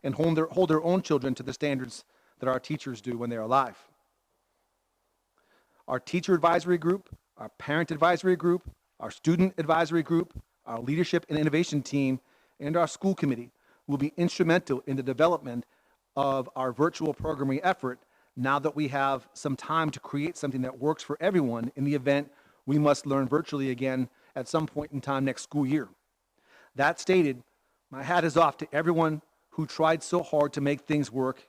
and hold their own children to the standards that our teachers do when they're alive. Our teacher advisory group, our parent advisory group, our student advisory group, our leadership and innovation team, and our school committee will be instrumental in the development of our virtual programming effort now that we have some time to create something that works for everyone in the event we must learn virtually again at some point in time next school year. That stated, my hat is off to everyone who tried so hard to make things work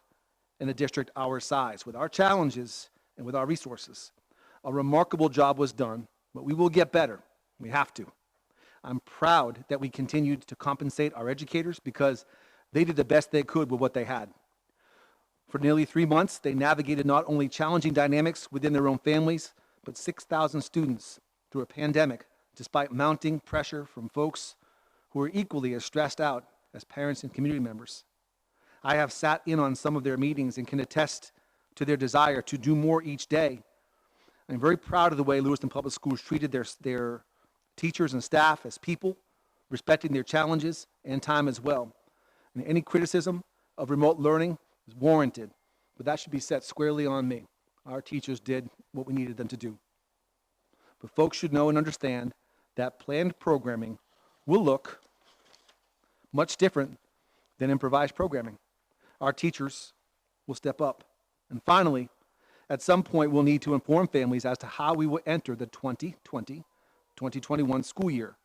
in a district our size, with our challenges and with our resources. A remarkable job was done, but we will get better. We have to. I'm proud that we continued to compensate our educators because they did the best they could with what they had. For nearly 3 months, they navigated not only challenging dynamics within their own families, but 6,000 students through a pandemic, despite mounting pressure from folks who are equally as stressed out as parents and community members. I have sat in on some of their meetings and can attest to their desire to do more each day. I'm very proud of the way Lewiston Public Schools treated their teachers and staff as people, respecting their challenges and time as well. And any criticism of remote learning is warranted, but that should be set squarely on me. Our teachers did what we needed them to do. But folks should know and understand that planned programming will look much different than improvised programming. Our teachers will step up. And finally, at some point, we'll need to inform families as to how we will enter the 2020-2021 school year,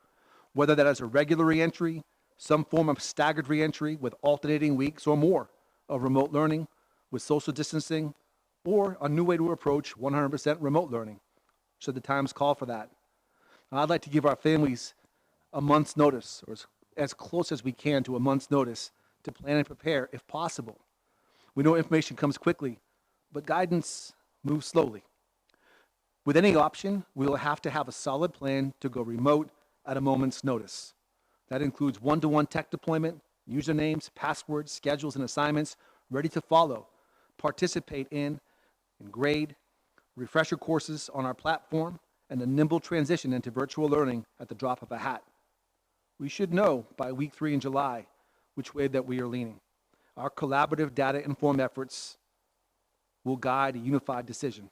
whether that is a regular reentry, some form of staggered reentry with alternating weeks or more of remote learning with social distancing, or a new way to approach 100% remote learning, should the times call for that. I'd like to give our families a month's notice, or as close as we can to a month's notice, to plan and prepare if possible. We know information comes quickly, but guidance moves slowly. With any option, we will have to have a solid plan to go remote at a moment's notice. That includes one-to-one tech deployment, usernames, passwords, schedules, and assignments ready to follow, participate in, and grade, refresher courses on our platform, and a nimble transition into virtual learning at the drop of a hat. We should know by week 3 in July which way that we are leaning. Our collaborative data-informed efforts will guide a unified decision.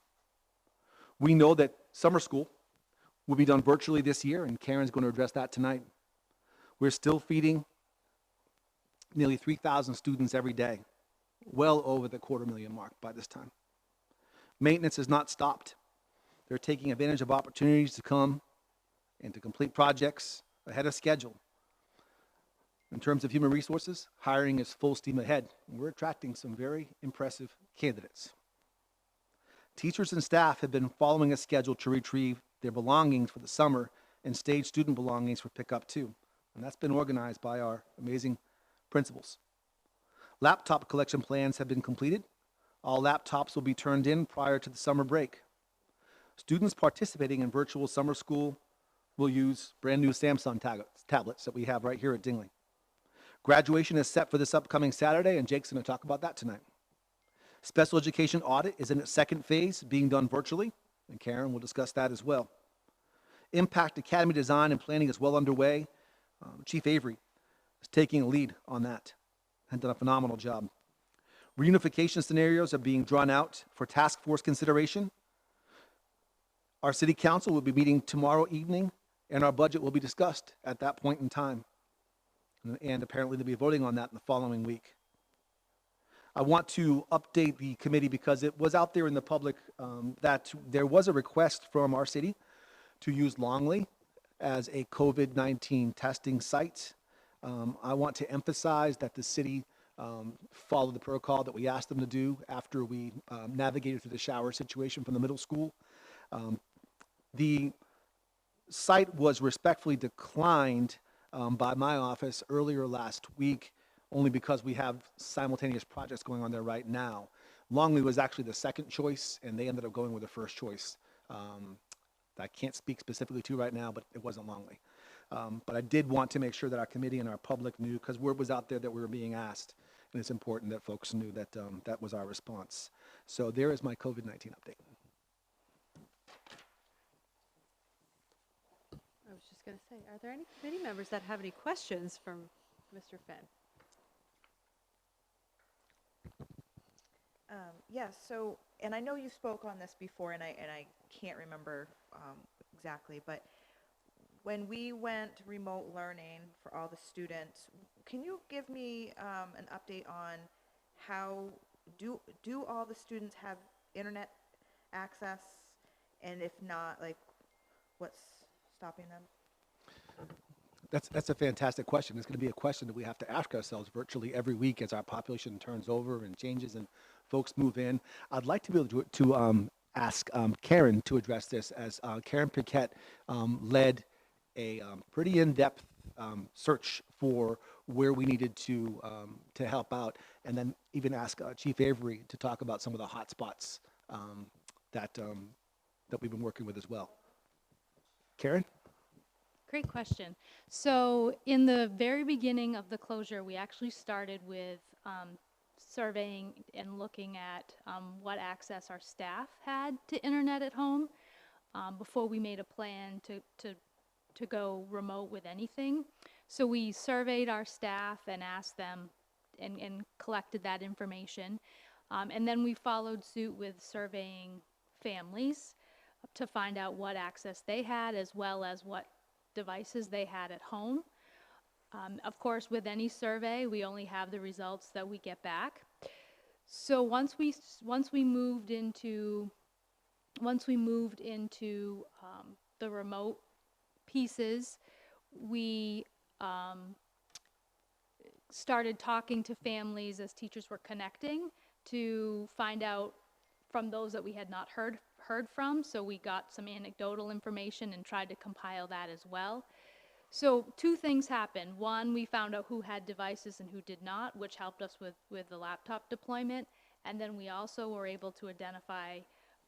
We know that summer school will be done virtually this year, and Karen's going to address that tonight. We're still feeding nearly 3,000 students every day, well over the 250,000 mark by this time. Maintenance has not stopped. They're taking advantage of opportunities to come and to complete projects ahead of schedule. In terms of human resources, hiring is full steam ahead. We're attracting some very impressive candidates. Teachers and staff have been following a schedule to retrieve their belongings for the summer and stage student belongings for pickup too. And that's been organized by our amazing principals. Laptop collection plans have been completed. All laptops will be turned in prior to the summer break. Students participating in virtual summer school will use brand new Samsung tablets that we have right here at Dingley. Graduation is set for this upcoming Saturday, and Jake's going to talk about that tonight. Special education audit is in its second phase, being done virtually, and Karen will discuss that as well. Impact Academy design and planning is well underway. Chief Avery is taking a lead on that and done a phenomenal job. Reunification scenarios are being drawn out for task force consideration. Our city council will be meeting tomorrow evening, and our budget will be discussed at that point in time. And apparently they'll be voting on that in the following week. I want to update the committee because it was out there in the public that there was a request from our city to use Longley as a COVID-19 testing site. I want to emphasize that the city followed the protocol that we asked them to do after we navigated through the shower situation from the middle school. The site was respectfully declined by my office earlier last week, only because we have simultaneous projects going on there right now. Longley was actually the second choice, and they ended up going with the first choice. I can't speak specifically to right now, but it wasn't Longley. But I did want to make sure that our committee and our public knew, because word was out there that we were being asked, and it's important that folks knew that that was our response. So there is my COVID-19 update. I was just going to say, are there any committee members that have any questions from Mr. Fenn? Yes, so, and I know you spoke on this before, and I can't remember exactly, but when we went remote learning for all the students, can you give me an update on how do all the students have internet access? And if not, like, what's stopping them? That's a fantastic question. It's going to be a question that we have to ask ourselves virtually every week as our population turns over and changes and folks move in. I'd like to be able to ask Karen to address this, as Karen Piquette led a pretty in-depth search for where we needed to help out, and then even ask Chief Avery to talk about some of the hot spots um, that we've been working with as well. Karen? Great question. So in the very beginning of the closure, we actually started with surveying and looking at what access our staff had to internet at home before we made a plan to go remote with anything. So we surveyed our staff and asked them and collected that information. And then we followed suit with surveying families to find out what access they had as well as what devices they had at home. Of course, with any survey, we only have the results that we get back. So once we moved into the remote pieces, we started talking to families as teachers were connecting to find out from those that we had not heard from. So we got some anecdotal information and tried to compile that as well. So two things happened. One, we found out who had devices and who did not, which helped us with the laptop deployment. And then we also were able to identify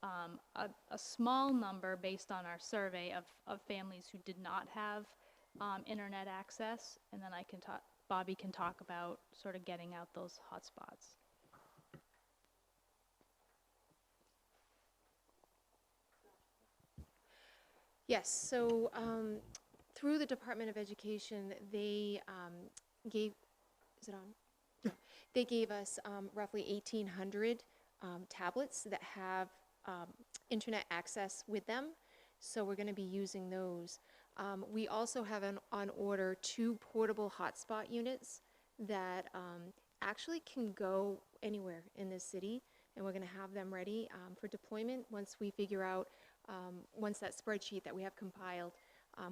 a small number based on our survey of families who did not have internet access. And then Bobby can talk about sort of getting out those hotspots. Yes, so through the Department of Education, they gave, is it on? Yeah. They gave us roughly 1,800 tablets that have internet access with them, so we're going to be using those. We also have on order 2 portable hotspot units that actually can go anywhere in the city, and we're going to have them ready for deployment once we figure out, once that spreadsheet that we have compiled,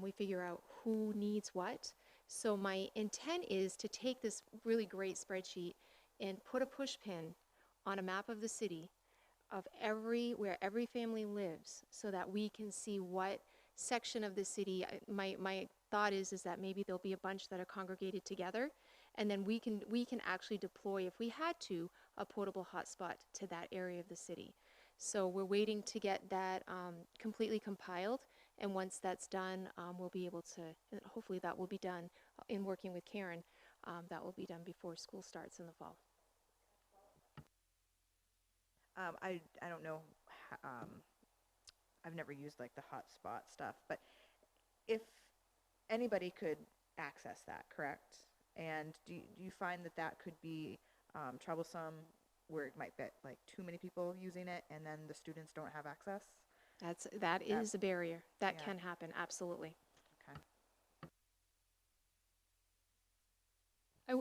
we figure out who needs what. So my intent is to take this really great spreadsheet and put a push pin on a map of the city of where every family lives, so that we can see what section of the city. My thought is that maybe there'll be a bunch that are congregated together, and then we can actually deploy, if we had to, a portable hotspot to that area of the city. So we're waiting to get that completely compiled, and once that's done, we'll be able to, and hopefully that will be done in working with Karen, that will be done before school starts in the fall. I don't know. I've never used like the hotspot stuff, but if anybody could access that, correct? And do you find that that could be troublesome, where it might be like too many people using it and then the students don't have access? That is a barrier. That Yeah. can happen, absolutely. Okay.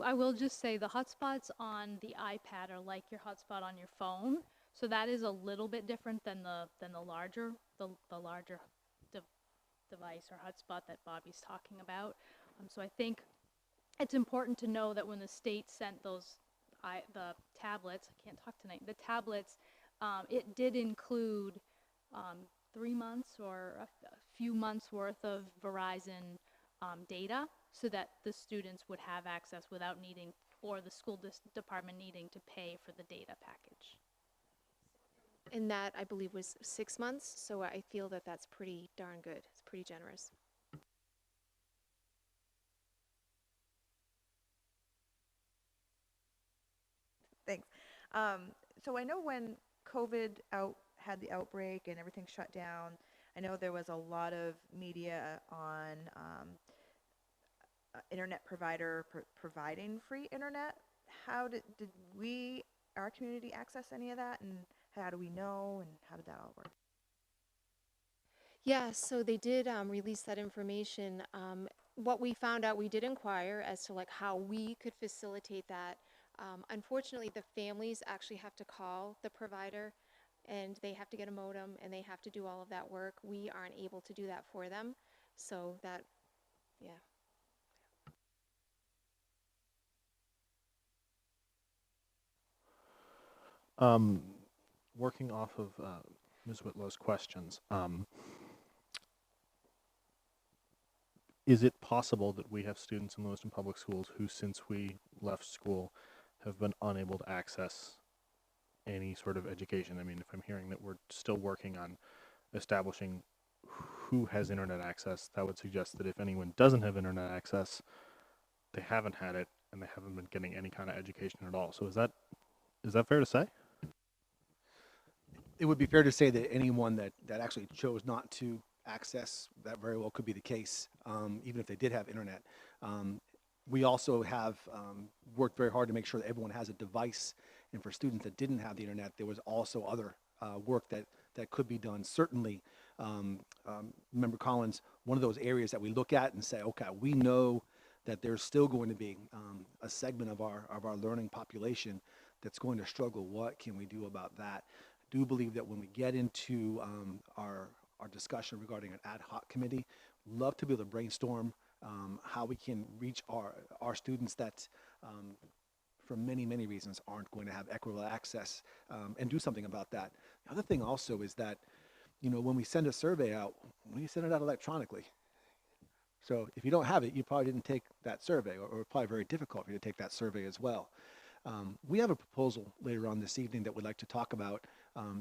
I will just say the hotspots on the iPad are like your hotspot on your phone, so that is a little bit different than the larger de- device or hotspot that Bobby's talking about. So I think it's important to know that when the state sent the tablets, I can't talk tonight, the tablets, it did include 3 months or a few months worth of Verizon data, so that the students would have access without needing, or the school department needing to pay for the data package. And that, I believe, was 6 months, so I feel that that's pretty darn good. It's pretty generous. Thanks. So I know when COVID out had the outbreak and everything shut down, I know there was a lot of media on internet provider providing free internet. How did we our community access any of that? And how do we know, and how did that all work? Yeah, so they did release that information. What we found out, we did inquire as to like how we could facilitate that. Unfortunately, the families actually have to call the provider, and they have to get a modem, and they have to do all of that work. We aren't able to do that for them. So that, yeah. Working off of Ms. Whitlow's questions, is it possible that we have students in Lewiston Public Schools who, since we left school, have been unable to access any sort of education? I mean, if I'm hearing that we're still working on establishing who has internet access, that would suggest that if anyone doesn't have internet access, they haven't had it and they haven't been getting any kind of education at all. So is that fair to say? It would be fair to say that anyone that actually chose not to access, that very well could be the case, even if they did have internet. We also have worked very hard to make sure that everyone has a device, and for students that didn't have the internet, there was also other work that could be done. Certainly, Member Collins, one of those areas that we look at and say, okay, we know that there's still going to be a segment of our learning population that's going to struggle. What can we do about that? I do believe that when we get into our discussion regarding an ad hoc committee, love to be able to brainstorm how we can reach our students that for many, many reasons aren't going to have equitable access, and do something about that. The other thing also is that, when we send a survey out, we send it out electronically. So if you don't have it, you probably didn't take that survey, or it's probably very difficult for you to take that survey as well. We have a proposal later on this evening that we'd like to talk about,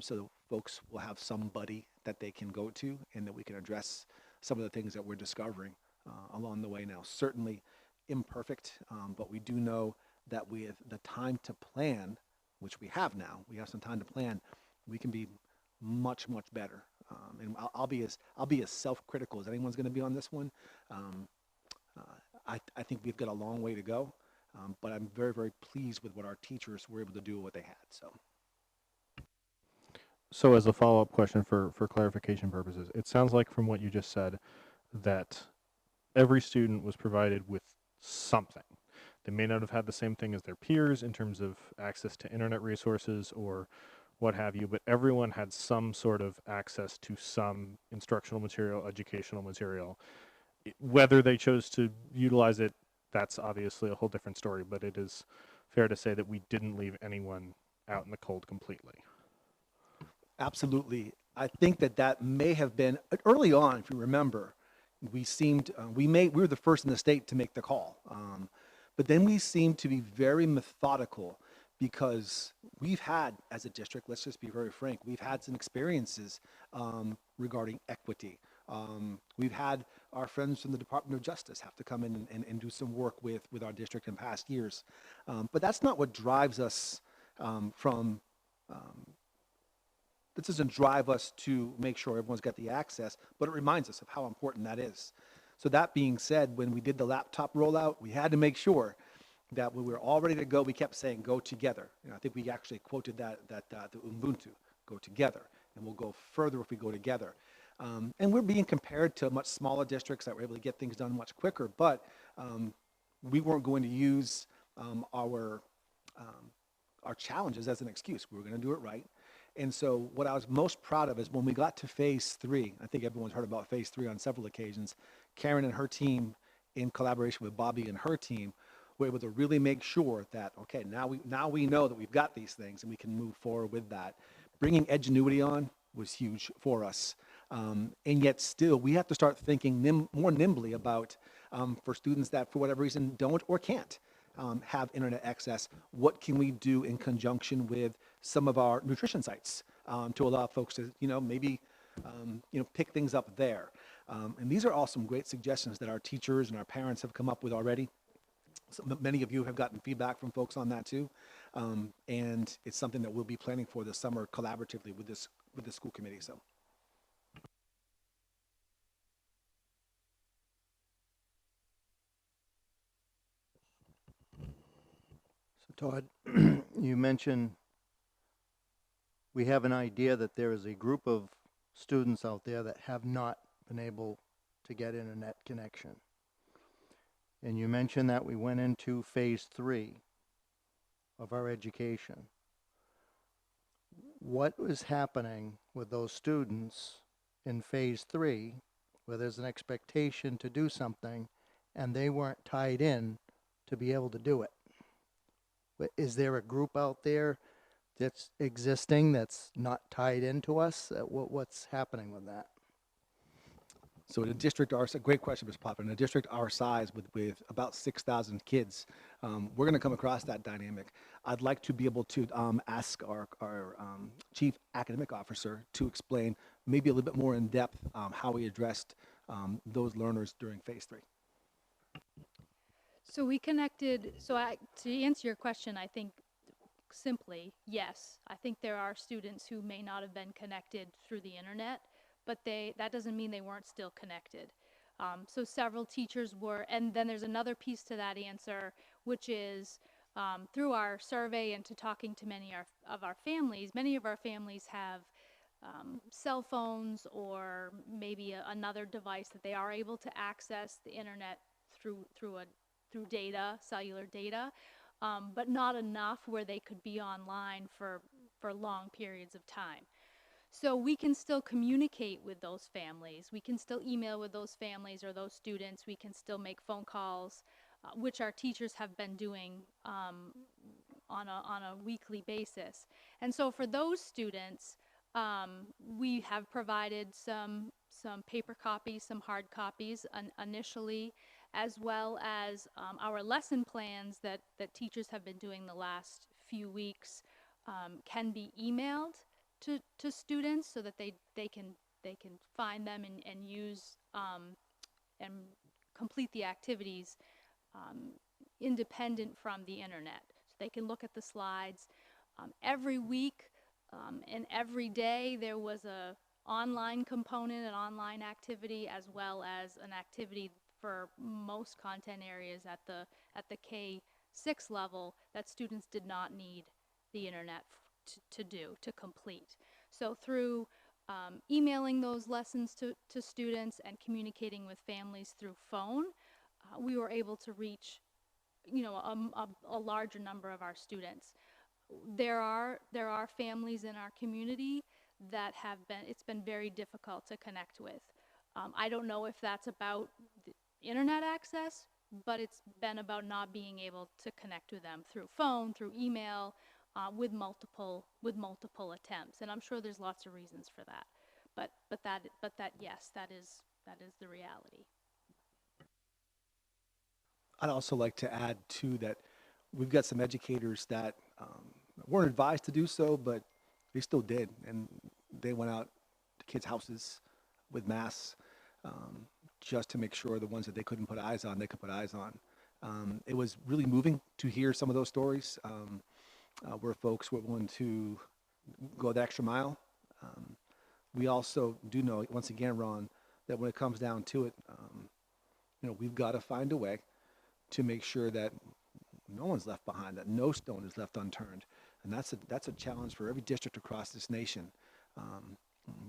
so that folks will have somebody that they can go to and that we can address some of the things that we're discovering along the way now. Certainly imperfect, but we do know that with the time to plan, which we have now, we have some time to plan, we can be much, much better. And I'll be as self-critical as anyone's going to be on this one. I think we've got a long way to go, but I'm very, very pleased with what our teachers were able to do with what they had. So as a follow-up question for clarification purposes, it sounds like from what you just said that every student was provided with something. They may not have had the same thing as their peers in terms of access to internet resources or what have you, but everyone had some sort of access to some instructional material, educational material. Whether they chose to utilize it, that's obviously a whole different story, but it is fair to say that we didn't leave anyone out in the cold completely. Absolutely. I think that may have been early on, if you remember, we were the first in the state to make the call. But then we seemed to be very methodical, because we've had, as a district, let's just be very frank, we've had some experiences regarding equity. We've had our friends from the Department of Justice have to come in and do some work with our district in past years. But that's not what drives us this doesn't drive us to make sure everyone's got the access, but it reminds us of how important that is. So that being said, when we did the laptop rollout, we had to make sure that when we were all ready to go, we kept saying, go together. I think we actually quoted the Ubuntu, go together, and we'll go further if we go together. And we're being compared to much smaller districts that were able to get things done much quicker, but we weren't going to use our challenges as an excuse. We were going to do it right. And so what I was most proud of is when we got to phase 3, I think everyone's heard about phase 3 on several occasions, Karen and her team, in collaboration with Bobby and her team, were able to really make sure that, okay, now we know that we've got these things and we can move forward with that. Bringing Edgenuity on was huge for us. And yet still, we have to start thinking more nimbly about, for students that for whatever reason don't or can't have internet access, what can we do in conjunction with some of our nutrition sites to allow folks to, maybe, pick things up there. And these are all some great suggestions that our teachers and our parents have come up with already. So many of you have gotten feedback from folks on that too. And it's something that we'll be planning for this summer collaboratively with the school committee. So. So Todd, you mentioned we have an idea that there is a group of students out there that have not been able to get internet connection. And you mentioned that we went into phase 3 of our education. What is happening with those students in phase 3 where there's an expectation to do something and they weren't tied in to be able to do it? Is there a group out there that's existing that's not tied into us? What's happening with that? So in a district our, great question, Ms. Popper. In a district our size with about 6,000 kids, we're going to come across that dynamic. I'd like to be able to ask our chief academic officer to explain maybe a little bit more in depth how we addressed those learners during phase 3. So we connected, to answer your question, I think simply, yes. I think there are students who may not have been connected through the internet, but that doesn't mean they weren't still connected. So several teachers were, and then there's another piece to that answer, which is through our survey and to talking to many of our families have cell phones or maybe another device that they are able to access the internet through data, cellular data, but not enough where they could be online for long periods of time. So we can still communicate with those families. We can still email with those families or those students. We can still make phone calls, which our teachers have been doing on a weekly basis. And so for those students, we have provided some paper copies, some hard copies initially, as well as our lesson plans that teachers have been doing the last few weeks can be emailed to students so that they can find them and use and complete the activities independent from the internet. So they can look at the slides. Every week and every day there was a online component, an online activity, as well as an activity for most content areas at the K-6 level that students did not need the internet to complete. So through emailing those lessons to students and communicating with families through phone, we were able to reach, a larger number of our students. There are families in our community that it's been very difficult to connect with. I don't know if that's about the internet access, but it's been about not being able to connect with them through phone, through email, with multiple attempts. And I'm sure there's lots of reasons for that. But yes, that is the reality. I'd also like to add too that we've got some educators that weren't advised to do so, but they still did, and they went out to kids' houses with masks just to make sure the ones that they couldn't put eyes on, they could put eyes on. It was really moving to hear some of those stories where folks were willing to go the extra mile. We also do know, once again, Ron, that when it comes down to it, we've got to find a way to make sure that no one's left behind, that no stone is left unturned. And that's a challenge for every district across this nation.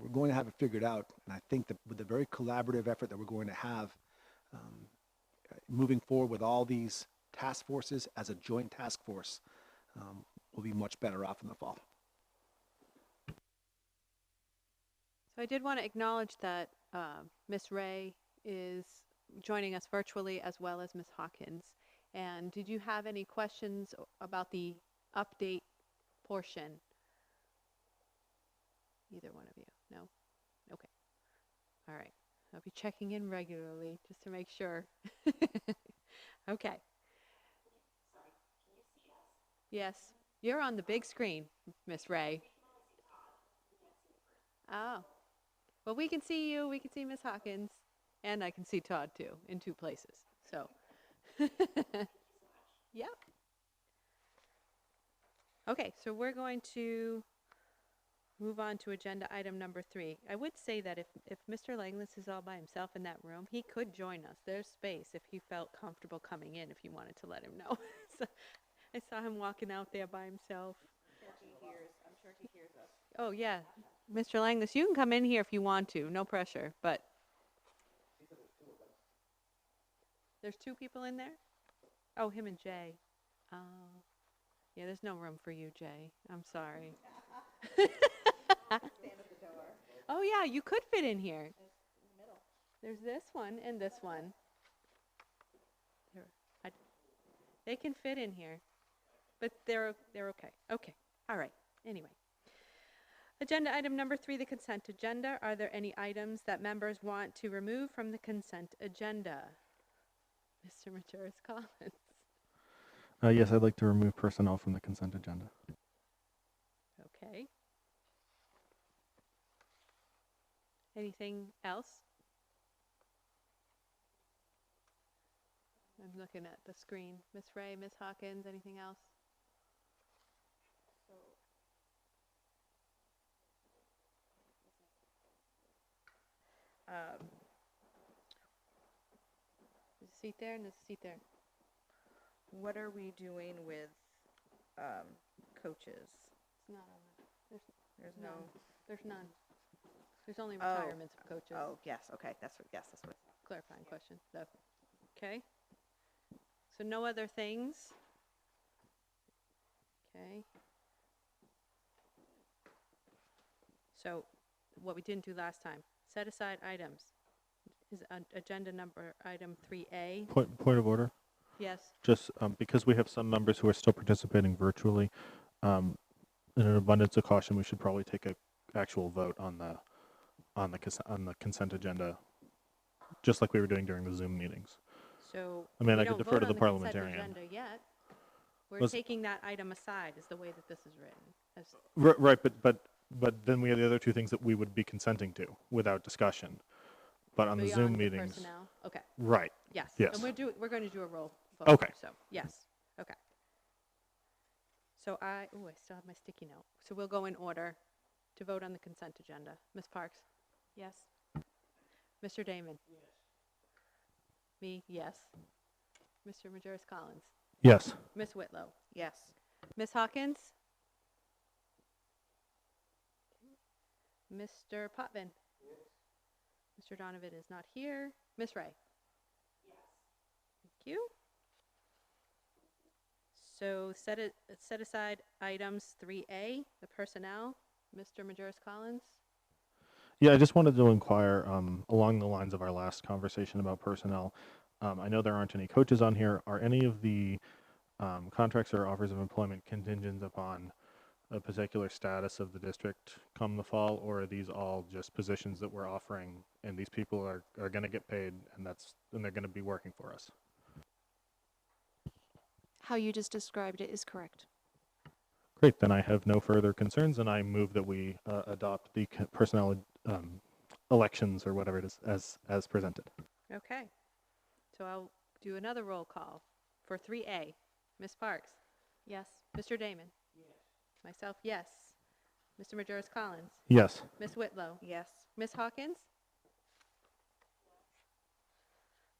We're going to have it figured out, and I think that with the very collaborative effort that we're going to have moving forward with all these task forces as a joint task force, we'll be much better off in the fall. So I did want to acknowledge that Ms. Ray is joining us virtually as well as Ms. Hawkins. And did you have any questions about the update portion? Either one of you? No? Okay. All right. I'll be checking in regularly just to make sure. Okay. Sorry, can you see us? Yes. You're on the big screen, Miss Ray. Oh. Well, we can see you. We can see Miss Hawkins. And I can see Todd, too, in 2 places. So. Yep. Okay, so we're going to move on to agenda item number 3. I would say that if Mr. Langlis is all by himself in that room, he could join us. There's space if he felt comfortable coming in, if you wanted to let him know. So I saw him walking out there by himself. Oh, yeah. Mr. Langless, you can come in here if you want to, no pressure, but. There's two people in there? Oh, him and Jay. Oh, yeah, there's no room for you, Jay. I'm sorry. Oh, yeah, you could fit in here. There's this one and this one. Here, they can fit in here, but they're okay. Okay, all right. Anyway. Agenda item number 3, the consent agenda. Are there any items that members want to remove from the consent agenda? Mr. Majoris Collins. Yes, I'd like to remove personnel from the consent agenda. Okay. Anything else? I'm looking at the screen. Miss Ray, Miss Hawkins, anything else? There's a seat there and there's a seat there. What are we doing with coaches? It's not on that. There's No. no. There's none. There's only Oh. retirements of coaches. Oh, yes. Okay, that's what. Yes, that's what. Clarifying question. Okay. So no other things? Okay. So what we didn't do last time, set aside items. Is agenda number item 3A. Point of order. Yes. Just because we have some members who are still participating virtually, in an abundance of caution, we should probably take a actual vote on the consent agenda, just like we were doing during the Zoom meetings. So I mean, we I could don't defer vote to the on parliamentarian. consent agenda yet. We're Was- taking that item aside is the way that this is written. Right, but then we have the other two things that we would be consenting to without discussion. But on the Beyond Zoom the meetings, personnel. Okay. right? Yes. Yes. And we're going to do a roll vote. Okay. So yes. Okay. So I still have my sticky note. So we'll go in order to vote on the consent agenda. Ms. Parks? Yes. Mr. Damon? Yes. Me? Yes. Mr. Majoris Collins? Yes. Ms. Whitlow? Yes. Ms. Hawkins? Mr. Potvin? Yes. Mr. Donovan is not here. Ms. Ray? Yes. Thank you. So set aside items 3A, the personnel. Mr. Majoris Collins? Yeah, I just wanted to inquire along the lines of our last conversation about personnel. I know there aren't any coaches on here. Are any of the contracts or offers of employment contingent upon a particular status of the district come the fall, or are these all just positions that we're offering and these people are going to get paid and they're going to be working for us? How you just described it is correct. Great, then I have no further concerns, and I move that we adopt the personnel elections or whatever it is as presented. Okay. So I'll do another roll call for 3A. Ms. Parks? Yes. Mr. Damon? Yes. Myself, yes. Mr. Majoris Collins? Yes. Ms. Whitlow? Yes. Ms. Hawkins?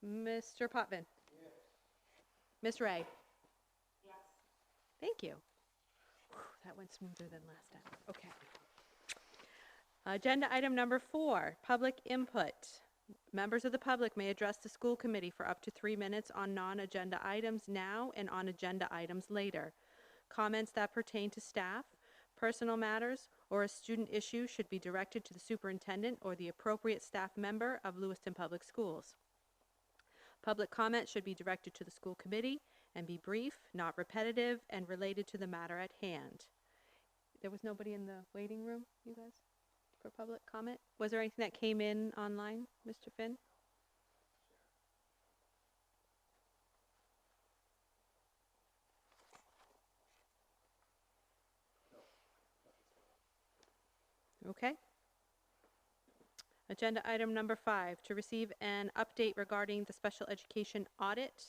Mr. Potvin? Yes. Ms. Ray? Yes. Thank you. Whew, that went smoother than last time. Okay. Agenda item number 4, public input. Members of the public may address the school committee for up to 3 minutes on non-agenda items now and on agenda items later. Comments that pertain to staff, personal matters, or a student issue should be directed to the superintendent or the appropriate staff member of Lewiston Public Schools. Public comment should be directed to the school committee and be brief, not repetitive, and related to the matter at hand. There was nobody in the waiting room, you guys, for public comment? Was there anything that came in online, Mr. Finn? Okay. Agenda item number 5, to receive an update regarding the special education audit.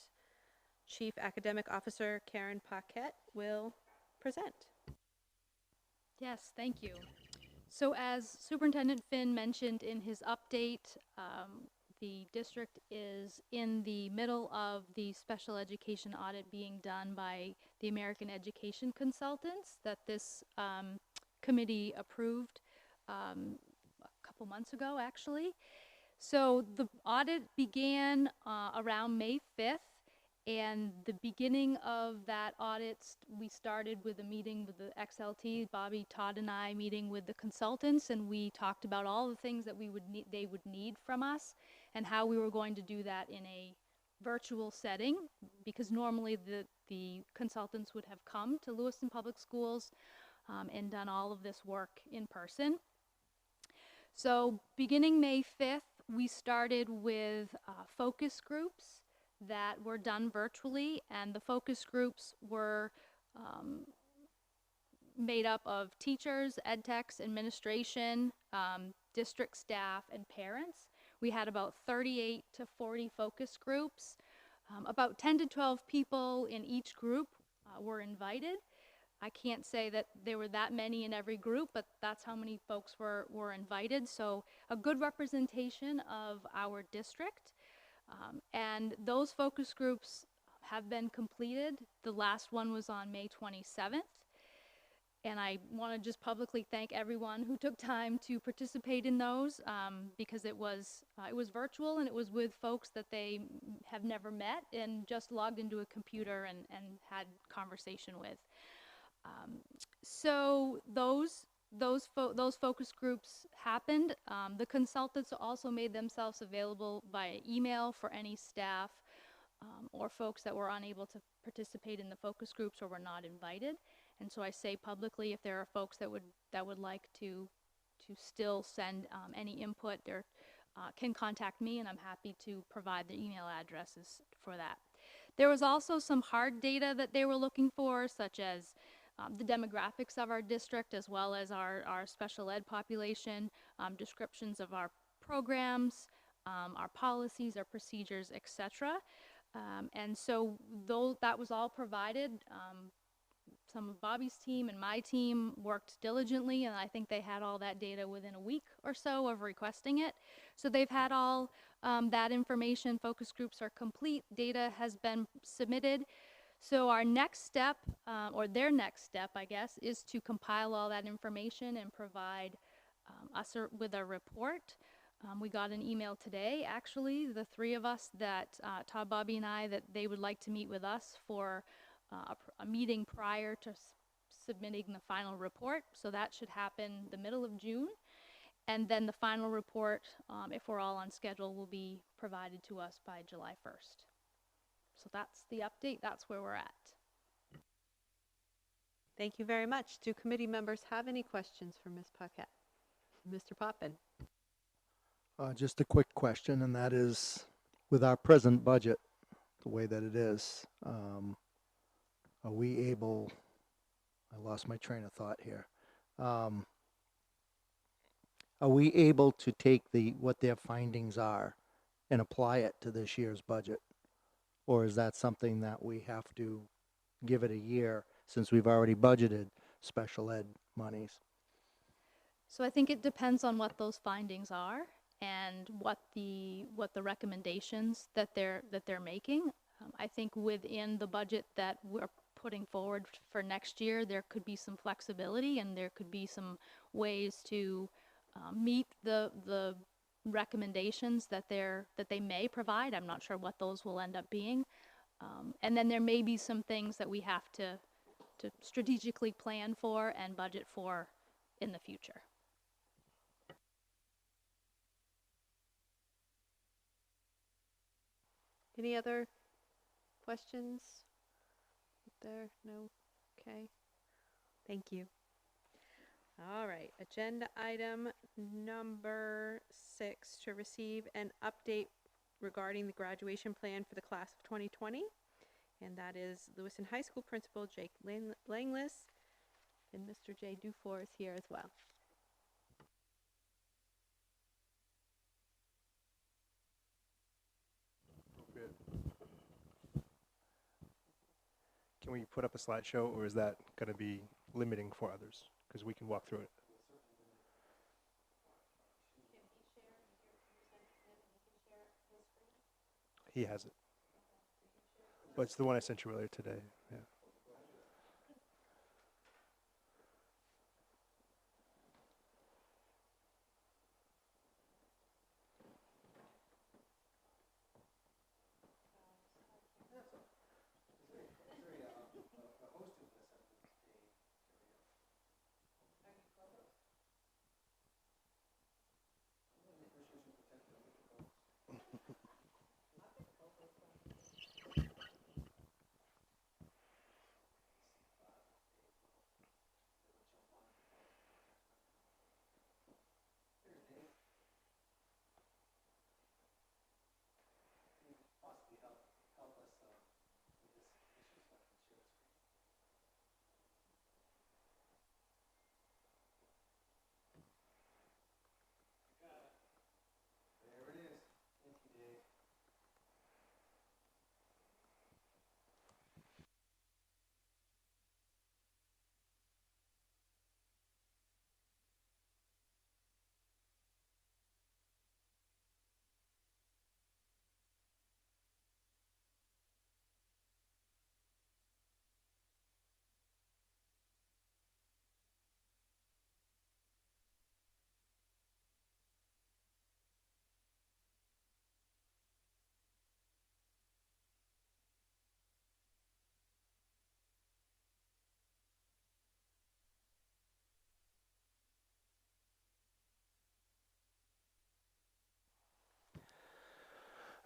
Chief Academic Officer Karen Paquette will present. Yes, thank you. So as Superintendent Finn mentioned in his update, the district is in the middle of the special education audit being done by the American Education Consultants that this committee approved a couple months ago, actually. So the audit began around May 5th, and the beginning of that audit, we started with a meeting with the XLT, Bobby, Todd, and I meeting with the consultants, and we talked about all the things that they would need from us, and how we were going to do that in a virtual setting, because normally the consultants would have come to Lewiston Public Schools and done all of this work in person. So beginning May 5th, we started with focus groups that were done virtually, and the focus groups were made up of teachers, ed techs, administration, district staff, and parents. We had about 38 to 40 focus groups. About 10 to 12 people in each group were invited. I can't say that there were that many in every group, but that's how many folks were invited. So a good representation of our district. And those focus groups have been completed. The last one was on May 27th. And I want to just publicly thank everyone who took time to participate in those because it was virtual, and it was with folks that they have never met and just logged into a computer and had conversation with. So those focus groups happened. The consultants also made themselves available via email for any staff or folks that were unable to participate in the focus groups or were not invited. And so I say publicly, if there are folks that would like to still send any input, they can contact me, and I'm happy to provide the email addresses for that. There was also some hard data that they were looking for, such as the demographics of our district, as well as our special ed population, descriptions of our programs, our policies, our procedures, etc. And so that was all provided. Some of Bobby's team and my team worked diligently, and I think they had all that data within a week or so of requesting it. So they've had all that information. Focus groups are complete. Data has been submitted. So our next step, or their next step, I guess, is to compile all that information and provide us with a report. We got an email today, actually, the three of us, that Todd, Bobby, and I, that they would like to meet with us for a meeting prior to submitting the final report. So that should happen the middle of June. And then the final report, if we're all on schedule, will be provided to us by July 1st. So that's the update. That's where we're at. Thank you very much. Do committee members have any questions for Ms. Paquette? Mr. Poppin? Just a quick question, and that is, with our present budget, the way that it is, are we able, I lost my train of thought here, are we able to take what their findings are and apply it to this year's budget? Or is that something that we have to give it a year, since we've already budgeted special ed monies? So I think it depends on what those findings are and what the recommendations that they're making. I think within the budget that we're putting forward for next year, there could be some flexibility, and there could be some ways to meet the recommendations that they may provide. I'm not sure what those will end up being. And then there may be some things that we have to strategically plan for and budget for in the future. Any other questions? There? No? Okay. Thank you. All right. Agenda item number 6, to receive an update regarding the graduation plan for the class of 2020. And that is Lewiston High School Principal Jake Langlis, and Mr. Jay Dufour is here as well. Can we put up a slideshow, or is that going to be limiting for others? Because we can walk through it. he has it. But it's the one I sent you earlier today. Yeah.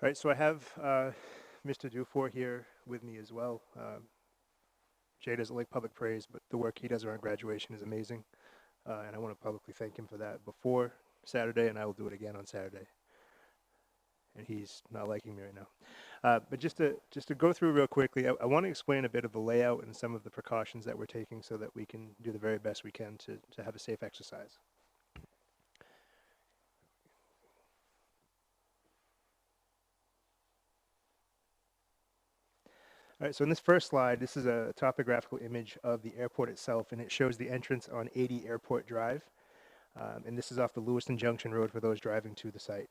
All right, so I have Mr. Dufour here with me as well. Jay doesn't like public praise, but the work he does around graduation is amazing. And I want to publicly thank him for that before Saturday, and I will do it again on Saturday. And he's not liking me right now. But just to go through real quickly, I want to explain a bit of the layout and some of the precautions that we're taking so that we can do the very best we can to have a safe exercise. All right, so in this first slide, this is a topographical image of the airport itself, and it shows the entrance on 80 Airport Drive. And this is off the Lewiston Junction Road for those driving to the site.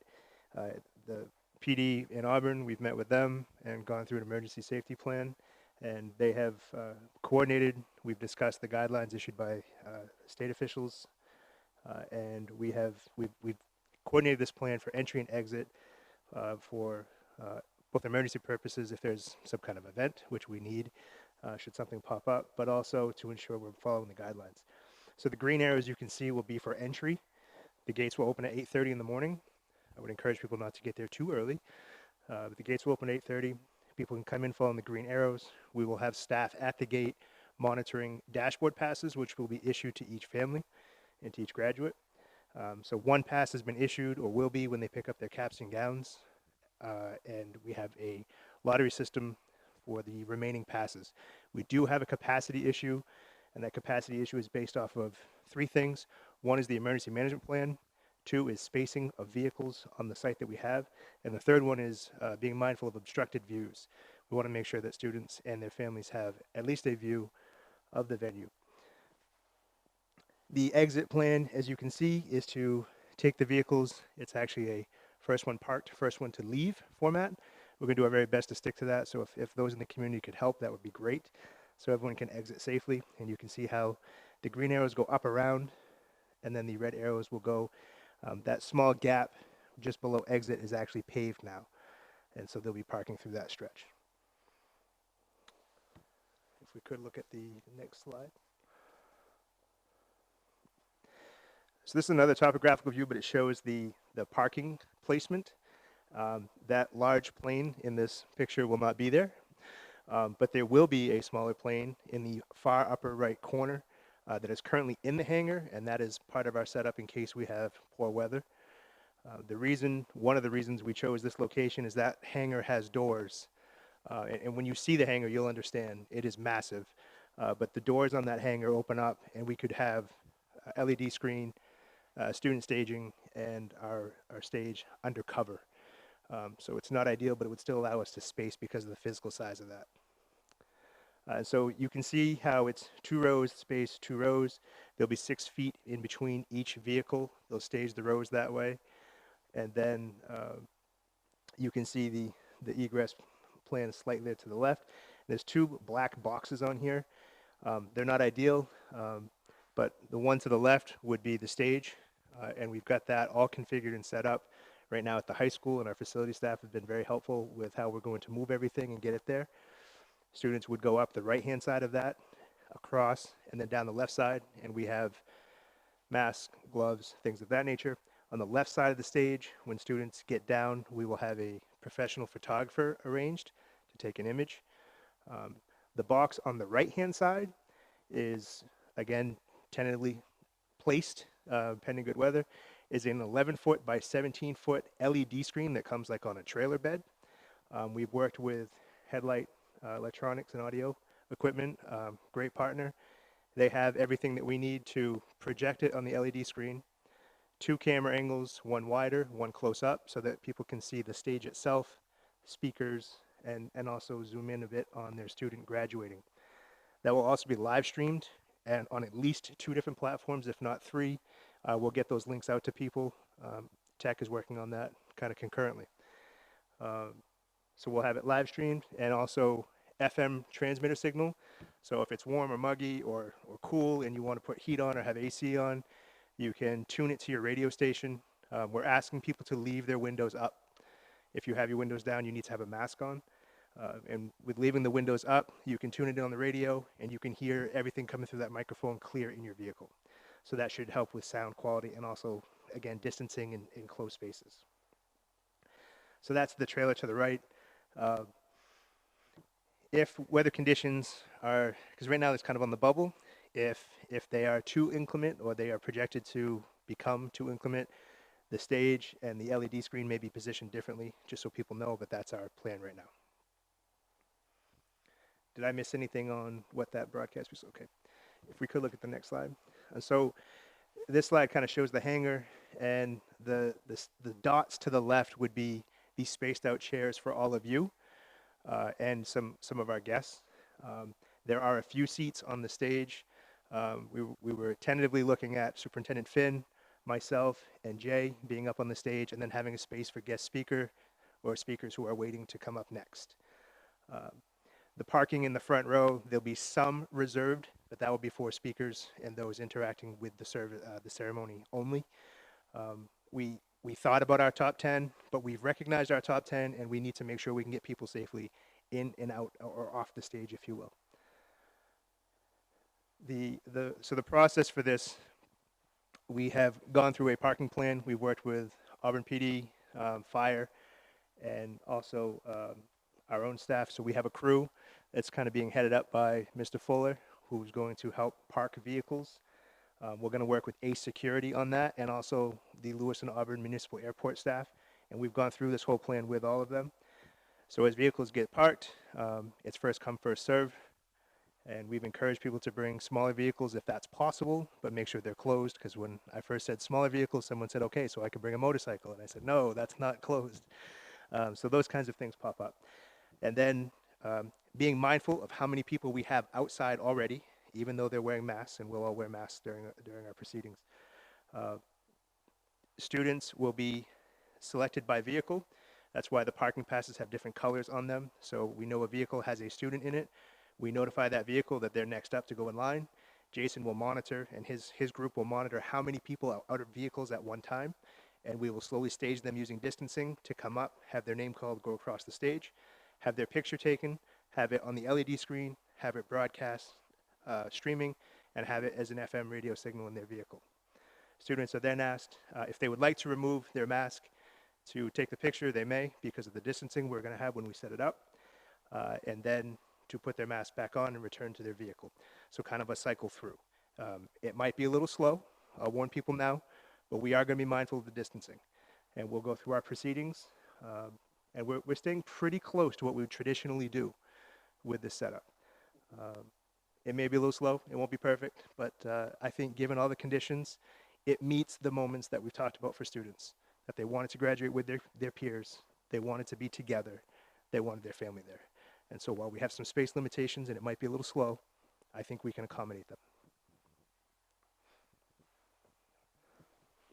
The PD in Auburn, we've met with them and gone through an emergency safety plan, and they have coordinated. We've discussed the guidelines issued by state officials, and we've coordinated this plan for entry and exit for both emergency purposes if there's some kind of event, which we need should something pop up, but also to ensure we're following the guidelines. So the green arrows you can see will be for entry. The gates will open at 8:30 in the morning. I would encourage people not to get there too early. But the gates will open at 8:30. People can come in following the green arrows. We will have staff at the gate monitoring dashboard passes, which will be issued to each family and to each graduate. So one pass has been issued or will be when they pick up their caps and gowns. And we have a lottery system for the remaining passes. We do have a capacity issue, and that capacity issue is based off of three things. One is the emergency management plan. Two is spacing of vehicles on the site that we have. And the third one is being mindful of obstructed views. We want to make sure that students and their families have at least a view of the venue. The exit plan, as you can see, is to take the vehicles. It's actually a first one parked, first one to leave format. We're going to do our very best to stick to that. So if those in the community could help, that would be great. So everyone can exit safely. And you can see how the green arrows go up around, and then the red arrows will go. That small gap just below exit is actually paved now. And so they'll be parking through that stretch. If we could look at the next slide. So this is another topographical view, but it shows the parking placement. That large plane in this picture will not be there, but there will be a smaller plane in the far upper right corner that is currently in the hangar, and that is part of our setup in case we have poor weather. One of the reasons we chose this location is that hangar has doors, and when you see the hangar, you'll understand it is massive. But the doors on that hangar open up, and we could have a LED screen, student staging, and our stage undercover. So it's not ideal, but it would still allow us to space because of the physical size of that. So you can see how it's 2 rows space, 2 rows. There'll be 6 feet in between each vehicle. They'll stage the rows that way. And then you can see the egress plan is slightly to the left. There's two black boxes on here. They're not ideal, but the one to the left would be the stage, and we've got that all configured and set up right now at the high school, and our facility staff have been very helpful with how we're going to move everything and get it there. Students would go up the right-hand side of that, across, and then down the left side, and we have masks, gloves, things of that nature. On the left side of the stage, when students get down, we will have a professional photographer arranged to take an image. The box on the right-hand side is, again, tentatively placed, pending good weather, is an 11-foot by 17-foot LED screen that comes like on a trailer bed. We've worked with Headlight Electronics and Audio Equipment, great partner. They have everything that we need to project it on the LED screen. Two camera angles, one wider, one close up, so that people can see the stage itself, speakers, and also zoom in a bit on their student graduating. That will also be live streamed and on at least 2 different platforms, if not 3. We'll get those links out to people. Tech is working on that kind of concurrently. So we'll have it live streamed and also FM transmitter signal. So if it's warm or muggy or cool and you want to put heat on or have AC on, you can tune it to your radio station. We're asking people to leave their windows up. If you have your windows down, you need to have a mask on. And with leaving the windows up, you can tune it on the radio and you can hear everything coming through that microphone clear in your vehicle. So that should help with sound quality and also, again, distancing in closed spaces. So that's the trailer to the right. If weather conditions are, because right now it's kind of on the bubble, if they are too inclement or they are projected to become too inclement, the stage and the LED screen may be positioned differently, just so people know, but that's our plan right now. Did I miss anything on what that broadcast was? Okay. If we could look at the next slide. And so this slide kind of shows the hangar, and the dots to the left would be these spaced out chairs for all of you and some of our guests. There are a few seats on the stage. We were tentatively looking at Superintendent Finn, myself, and Jay being up on the stage, and then having a space for guest speaker or speakers who are waiting to come up next. The parking in the front row, there'll be some reserved, but that will be for speakers and those interacting with the ceremony only. We thought about our top 10, but we've recognized our top 10, and we need to make sure we can get people safely in and out or off the stage, if you will. So the process for this, we have gone through a parking plan. We worked with Auburn PD, Fire, and also our own staff. So we have a crew that's kind of being headed up by Mr. Fuller, who's going to help park vehicles. We're going to work with ACE Security on that, and also the Lewis and Auburn Municipal Airport staff. And we've gone through this whole plan with all of them. So as vehicles get parked, it's first come, first serve. And we've encouraged people to bring smaller vehicles if that's possible, but make sure they're closed, because when I first said smaller vehicles, someone said, okay, so I can bring a motorcycle. And I said, no, that's not closed. So those kinds of things pop up. And then being mindful of how many people we have outside already, even though they're wearing masks, and we'll all wear masks during our proceedings. Students will be selected by vehicle. That's why the parking passes have different colors on them. So we know a vehicle has a student in it. We notify that vehicle that they're next up to go in line. Jason will monitor, and his group will monitor how many people are out of vehicles at one time. And we will slowly stage them using distancing to come up, have their name called, go across the stage, have their picture taken, have it on the LED screen, have it broadcast, streaming, and have it as an FM radio signal in their vehicle. Students are then asked if they would like to remove their mask to take the picture. They may, because of the distancing we're going to have when we set it up, and then to put their mask back on and return to their vehicle. So kind of a cycle through. It might be a little slow. I'll warn people now, but we are going to be mindful of the distancing. And we'll go through our proceedings, and we're staying pretty close to what we would traditionally do with this setup. It may be a little slow. It won't be perfect, but I think given all the conditions, it meets the moments that we've talked about for students, that they wanted to graduate with their peers, they wanted to be together, they wanted their family there. And so while we have some space limitations and it might be a little slow, I think we can accommodate them.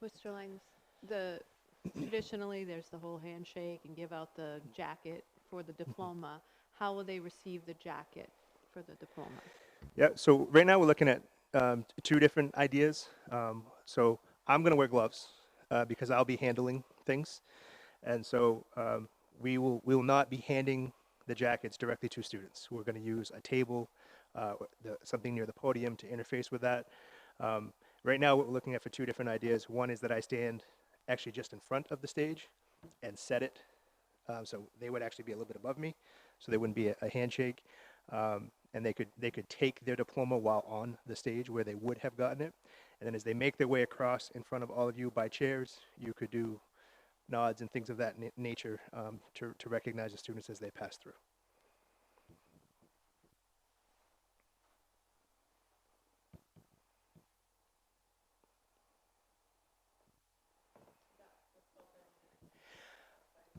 Mr. Langs, traditionally there's the whole handshake and give out the jacket for the diploma, how will they receive the jacket for the diploma? Yeah, so right now we're looking at two different ideas. So I'm going to wear gloves because I'll be handling things. And so we will not be handing the jackets directly to students. We're going to use a table, something near the podium to interface with that. Right now, what we're looking at for two different ideas. One is that I stand actually just in front of the stage and set it. So they would actually be a little bit above me, so they wouldn't be a handshake. And they could take their diploma while on the stage where they would have gotten it. And then as they make their way across in front of all of you by chairs, you could do nods and things of that nature to recognize the students as they pass through.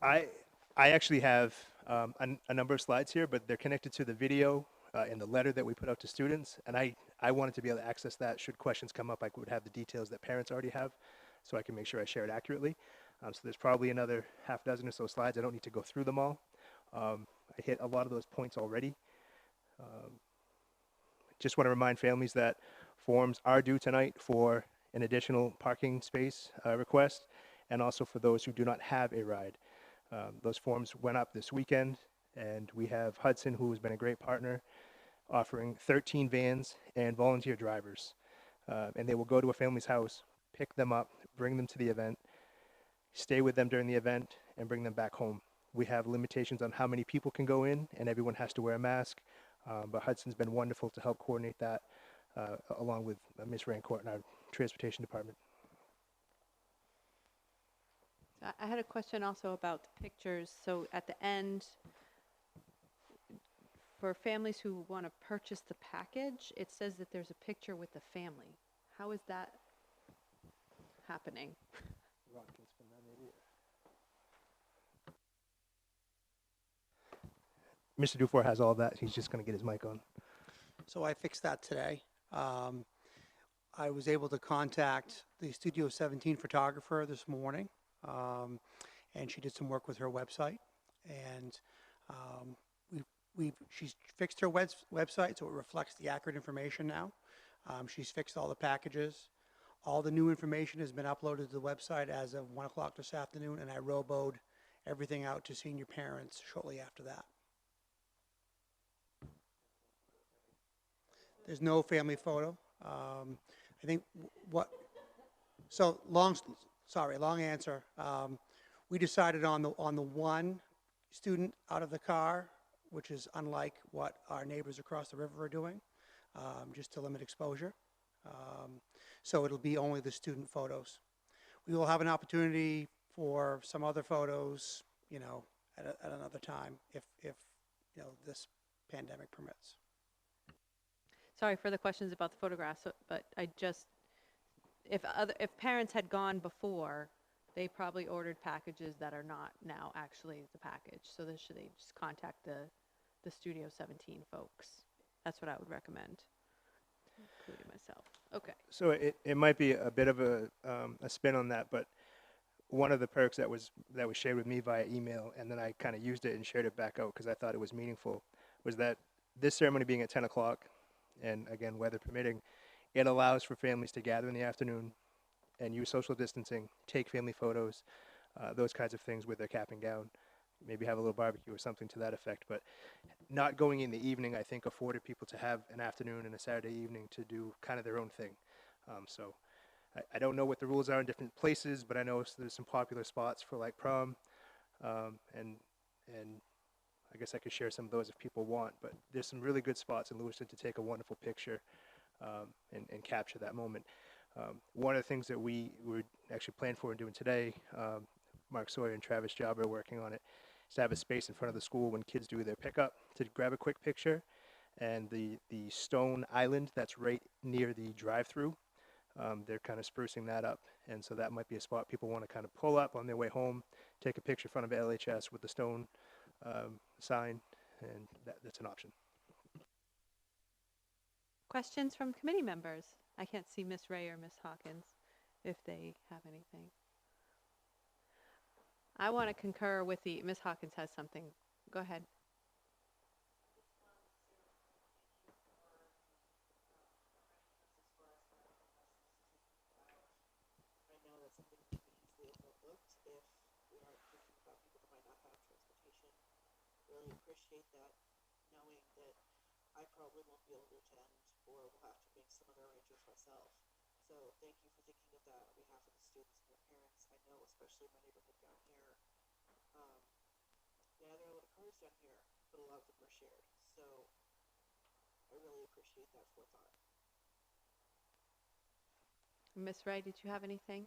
I actually have a number of slides here, but they're connected to the video and the letter that we put out to students. And I wanted to be able to access that. Should questions come up, I would have the details that parents already have, so I can make sure I share it accurately. So there's probably another half dozen or so slides. I don't need to go through them all. I hit a lot of those points already. Just want to remind families that forms are due tonight for an additional parking space request, and also for those who do not have a ride. Those forms went up this weekend, and we have Hudson, who has been a great partner, offering 13 vans and volunteer drivers. And they will go to a family's house, pick them up, bring them to the event, stay with them during the event, and bring them back home. We have limitations on how many people can go in, and everyone has to wear a mask. But Hudson's been wonderful to help coordinate that, along with Ms. Rancourt in our transportation department. I had a question also about the pictures. So at the end, for families who want to purchase the package, it says that there's a picture with the family. How is that happening? Mr. Dufour has all that. He's just going to get his mic on. So I fixed that today. I was able to contact the Studio 17 photographer this morning, and she did some work with her website. And she's fixed her website so it reflects the accurate information now. She's fixed all the packages. All the new information has been uploaded to the website as of 1 o'clock this afternoon, and I roboed everything out to senior parents shortly after that. There's no family photo. I think long answer. We decided on the one student out of the car, which is unlike what our neighbors across the river are doing, just to limit exposure. So it'll be only the student photos. We will have an opportunity for some other photos, at another time if this pandemic permits. Sorry for the questions about the photographs, but if parents had gone before, they probably ordered packages that are not now actually the package. So they just contact the Studio 17 folks. That's what I would recommend, including myself. Okay. So it might be a bit of a spin on that, but one of the perks that was shared with me via email, and then I kind of used it and shared it back out because I thought it was meaningful, was that this ceremony being at 10 o'clock, and again, weather permitting, it allows for families to gather in the afternoon and use social distancing, take family photos, those kinds of things with their cap and gown, maybe have a little barbecue or something to that effect. But not going in the evening, I think, afforded people to have an afternoon and a Saturday evening to do kind of their own thing. So I don't know what the rules are in different places, but I know there's some popular spots for like prom, and I guess I could share some of those if people want, but there's some really good spots in Lewiston to take a wonderful picture and capture that moment. One of the things that we were actually planned for and doing today, Mark Sawyer and Travis Job are working on it, is to have a space in front of the school when kids do their pickup to grab a quick picture. And the stone island that's right near the drive-through, they're kind of sprucing that up. And so that might be a spot people want to kind of pull up on their way home, take a picture in front of LHS with the stone sign, and that's an option. Questions from committee members? I can't see Miss Ray or Miss Hawkins if they have anything. I want to concur with Miss Hawkins has something Go ahead. Miss Ray, did you have anything?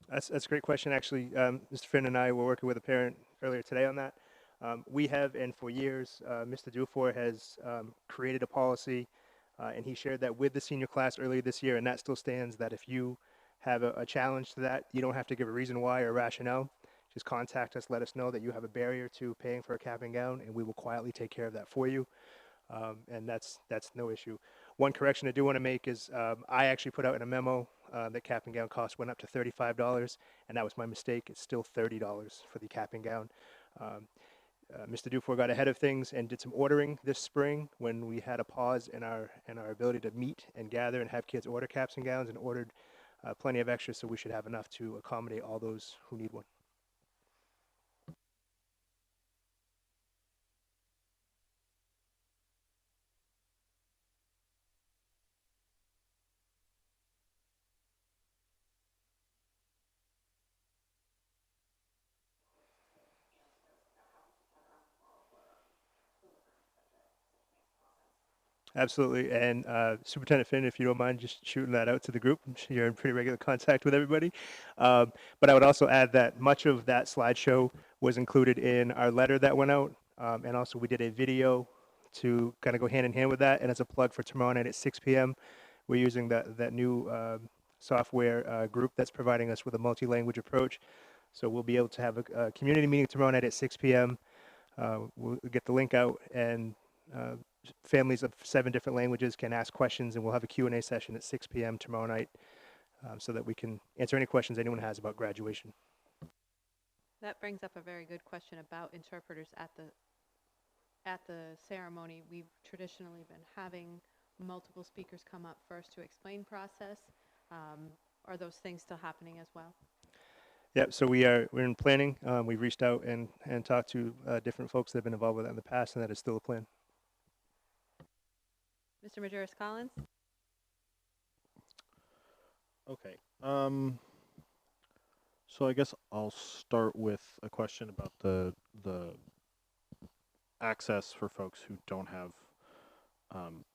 That's a great question, actually. Mr. Finn and I were working with a parent earlier today on that. We have, and for years, Mr. Dufour has created a policy, and he shared that with the senior class earlier this year, and that still stands, that if you have a challenge to that, you don't have to give a reason why or rationale. Just contact us, let us know that you have a barrier to paying for a cap and gown, and we will quietly take care of that for you. And that's no issue. One correction I do want to make is I actually put out in a memo that cap and gown cost went up to $35, and that was my mistake. It's still $30 for the cap and gown. Mr. Dufour got ahead of things and did some ordering this spring when we had a pause in our ability to meet and gather and have kids order caps and gowns, and ordered plenty of extras, so we should have enough to accommodate all those who need one. Absolutely. And Superintendent Finn, if you don't mind just shooting that out to the group, I'm sure you're in pretty regular contact with everybody. But I would also add that much of that slideshow was included in our letter that went out. And also we did a video to kind of go hand in hand with that. And as a plug for tomorrow night at 6 p.m., we're using that new software group that's providing us with a multi-language approach. So we'll be able to have a community meeting tomorrow night at 6 p.m. We'll get the link out, and families of 7 different languages can ask questions, and we'll have a Q&A session at 6 p.m. tomorrow night so that we can answer any questions anyone has about graduation. That brings up a very good question about interpreters at the ceremony. We've traditionally been having multiple speakers come up first to explain process. Are those things still happening as well? Yeah, so we're in planning. We've reached out and talked to different folks that have been involved with that in the past, and that is still a plan. Mr. Majerus Collins? Okay. So I guess I'll start with a question about the access for folks who don't have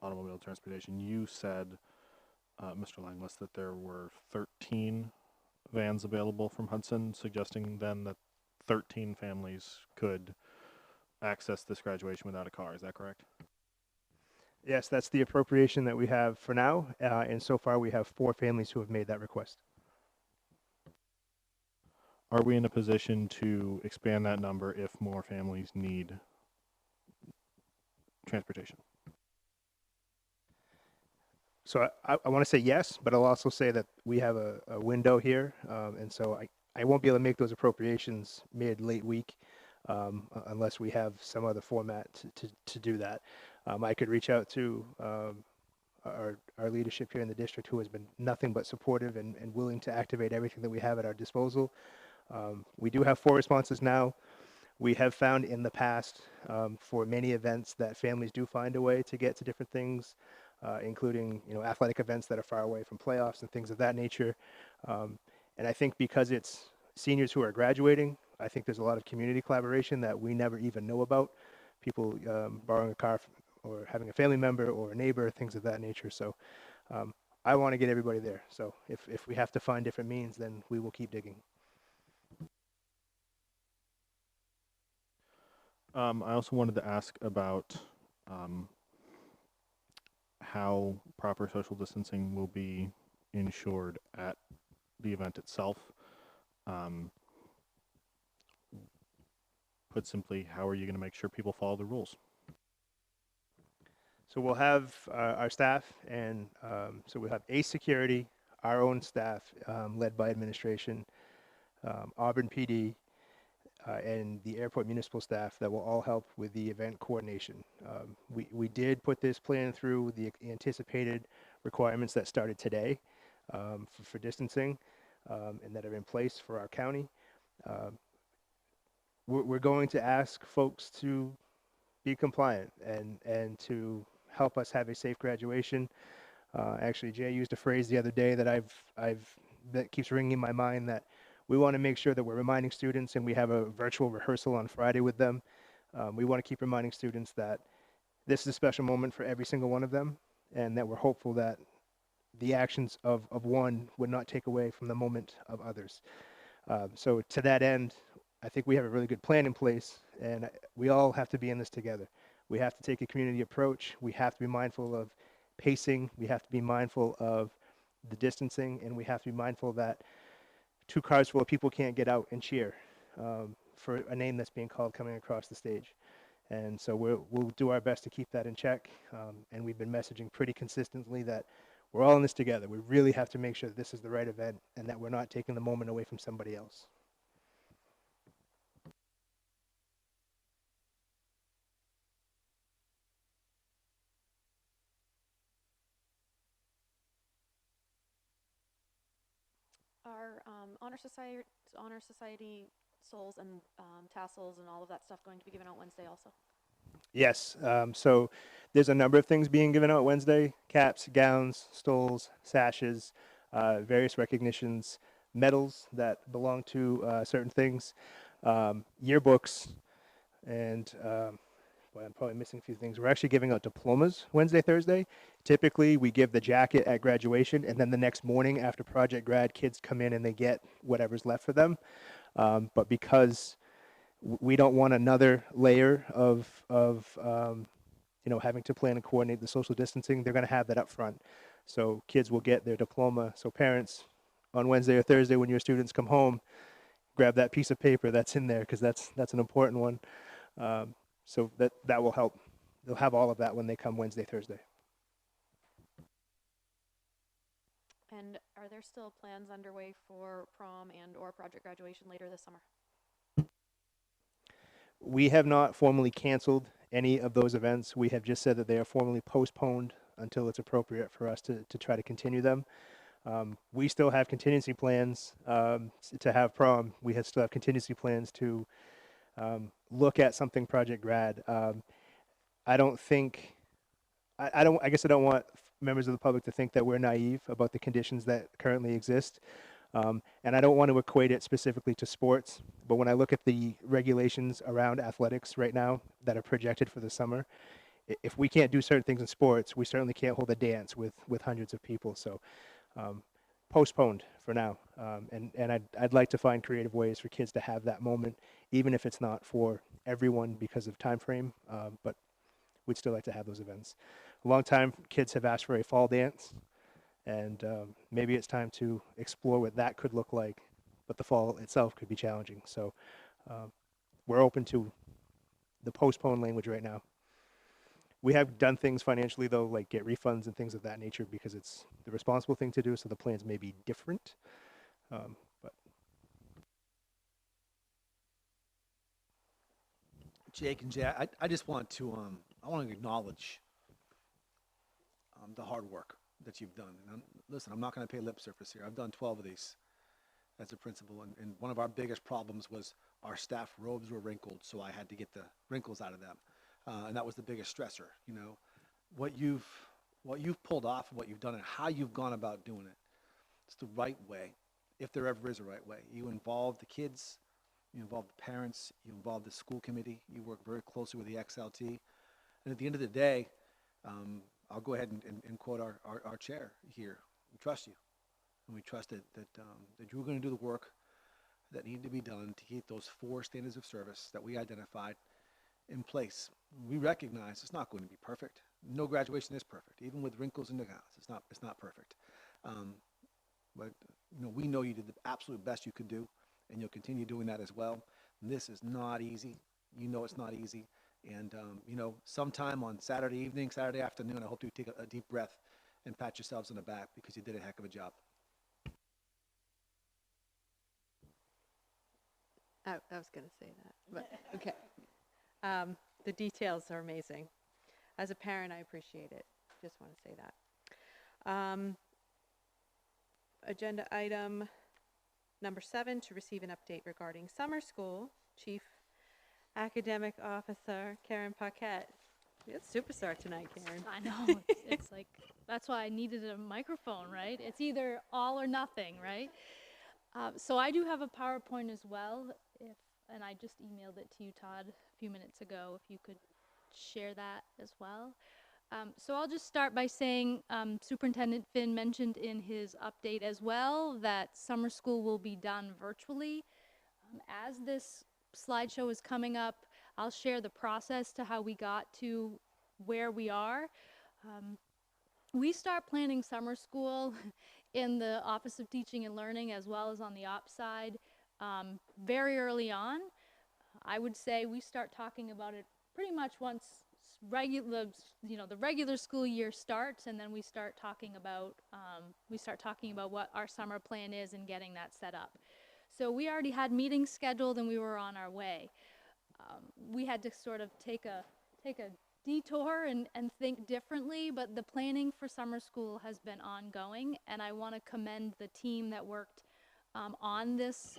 automobile transportation. You said, Mr. Langless, that there were 13 vans available from Hudson, suggesting then that 13 families could access this graduation without a car. Is that correct? Yes, that's the appropriation that we have for now, and so far we have 4 families who have made that request. Are we in a position to expand that number if more families need transportation? So I want to say yes, but I'll also say that we have a window here, and so I won't be able to make those appropriations late week unless we have some other format to do that. I could reach out to our leadership here in the district, who has been nothing but supportive and willing to activate everything that we have at our disposal. We do have 4 responses now. We have found in the past for many events that families do find a way to get to different things, including athletic events that are far away from playoffs and things of that nature. And I think because it's seniors who are graduating, I think there's a lot of community collaboration that we never even know about. People borrowing a car or having a family member or a neighbor, things of that nature. So I want to get everybody there. So if we have to find different means, then we will keep digging. I also wanted to ask about how proper social distancing will be ensured at the event itself. put simply, how are you going to make sure people follow the rules? So we'll have our staff, and so we'll have ACE Security, our own staff, led by administration, Auburn PD, and the airport municipal staff that will all help with the event coordination. We did put this plan through the anticipated requirements that started today for distancing and that are in place for our county. Um, we're going to ask folks to be compliant and to help us have a safe graduation. Actually, Jay used a phrase the other day that that keeps ringing in my mind, that we want to make sure that we're reminding students, and we have a virtual rehearsal on Friday with them. We want to keep reminding students that this is a special moment for every single one of them, and that we're hopeful that the actions of one would not take away from the moment of others. So to that end, I think we have a really good plan in place, and we all have to be in this together. We have to take a community approach. We have to be mindful of pacing. We have to be mindful of the distancing, and we have to be mindful that 2 cars full of people can't get out and cheer for a name that's being called coming across the stage. And so we'll do our best to keep that in check. And we've been messaging pretty consistently that we're all in this together. We really have to make sure that this is the right event and that we're not taking the moment away from somebody else. Are honor society souls and tassels and all of that stuff going to be given out Wednesday also? Yes. So there's a number of things being given out Wednesday: caps, gowns, stoles, sashes, various recognitions, medals that belong to certain things, yearbooks, and boy, I'm probably missing a few things. We're actually giving out diplomas Wednesday, Thursday. Typically, we give the jacket at graduation, and then the next morning after Project Grad, kids come in and they get whatever's left for them. But because we don't want another layer of having to plan and coordinate the social distancing, they're going to have that up front. So kids will get their diploma. So parents, on Wednesday or Thursday when your students come home, grab that piece of paper that's in there, because that's an important one. So that will help. They'll have all of that when they come Wednesday, Thursday. And are there still plans underway for prom and or project graduation later this summer? We have not formally canceled any of those events. We have just said that they are formally postponed until it's appropriate for us to try to continue them. We still have contingency plans to have prom. We still have contingency plans to look at something Project Grad. I don't think, I guess I don't want members of the public to think that we're naive about the conditions that currently exist. And I don't want to equate it specifically to sports, but when I look at the regulations around athletics right now that are projected for the summer, if we can't do certain things in sports, we certainly can't hold a dance with hundreds of people. So postponed for now. And I'd like to find creative ways for kids to have that moment, even if it's not for everyone because of time frame, but we'd still like to have those events. A long time, kids have asked for a fall dance, and maybe it's time to explore what that could look like, but the fall itself could be challenging. So we're open to the postponed language right now. We have done things financially, though, like get refunds and things of that nature, because it's the responsible thing to do, so the plans may be different. But Jake and Jay, I just want to acknowledge the hard work that you've done. And listen, I'm not going to pay lip service here. I've done 12 of these as a principal, and one of our biggest problems was our staff robes were wrinkled, so I had to get the wrinkles out of them, and that was the biggest stressor. You know, what you've pulled off, and what you've done, and how you've gone about doing it. It's the right way, if there ever is a right way. You involve the kids, you involve the parents, you involve the school committee, you work very closely with the XLT, and at the end of the day, I'll go ahead and quote our chair here. We trust you, and we trust that you were going to do the work that needed to be done to keep those 4 standards of service that we identified in place. We recognize it's not going to be perfect. No graduation is perfect, even with wrinkles in the gowns. It's not perfect. But we know you did the absolute best you could do, and you'll continue doing that as well. And this is not easy. You know it's not easy. And, sometime on Saturday evening, Saturday afternoon, I hope you take a deep breath and pat yourselves on the back because you did a heck of a job. I was going to say that, but okay. The details are amazing. As a parent, I appreciate it. Just want to say that. Agenda item number 7, to receive an update regarding summer school. Chief Academic Officer Karen Paquette. You're a superstar tonight, Karen. I know, it's like, that's why I needed a microphone, right? It's either all or nothing, right? So I do have a PowerPoint as well, and I just emailed it to you, Todd, a few minutes ago, if you could share that as well. So I'll just start by saying Superintendent Finn mentioned in his update as well that summer school will be done virtually. As this slideshow is coming up, I'll share the process to how we got to where we are. We start planning summer school in the Office of Teaching and Learning as well as on the ops side very early on. I would say we start talking about it pretty much once the regular school year starts, and then we start talking about what our summer plan is and getting that set up. So we already had meetings scheduled and we were on our way. We had to sort of take a detour and think differently, but the planning for summer school has been ongoing, and I want to commend the team that worked on this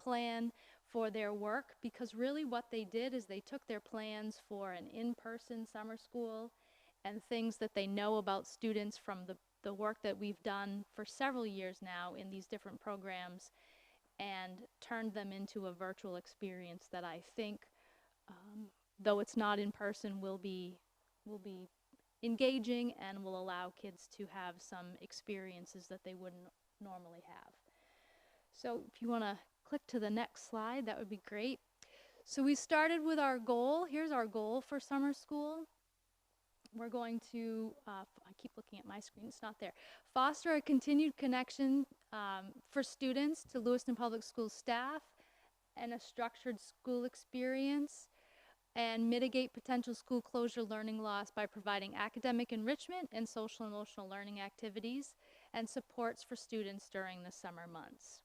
plan for their work, because really what they did is they took their plans for an in-person summer school and things that they know about students from the work that we've done for several years now in these different programs, and turned them into a virtual experience that I think, though it's not in person, will be engaging and will allow kids to have some experiences that they wouldn't normally have. So if you want to click to the next slide, that would be great. So we started with our goal. Here's our goal for summer school. We're going to, I keep looking at my screen, it's not there. Foster a continued connection for students to Lewiston Public Schools staff and a structured school experience, and mitigate potential school closure learning loss by providing academic enrichment and social and emotional learning activities and supports for students during the summer months.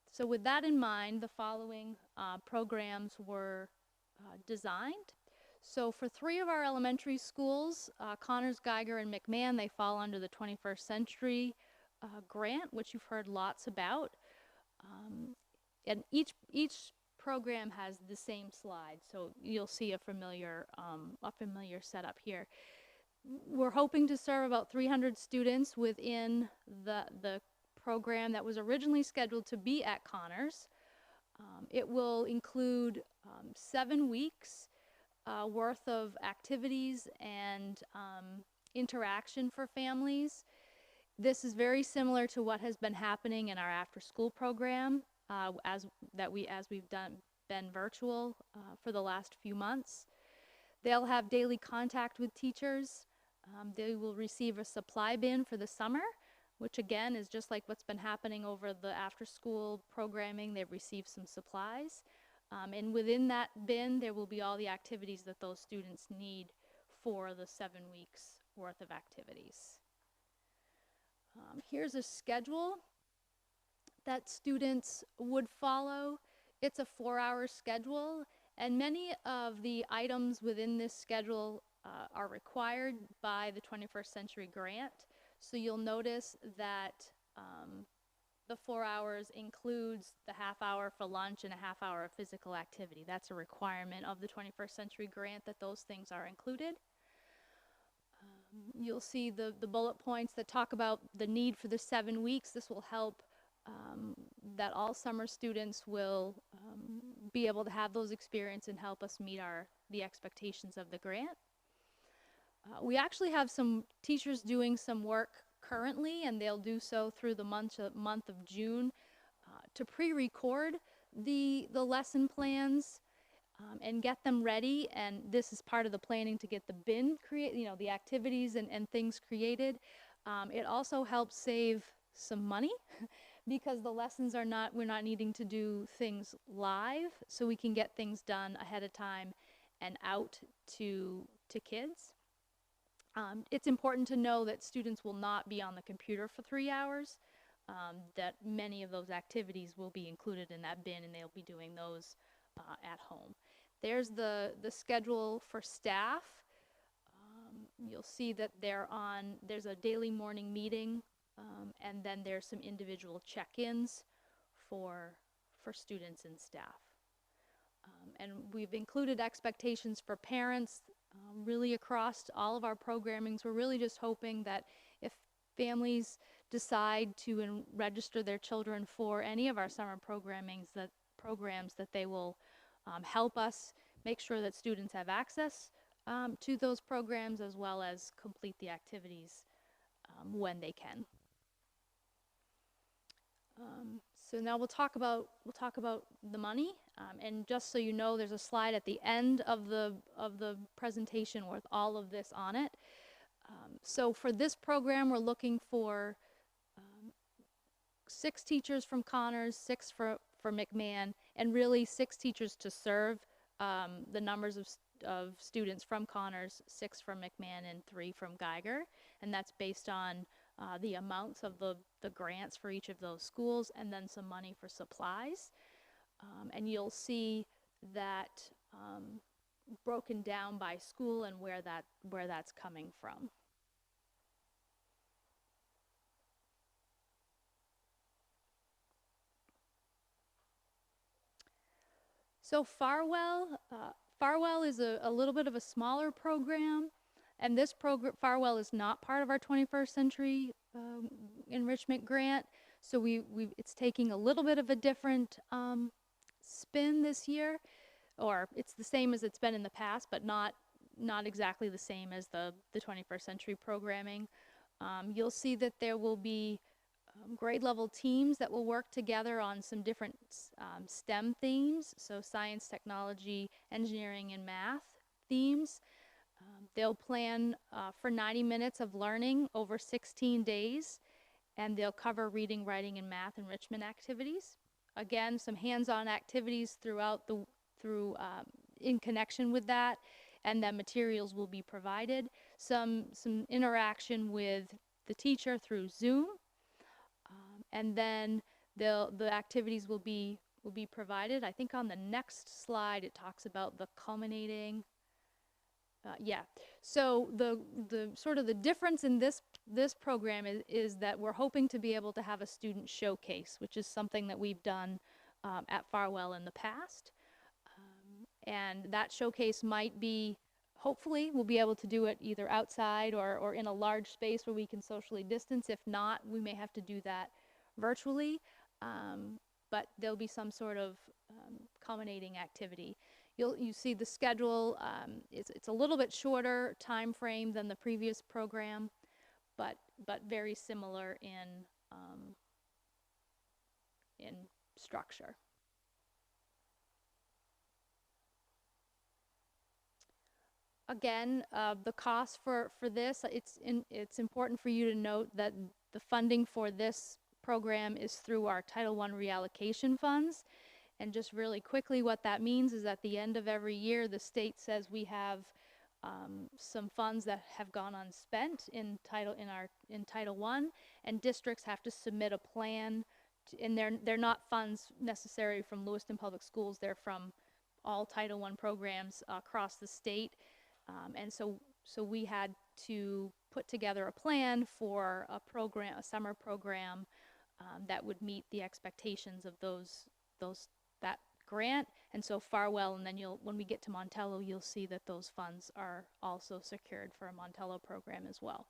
So with that in mind, the following programs were designed. So for 3 of our elementary schools, Connors, Geiger, and McMahon, they fall under the 21st Century grant, which you've heard lots about. And each program has the same slide, so you'll see a familiar setup here. We're hoping to serve about 300 students within the program that was originally scheduled to be at Connors. It will include 7 weeks worth of activities and interaction for families. This is very similar to what has been happening in our after-school program as we've been virtual for the last few months. They'll have daily contact with teachers. They will receive a supply bin for the summer, which again is just like what's been happening over the after-school programming. They've received some supplies. And within that bin, there will be all the activities that those students need for the 7 weeks worth of activities. Here's a schedule that students would follow. It's a 4-hour schedule, and many of the items within this schedule are required by the 21st Century grant. So you'll notice that the 4 hours includes the half-hour for lunch and a half-hour of physical activity. That's a requirement of the 21st Century grant that those things are included. You'll see the bullet points that talk about the need for the 7 weeks. This will help that all summer students will be able to have those experiences and help us meet the expectations of the grant. We actually have some teachers doing some work currently, and they'll do so through the month of June to pre-record the lesson plans and get them ready. And this is part of the planning to get the bin the activities and things created. It also helps save some money because the lessons are not, we're not needing to do things live, so we can get things done ahead of time and out to kids. It's important to know that students will not be on the computer for 3 hours, that many of those activities will be included in that bin and they'll be doing those at home. There's the schedule for staff. You'll see that there's a daily morning meeting, and then there's some individual check-ins for students and staff. And we've included expectations for parents really across all of our programmings. We're really just hoping that if families decide to register their children for any of our summer programs, that they will help us make sure that students have access to those programs, as well as complete the activities when they can. So now we'll talk about the money, and just so you know, there's a slide at the end of the presentation with all of this on it. So for this program, we're looking for 6 teachers from Connors, 6 for McMahon, and really 6 teachers to serve the numbers of students from Connors, 6 from McMahon, and 3 from Geiger, and that's based on the amounts of the grants for each of those schools, and then some money for supplies. And you'll see that broken down by school and where that's coming from. So Farwell is a little bit of a smaller program, and this program, Farwell, is not part of our 21st Century Enrichment Grant, so it's taking a little bit of a different spin this year, or it's the same as it's been in the past, but not exactly the same as the 21st Century programming. You'll see that there will be grade level teams that will work together on some different STEM themes, so science, technology, engineering, and math themes. They'll plan for 90 minutes of learning over 16 days, and they'll cover reading, writing, and math enrichment activities. Again, some hands-on activities in connection with that, and then materials will be provided. Some interaction with the teacher through Zoom, and then the activities will be provided. I think on the next slide it talks about the culminating. So the sort of the difference in this program is that we're hoping to be able to have a student showcase, which is something that we've done at Farwell in the past. And that showcase might be, hopefully, we'll be able to do it either outside or in a large space where we can socially distance. If not, we may have to do that virtually, but there'll be some sort of culminating activity. You see the schedule, it's a little bit shorter time frame than the previous program, but very similar in structure. Again, the cost for this, it's important for you to note that the funding for this program is through our Title I reallocation funds. And just really quickly, what that means is at the end of every year, the state says we have some funds that have gone unspent in Title I, and districts have to submit a plan, and they're not funds necessarily from Lewiston Public Schools, they're from all Title I programs across the state. And so we had to put together a plan for a summer program that would meet the expectations of that grant. And so Farwell, and then when we get to Montello, you'll see that those funds are also secured for a Montello program as well.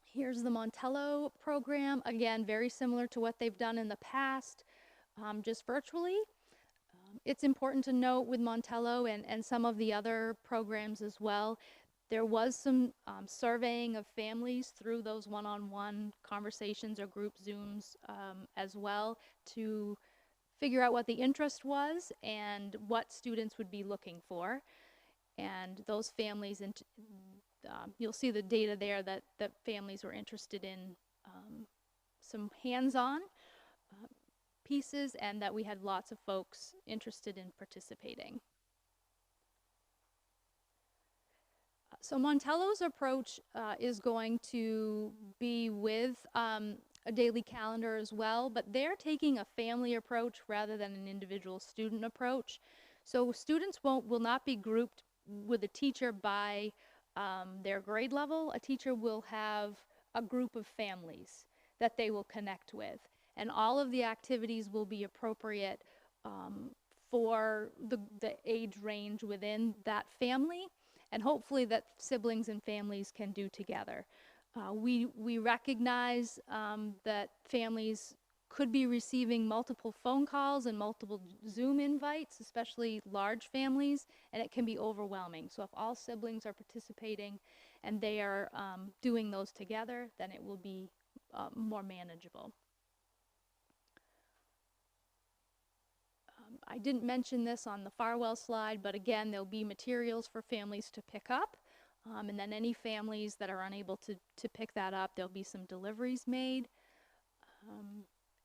Here's the Montello program. Again, very similar to what they've done in the past, just virtually. It's important to note with Montello and some of the other programs as well, there was some surveying of families through those one-on-one conversations or group Zooms as well to figure out what the interest was and what students would be looking for. And those families, you'll see the data there that families were interested in some hands-on pieces, and that we had lots of folks interested in participating. So Montello's approach is going to be with a daily calendar as well, but they're taking a family approach rather than an individual student approach. So students will not be grouped with a teacher by their grade level. A teacher will have a group of families that they will connect with, and all of the activities will be appropriate for the age range within that family, and hopefully that siblings and families can do together. We recognize that families could be receiving multiple phone calls and multiple Zoom invites, especially large families, and it can be overwhelming. So if all siblings are participating and they are doing those together, then it will be more manageable. I didn't mention this on the Farwell slide, but again, there'll be materials for families to pick up. And then any families that are unable to pick that up, there'll be some deliveries made.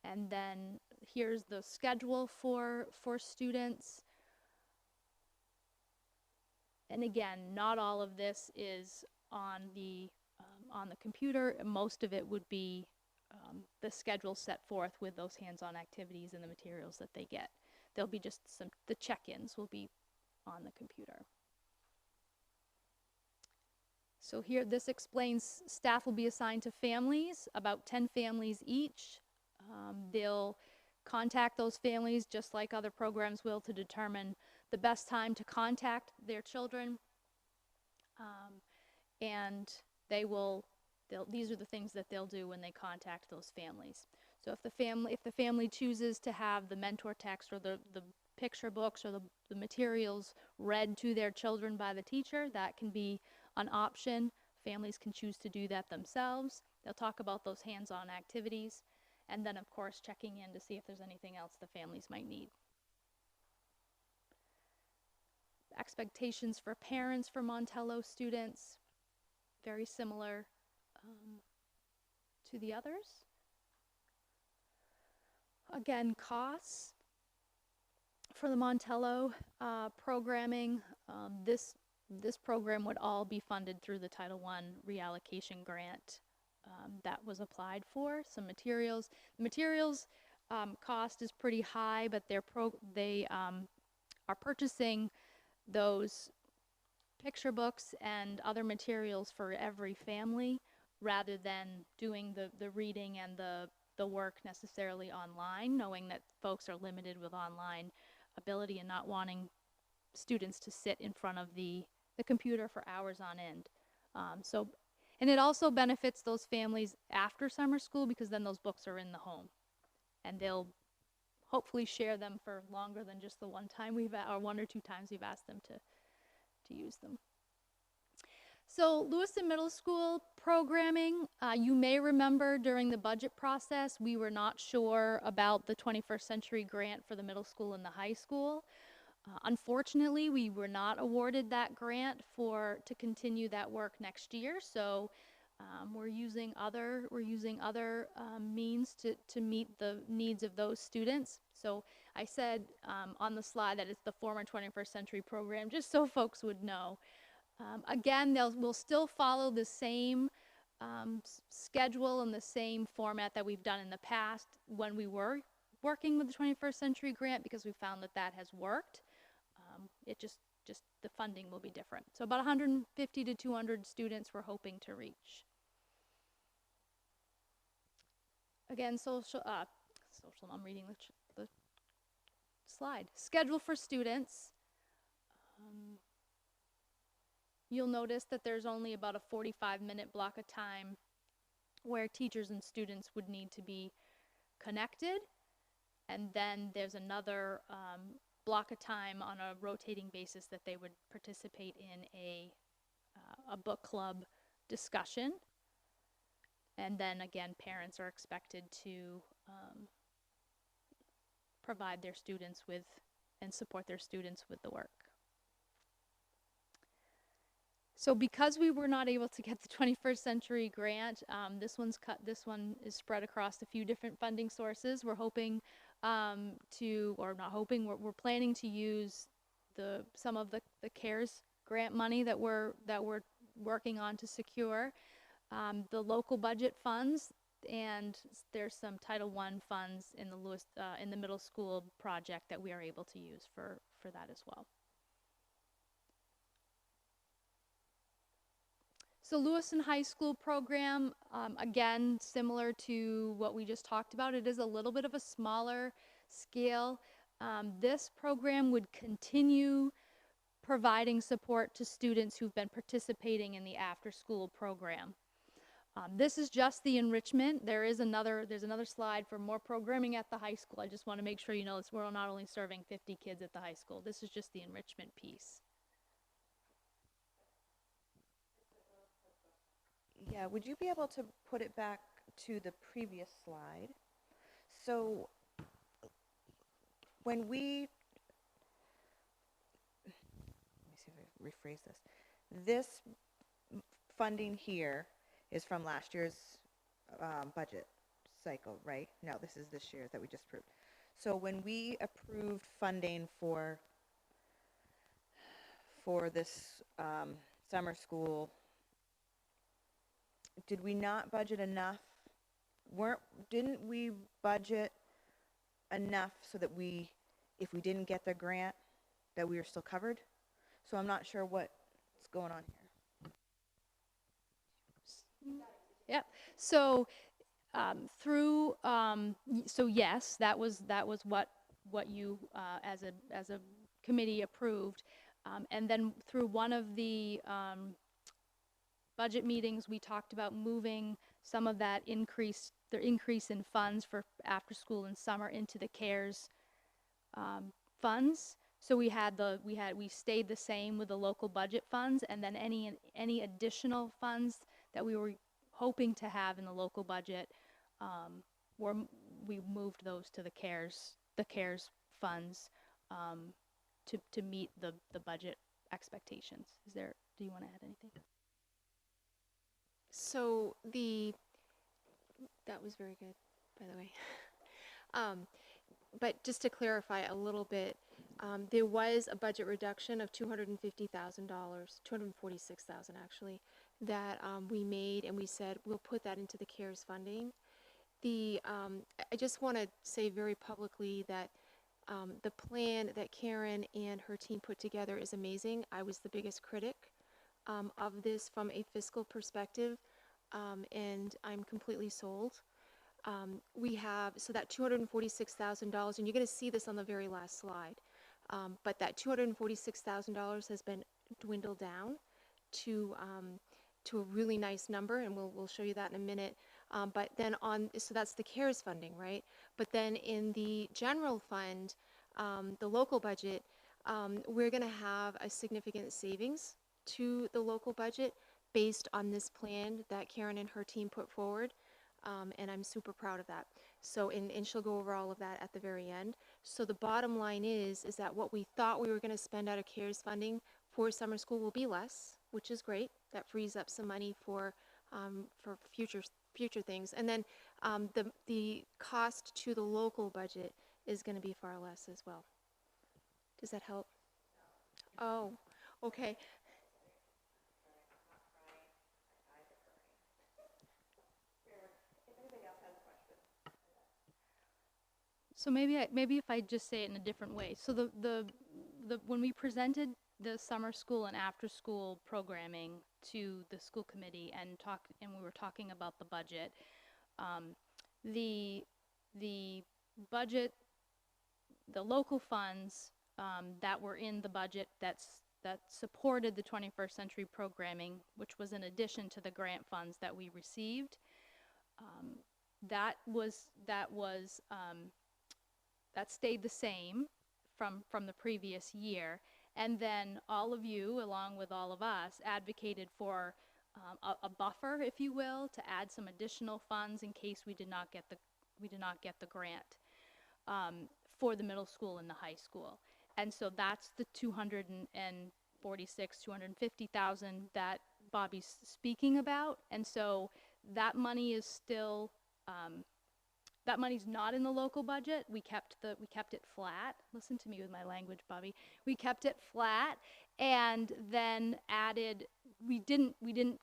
And then here's the schedule for students. And again, not all of this is on the computer. Most of it would be the schedule set forth with those hands-on activities and the materials that they get. There'll be just the check-ins will be on the computer. So here, this explains staff will be assigned to families, about 10 families each. They'll contact those families just like other programs will to determine the best time to contact their children. And these are the things that they'll do when they contact those families. So if the family chooses to have the mentor text or the picture books or the materials read to their children by the teacher, that can be an option. Families can choose to do that themselves. They'll talk about those hands-on activities, and then of course checking in to see if there's anything else the families might need. Expectations for parents for Montello students, very similar to the others. Again, costs for the Montello programming. This program would all be funded through the Title I reallocation grant that was applied for. Some materials. The materials cost is pretty high, but they are purchasing those picture books and other materials for every family rather than doing the reading and the work necessarily online, knowing that folks are limited with online ability and not wanting students to sit in front of the computer for hours on end. And it also benefits those families after summer school because then those books are in the home and they'll hopefully share them for longer than just the one time or one or two times we've asked them to use them. So Lewiston Middle School programming, you may remember during the budget process, we were not sure about the 21st Century grant for the middle school and the high school. Unfortunately, we were not awarded that grant to continue that work next year. So we're using other means to meet the needs of those students. So I said on the slide that it's the former 21st Century program, just so folks would know. Again, we'll still follow the same schedule and the same format that we've done in the past when we were working with the 21st Century grant because we found that has worked. It just the funding will be different. So about 150 to 200 students we're hoping to reach. Again, I'm reading the slide. Schedule for students. You'll notice that there's only about a 45-minute block of time where teachers and students would need to be connected. And then there's another block of time on a rotating basis that they would participate in a book club discussion. And then again, parents are expected to provide their students with and support their students with the work. So because we were not able to get the 21st Century Grant, this one is spread across a few different funding sources. We're hoping or not hoping, we're planning to use some of the CARES grant money that we're working on to secure, the local budget funds, and there's some Title I funds in the in the middle school project that we are able to use for that as well. So Lewiston High School program, again, similar to what we just talked about, it is a little bit of a smaller scale. This program would continue providing support to students who've been participating in the after-school program. This is just the enrichment. There's another slide for more programming at the high school. I just want to make sure you know this, we're not only serving 50 kids at the high school. This is just the enrichment piece. Yeah, would you be able to put it back to the previous slide? So when we, let me see if I rephrase this. This funding here is from last year's budget cycle, right? No, this is this year's that we just approved. So when we approved funding for this summer school, did we not budget enough? Didn't we budget enough so that if we didn't get the grant, that we were still covered? So I'm not sure what's going on here. Yep. So so yes, that was what you as a committee approved, and then through one of the budget meetings, we talked about moving some of that increase in funds for after school and summer into the CARES funds. So we stayed the same with the local budget funds, and then any additional funds that we were hoping to have in the local budget, we moved those to the CARES funds to meet the budget expectations. Do you want to add anything? So that was very good, by the way. But just to clarify a little bit, there was a budget reduction of $250,000, $246,000 actually, that we made, and we said we'll put that into the CARES funding. I just want to say very publicly that the plan that Karen and her team put together is amazing. I was the biggest critic of this from a fiscal perspective, and I'm completely sold. We have, so that $246,000, and you're going to see this on the very last slide, but that $246,000 has been dwindled down to a really nice number, and we'll show you that in a minute. But then so that's the CARES funding, right? But then in the general fund, the local budget, we're going to have a significant savings to the local budget based on this plan that Karen and her team put forward. And I'm super proud of that. So, and she'll go over all of that at the very end. So the bottom line is that what we thought we were going to spend out of CARES funding for summer school will be less, which is great. That frees up some money for future things. And then the cost to the local budget is going to be far less as well. Does that help? Oh, okay. So maybe if I just say it in a different way. So when we presented the summer school and after school programming to the school committee and we were talking about the budget, the budget, the local funds that were in the budget that supported the 21st century programming, which was in addition to the grant funds that we received, that stayed the same from the previous year. And then all of you, along with all of us, advocated for a buffer, if you will, to add some additional funds in case we did not get the grant for the middle school and the high school. And so that's the 246, 250,000 that Bobby's speaking about. And so that money is still, that money's not in the local budget. We kept it flat. Listen to me with my language, Bobby. We kept it flat and then added, we didn't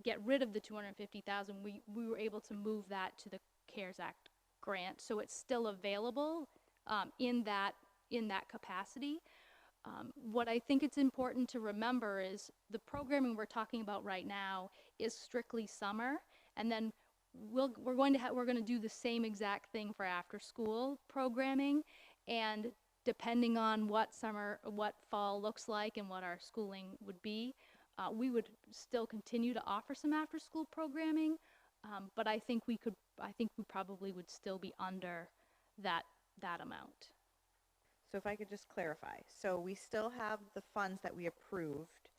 get rid of the 250,000. We were able to move that to the CARES Act grant. So it's still available in that capacity. What I think it's important to remember is the programming we're talking about right now is strictly summer, and then we're going to do the same exact thing for after school programming, and depending on what fall looks like and what our schooling would be, we would still continue to offer some after school programming, but I think we probably would still be under that amount. So if I could just clarify, so we still have the funds that we approved,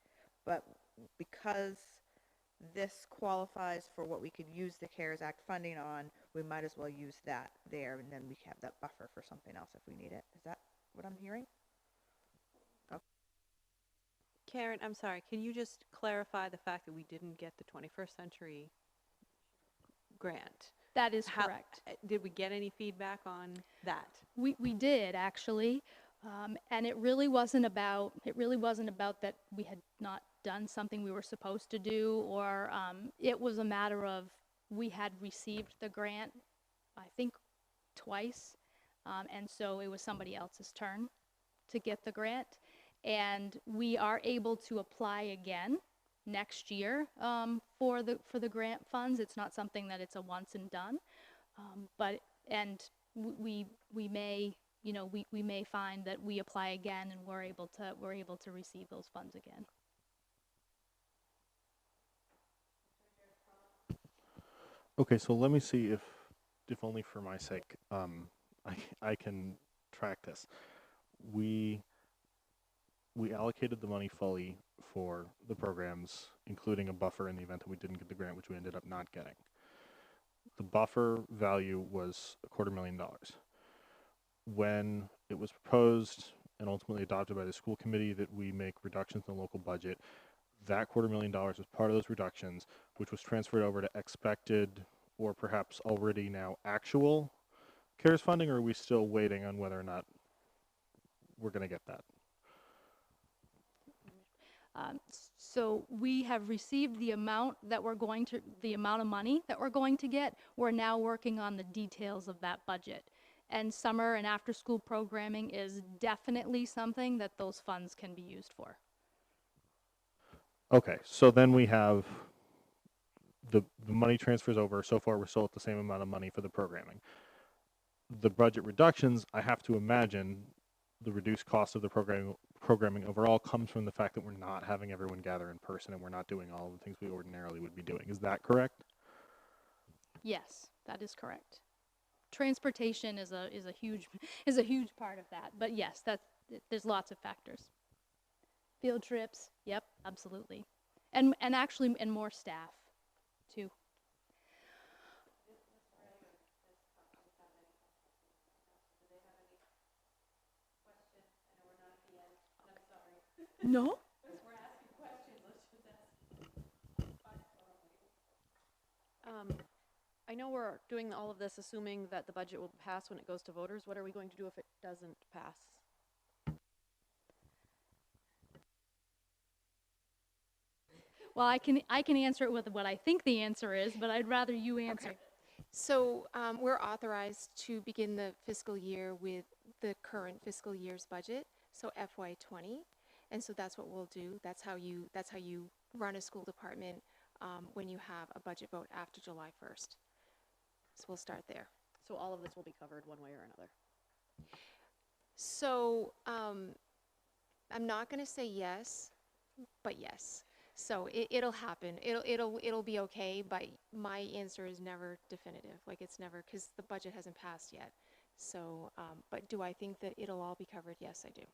but because this qualifies for what we could use the CARES Act funding on, we might as well use that there, and then we have that buffer for something else if we need it. Is that what I'm hearing? Karen, I'm sorry, can you just clarify the fact that we didn't get the 21st century grant? That is correct. Did we get any feedback on that? We did actually, and it really wasn't about that we had not done something we were supposed to do, or it was a matter of we had received the grant, I think, twice, and so it was somebody else's turn to get the grant, and we are able to apply again next year for the grant funds. It's not something that it's a once and done, but we may, we may find that we apply again and we're able to receive those funds again. Okay, so let me see if only for my sake, I can track this. We allocated the money fully for the programs, including a buffer in the event that we didn't get the grant, which we ended up not getting. The buffer value was $250,000. When it was proposed and ultimately adopted by the school committee that we make reductions in the local budget, that $250,000 was part of those reductions, which was transferred over to expected or perhaps already now actual CARES funding, or are we still waiting on whether or not we're going to get that? So we have received the amount of money that we're going to get. We're now working on the details of that budget. And summer and after school programming is definitely something that those funds can be used for. Okay, so then we have the money transfers over. So far, we're still at the same amount of money for the programming. The budget reductions, I have to imagine the reduced cost of the programming overall comes from the fact that we're not having everyone gather in person and we're not doing all of the things we ordinarily would be doing. Is that correct? Yes, that is correct. Transportation is a huge part of that, but yes, there's lots of factors. Field trips, yep, absolutely, and actually more staff too. No? I know we're doing all of this assuming that the budget will pass when it goes to voters. What are we going to do if it doesn't pass? Well, I can answer it with what I think the answer is, but I'd rather you answer. Okay. So we're authorized to begin the fiscal year with the current fiscal year's budget, so FY20, and so that's what we'll do. That's how you run a school department when you have a budget vote after July 1st. So we'll start there. So all of this will be covered one way or another. So I'm not going to say yes, but yes. So it'll happen. It'll be okay. But my answer is never definitive. Like it's never, because the budget hasn't passed yet. So, but do I think that it'll all be covered? Yes, I do.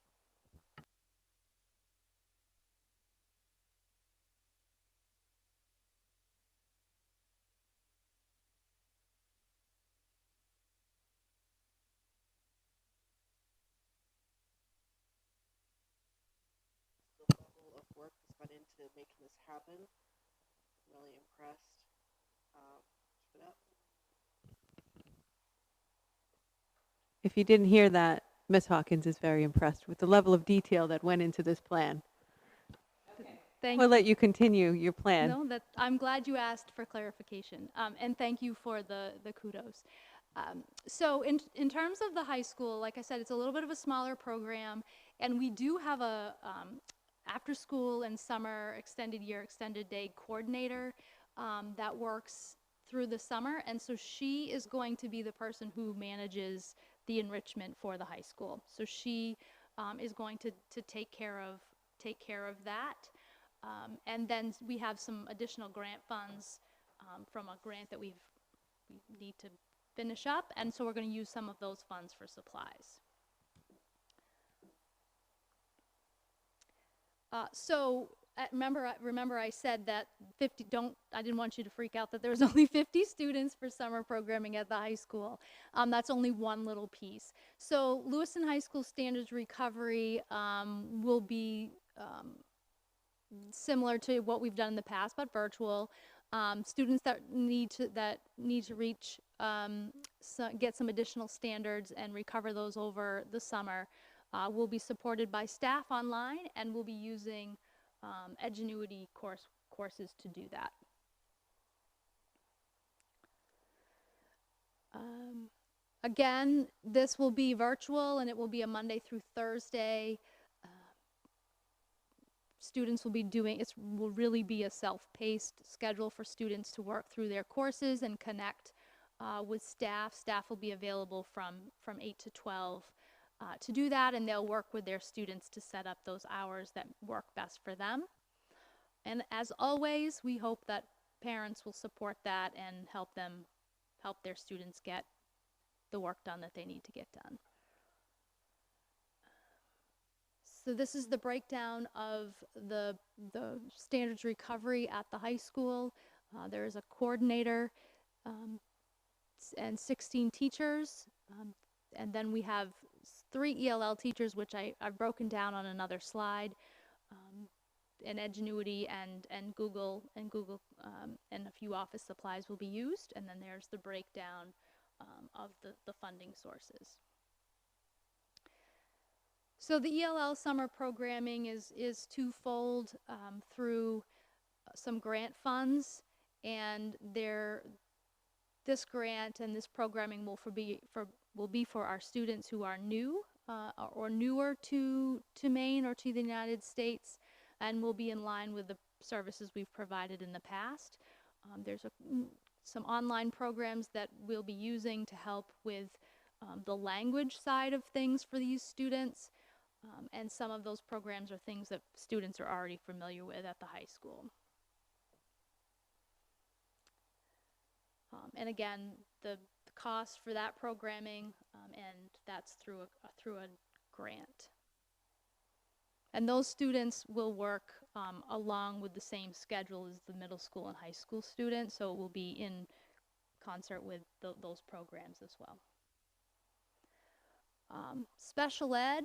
Of work making this happen. Really impressed. Keep it up. If you didn't hear that, Ms. Hawkins is very impressed with the level of detail that went into this plan. Thank We'll you. let you continue your plan. No, I'm glad you asked for clarification, and thank you for the kudos. So in terms of the high school, like I said, it's a little bit of a smaller program, and we do have a after school and summer extended year, extended day coordinator that works through the summer, and so she is going to be the person who manages the enrichment for the high school. So she is going to take care of that. And then we have some additional grant funds from a grant that we need to finish up, and so we're going to use some of those funds for supplies. Remember I said that I didn't want you to freak out that there was only 50 students for summer programming at the high school. That's only one little piece. So Lewiston High School Standards Recovery will be similar to what we've done in the past, but virtual. Students that need to reach get some additional standards and recover those over the summer will be supported by staff online, and we'll be using Edgenuity courses to do that. Again, this will be virtual, and it will be a Monday through Thursday. Students will be will really be a self-paced schedule for students to work through their courses and connect with staff. Staff will be available from 8 to 12 to do that, and they'll work with their students to set up those hours that work best for them. And as always, we hope that parents will support that and help their students get the work done that they need to get done. So this is the breakdown of the standards recovery at the high school. There is a coordinator and 16 teachers, and then we have 3 ELL teachers, which I've broken down on another slide. And Edgenuity and Google and a few office supplies will be used, and then there's the breakdown of the funding sources. So the ELL summer programming is twofold through some grant funds, and this grant and this programming will be for our students who are new or newer to Maine or to the United States, and will be in line with the services we've provided in the past. There's some online programs that we'll be using to help with the language side of things for these students. And some of those programs are things that students are already familiar with at the high school. And again, the cost for that programming, and that's through a grant. And those students will work along with the same schedule as the middle school and high school students, so it will be in concert with those programs as well. Special ed.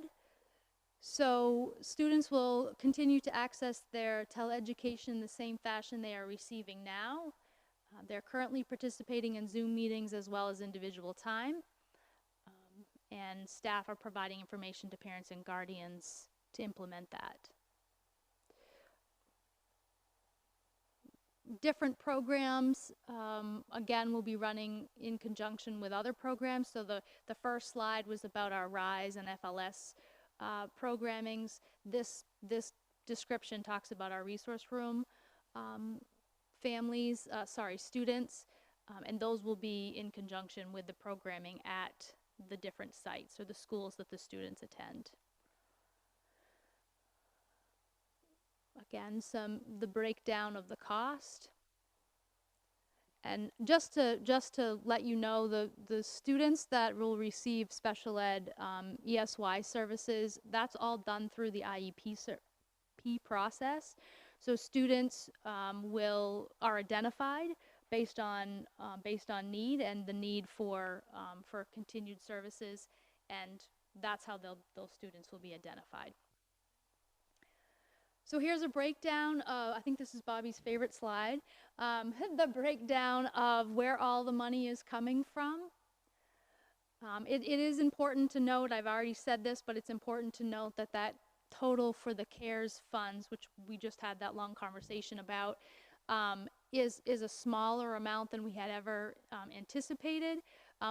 So students will continue to access their teleeducation in the same fashion they are receiving now. They're currently participating in Zoom meetings as well as individual time. And staff are providing information to parents and guardians to implement that. Different programs, again, will be running in conjunction with other programs. So the first slide was about our RISE and FLS programmings. This description talks about our resource room students, and those will be in conjunction with the programming at the different sites or the schools that the students attend. Again, the breakdown of the cost. And just to let you know, the students that will receive special ed ESY services, that's all done through the IEP process. So students are identified based on need and the need for continued services, and that's how those students will be identified. So here's a breakdown of, I think this is Bobby's favorite slide, the breakdown of where all the money is coming from. It is important to note, I've already said this, but it's important to note that that total for the CARES funds, which we just had that long conversation about, is a smaller amount than we had ever anticipated,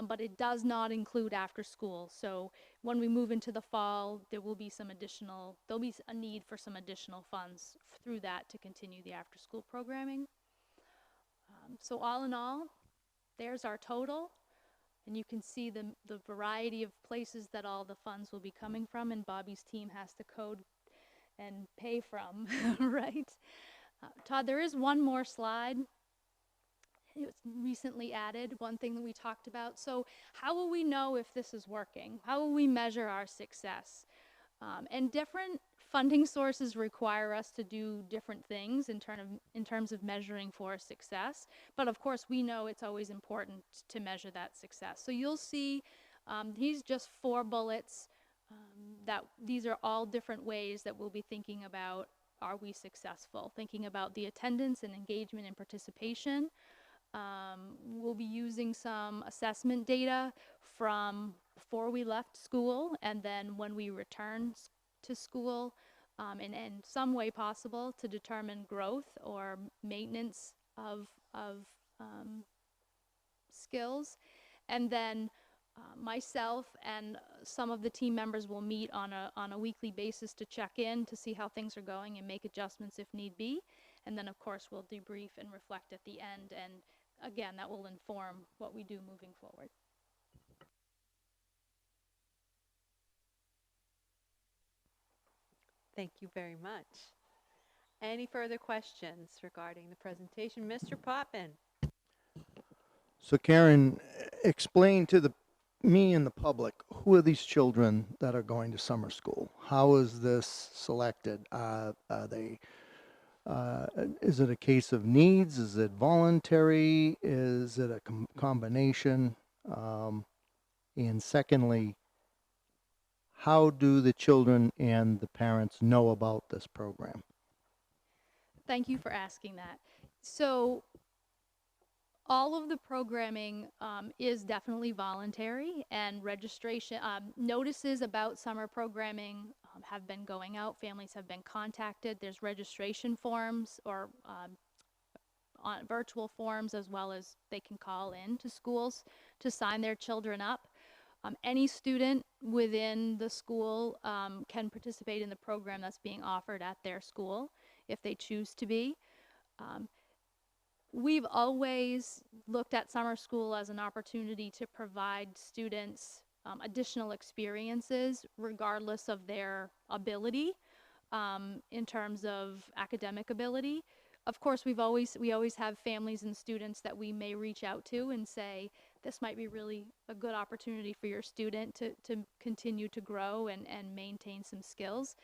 but it does not include after school. So when we move into the fall, there will be some additional, there'll be a need for some additional funds through that to continue the after school programming. So all in all, there's our total. And you can see the variety of places that all the funds will be coming from, and Bobby's team has to code and pay from, right? Todd, there is one more slide. It was recently added, one thing that we talked about. So how will we know if this is working? How will we measure our success? And different funding sources require us to do different things in terms of measuring for success. But of course, we know it's always important to measure that success. So you'll see these just 4 bullets that these are all different ways that we'll be thinking about, are we successful? Thinking about the attendance and engagement and participation. We'll be using some assessment data from before we left school and then when we return to school, and in some way possible to determine growth or maintenance of skills. And then myself and some of the team members will meet on a weekly basis to check in to see how things are going and make adjustments if need be. And then of course we'll debrief and reflect at the end, and again, that will inform what we do moving forward. Thank you very much. Any further questions regarding the presentation? Mr. Poppin? So Karen, explain to me and the public, who are these children that are going to summer school? How is this selected? Are they, is it a case of needs? Is it voluntary? Is it a combination? And secondly, how do the children and the parents know about this program? Thank you for asking that. So all of the programming is definitely voluntary, and registration notices about summer programming have been going out. Families have been contacted. There's registration forms or on virtual forms, as well as they can call in to schools to sign their children up. Any student within the school can participate in the program that's being offered at their school if they choose to be. We've always looked at summer school as an opportunity to provide students additional experiences regardless of their ability in terms of academic ability. Of course, we always have families and students that we may reach out to and say, this might be really a good opportunity for your student to continue to grow and maintain some skills.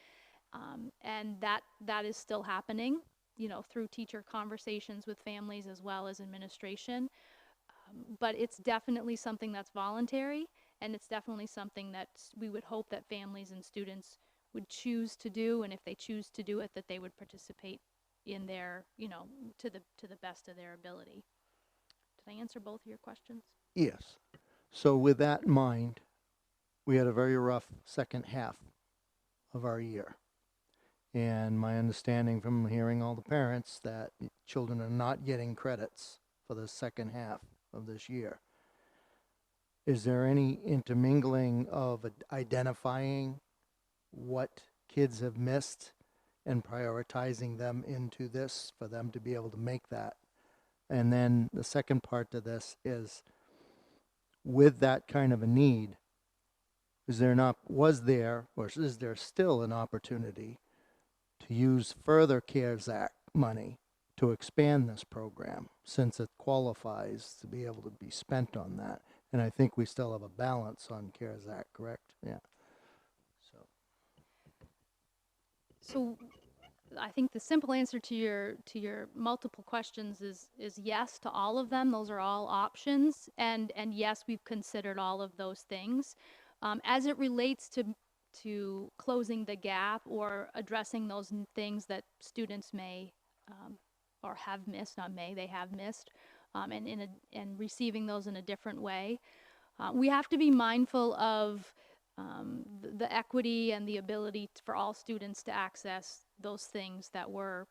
And that is still happening, you know, through teacher conversations with families as well as administration. But it's definitely something that's voluntary, and it's definitely something that we would hope that families and students would choose to do, and if they choose to do it, that they would participate in their, you know, to the best of their ability. Did I answer both of your questions? Yes. So with that in mind, we had a very rough second half of our year. And my understanding from hearing all the parents that children are not getting credits for the second half of this year. Is there any intermingling of identifying what kids have missed and prioritizing them into this for them to be able to make that? And then the second part to this is, with that kind of a need, is there still an opportunity to use further CARES Act money to expand this program, since it qualifies to be able to be spent on that? And I think we still have a balance on CARES Act, correct? Yeah. So I think the simple answer to your multiple questions is yes to all of them. Those are all options, and yes, we've considered all of those things. As it relates to closing the gap or addressing those things that students may or have missed, not may, they have missed, and receiving those in a different way. We have to be mindful of the equity and the ability for all students to access those things that were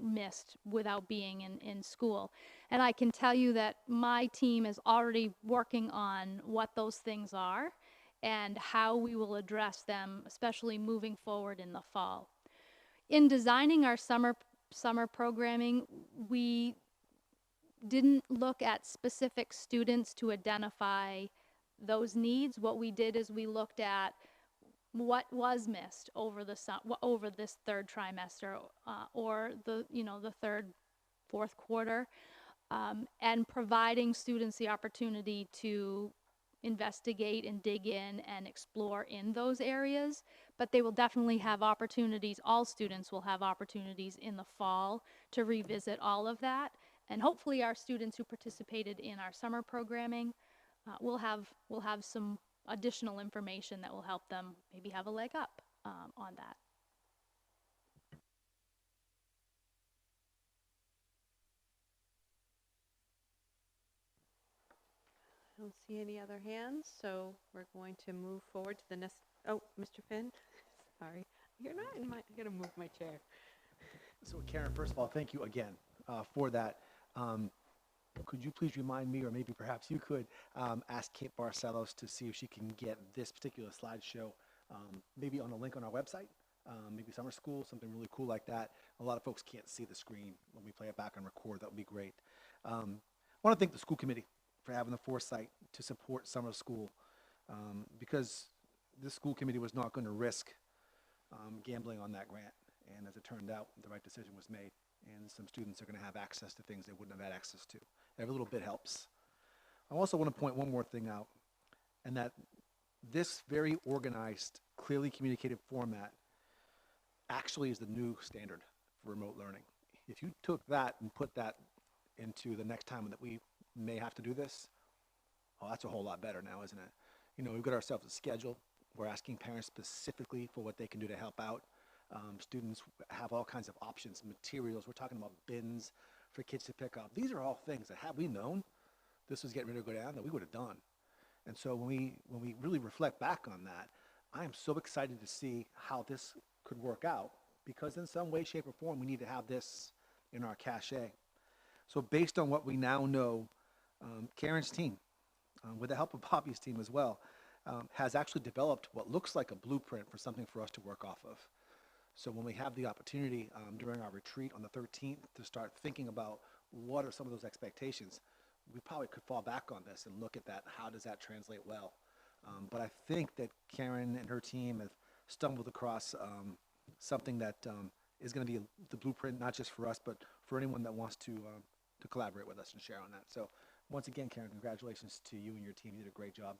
missed without being in school. And I can tell you that my team is already working on what those things are and how we will address them, especially moving forward in the fall. In designing our summer programming, we didn't look at specific students to identify those needs. What we did is we looked at what was missed over over this third trimester or the third, fourth quarter, and providing students the opportunity to investigate and dig in and explore in those areas. But they will definitely have opportunities, all students will have opportunities in the fall to revisit all of that. And hopefully our students who participated in our summer programming will have some additional information that will help them maybe have a leg up on that. I don't see any other hands, so we're going to move forward to the next. Oh, Mr. Finn, sorry. You're not in my, I'm going to move my chair. So Karen, first of all, thank you again for that. Could you please remind me, or maybe perhaps you could, ask Kate Barcelos to see if she can get this particular slideshow maybe on a link on our website, maybe summer school, something really cool like that. A lot of folks can't see the screen when we play it back on record. That would be great. I want to thank the school committee for having the foresight to support summer school because this school committee was not going to risk gambling on that grant. And as it turned out, the right decision was made. And some students are going to have access to things they wouldn't have had access to. Every little bit helps. I also want to point one more thing out, and that this very organized, clearly communicated format actually is the new standard for remote learning. If you took that and put that into the next time that we may have to do this, oh, that's a whole lot better now, isn't it? You know, we've got ourselves a schedule. We're asking parents specifically for what they can do to help out. Students have all kinds of options, materials. We're talking about bins for kids to pick up. These are all things that, had we known this was getting ready to go down, that we would have done. And so when we really reflect back on that, I am so excited to see how this could work out, because in some way, shape, or form, we need to have this in our cachet. So based on what we now know, Karen's team, with the help of Bobby's team as well, has actually developed what looks like a blueprint for something for us to work off of. So when we have the opportunity during our retreat on the 13th to start thinking about what are some of those expectations, we probably could fall back on this and look at that. How does that translate well? But I think that Karen and her team have stumbled across something that is going to be the blueprint, not just for us, but for anyone that wants to collaborate with us and share on that. So once again, Karen, congratulations to you and your team. You did a great job.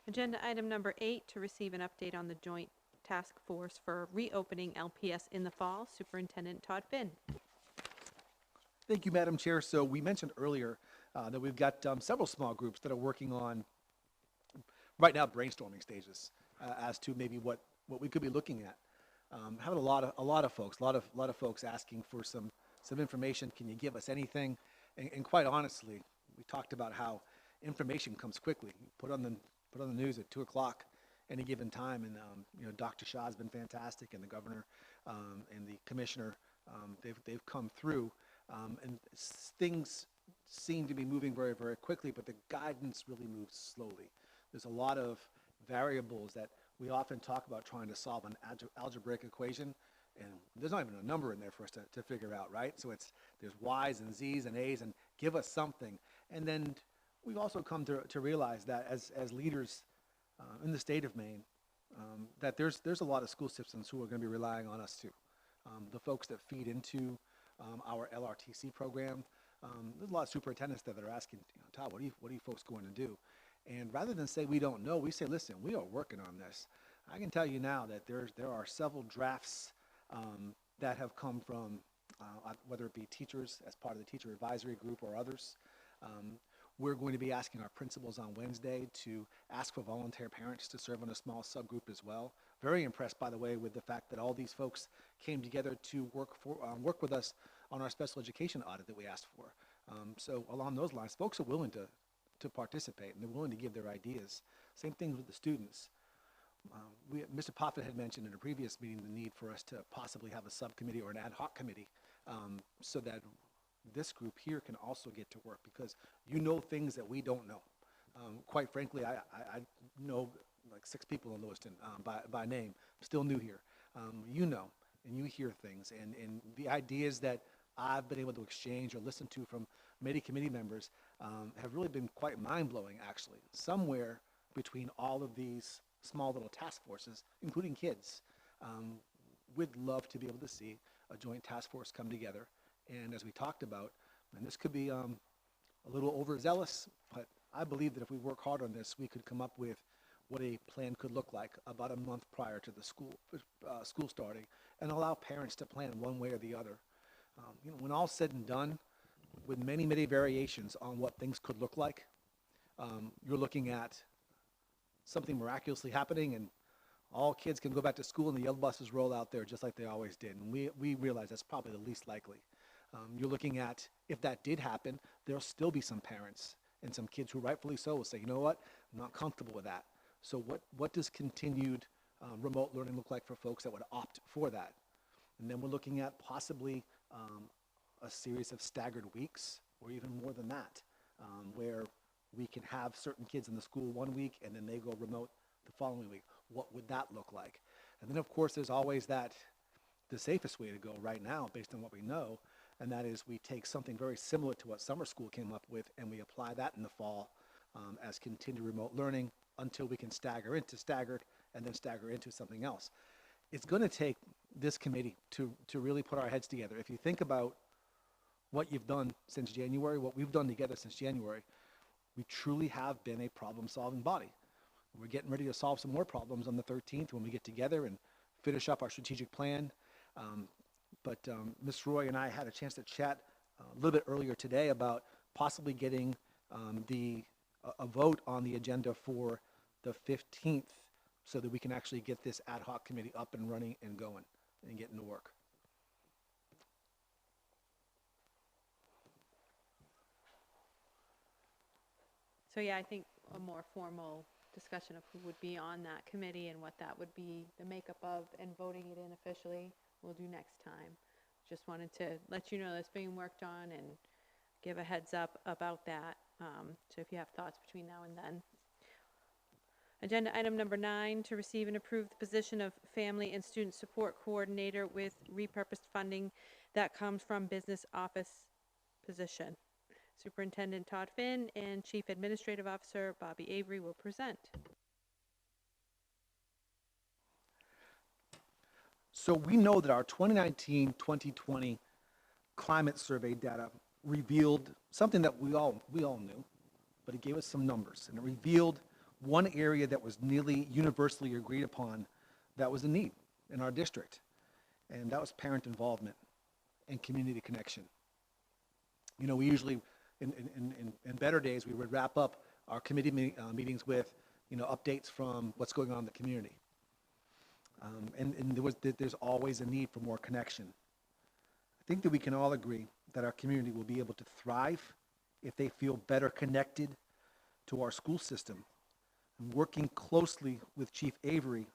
Agenda item number 8, to receive an update on the joint task force for reopening LPS in the fall. Superintendent Todd Finn. Thank you, Madam Chair. So we mentioned earlier that we've got several small groups that are working on, right now, brainstorming stages as to maybe what we could be looking at. Having a lot of folks asking for some information. Can you give us anything? And quite honestly, we talked about how information comes quickly. You put on the news at 2 o'clock any given time, and you know, Dr. Shah has been fantastic, and the governor and the commissioner, they've come through, and things seem to be moving very, very quickly, but the guidance really moves slowly. There's a lot of variables that we often talk about trying to solve an algebraic equation, and there's not even a number in there for us to figure out, right? So there's Y's and Z's and A's, and give us something. And then we've also come to realize that as leaders in the state of Maine, that there's a lot of school systems who are going to be relying on us too. The folks that feed into our LRTC program, there's a lot of superintendents that are asking, Todd, what are you folks going to do? And rather than say we don't know, we say, listen, we are working on this. I can tell you now that there are several drafts that have come from, whether it be teachers as part of the teacher advisory group or others. We're going to be asking our principals on Wednesday to ask for volunteer parents to serve on a small subgroup as well. Very impressed, by the way, with the fact that all these folks came together to work with us on our special education audit that we asked for. So along those lines, folks are willing to participate, and they're willing to give their ideas. Same thing with the students. Mr. Poffett had mentioned in a previous meeting the need for us to possibly have a subcommittee or an ad hoc committee so that this group here can also get to work, because you know things that we don't know. Quite frankly, I know like 6 people in Lewiston by name, still new here. You know, and you hear things, and the ideas that I've been able to exchange or listen to from many committee members have really been quite mind-blowing, actually. Somewhere between all of these small little task forces, including kids, we'd love to be able to see a joint task force come together. And as we talked about, and this could be a little overzealous, but I believe that if we work hard on this, we could come up with what a plan could look like about a month prior to the school starting, and allow parents to plan one way or the other. You know, when all said and done, with many, many variations on what things could look like, you're looking at something miraculously happening, and all kids can go back to school and the yellow buses roll out there just like they always did. And we realize that's probably the least likely. You're looking at, if that did happen, there'll still be some parents and some kids who rightfully so will say, you know what, I'm not comfortable with that. So what does continued remote learning look like for folks that would opt for that? And then we're looking at possibly a series of staggered weeks, or even more than that, where we can have certain kids in the school one week and then they go remote the following week. What would that look like? And then, of course, there's always the safest way to go right now, based on what we know, and that is we take something very similar to what summer school came up with, and we apply that in the fall as continued remote learning until we can stagger into staggered and then stagger into something else. It's going to take this committee to really put our heads together. If you think about what you've done since January, what we've done together since January, we truly have been a problem-solving body. We're getting ready to solve some more problems on the 13th when we get together and finish up our strategic plan. But Ms. Roy and I had a chance to chat a little bit earlier today about possibly getting a vote on the agenda for the 15th so that we can actually get this ad hoc committee up and running and going and getting to work. So yeah, I think a more formal discussion of who would be on that committee and what that would be the makeup of, and voting it in officially, we'll do next time. Just wanted to let you know that's being worked on and give a heads up about that. So if you have thoughts between now and then. Agenda item number 9, to receive and approve the position of Family and Student Support Coordinator with repurposed funding that comes from business office position. Superintendent Todd Finn and Chief Administrative Officer Bobby Avery will present. So we know that our 2019-2020 climate survey data revealed something that we all knew, but it gave us some numbers, and it revealed one area that was nearly universally agreed upon that was a need in our district, and that was parent involvement and community connection. You know, we usually, in better days, we would wrap up our committee meetings with, you know, updates from what's going on in the community. And there's always a need for more connection. I think that we can all agree that our community will be able to thrive if they feel better connected to our school system. And working closely with Chief Avery,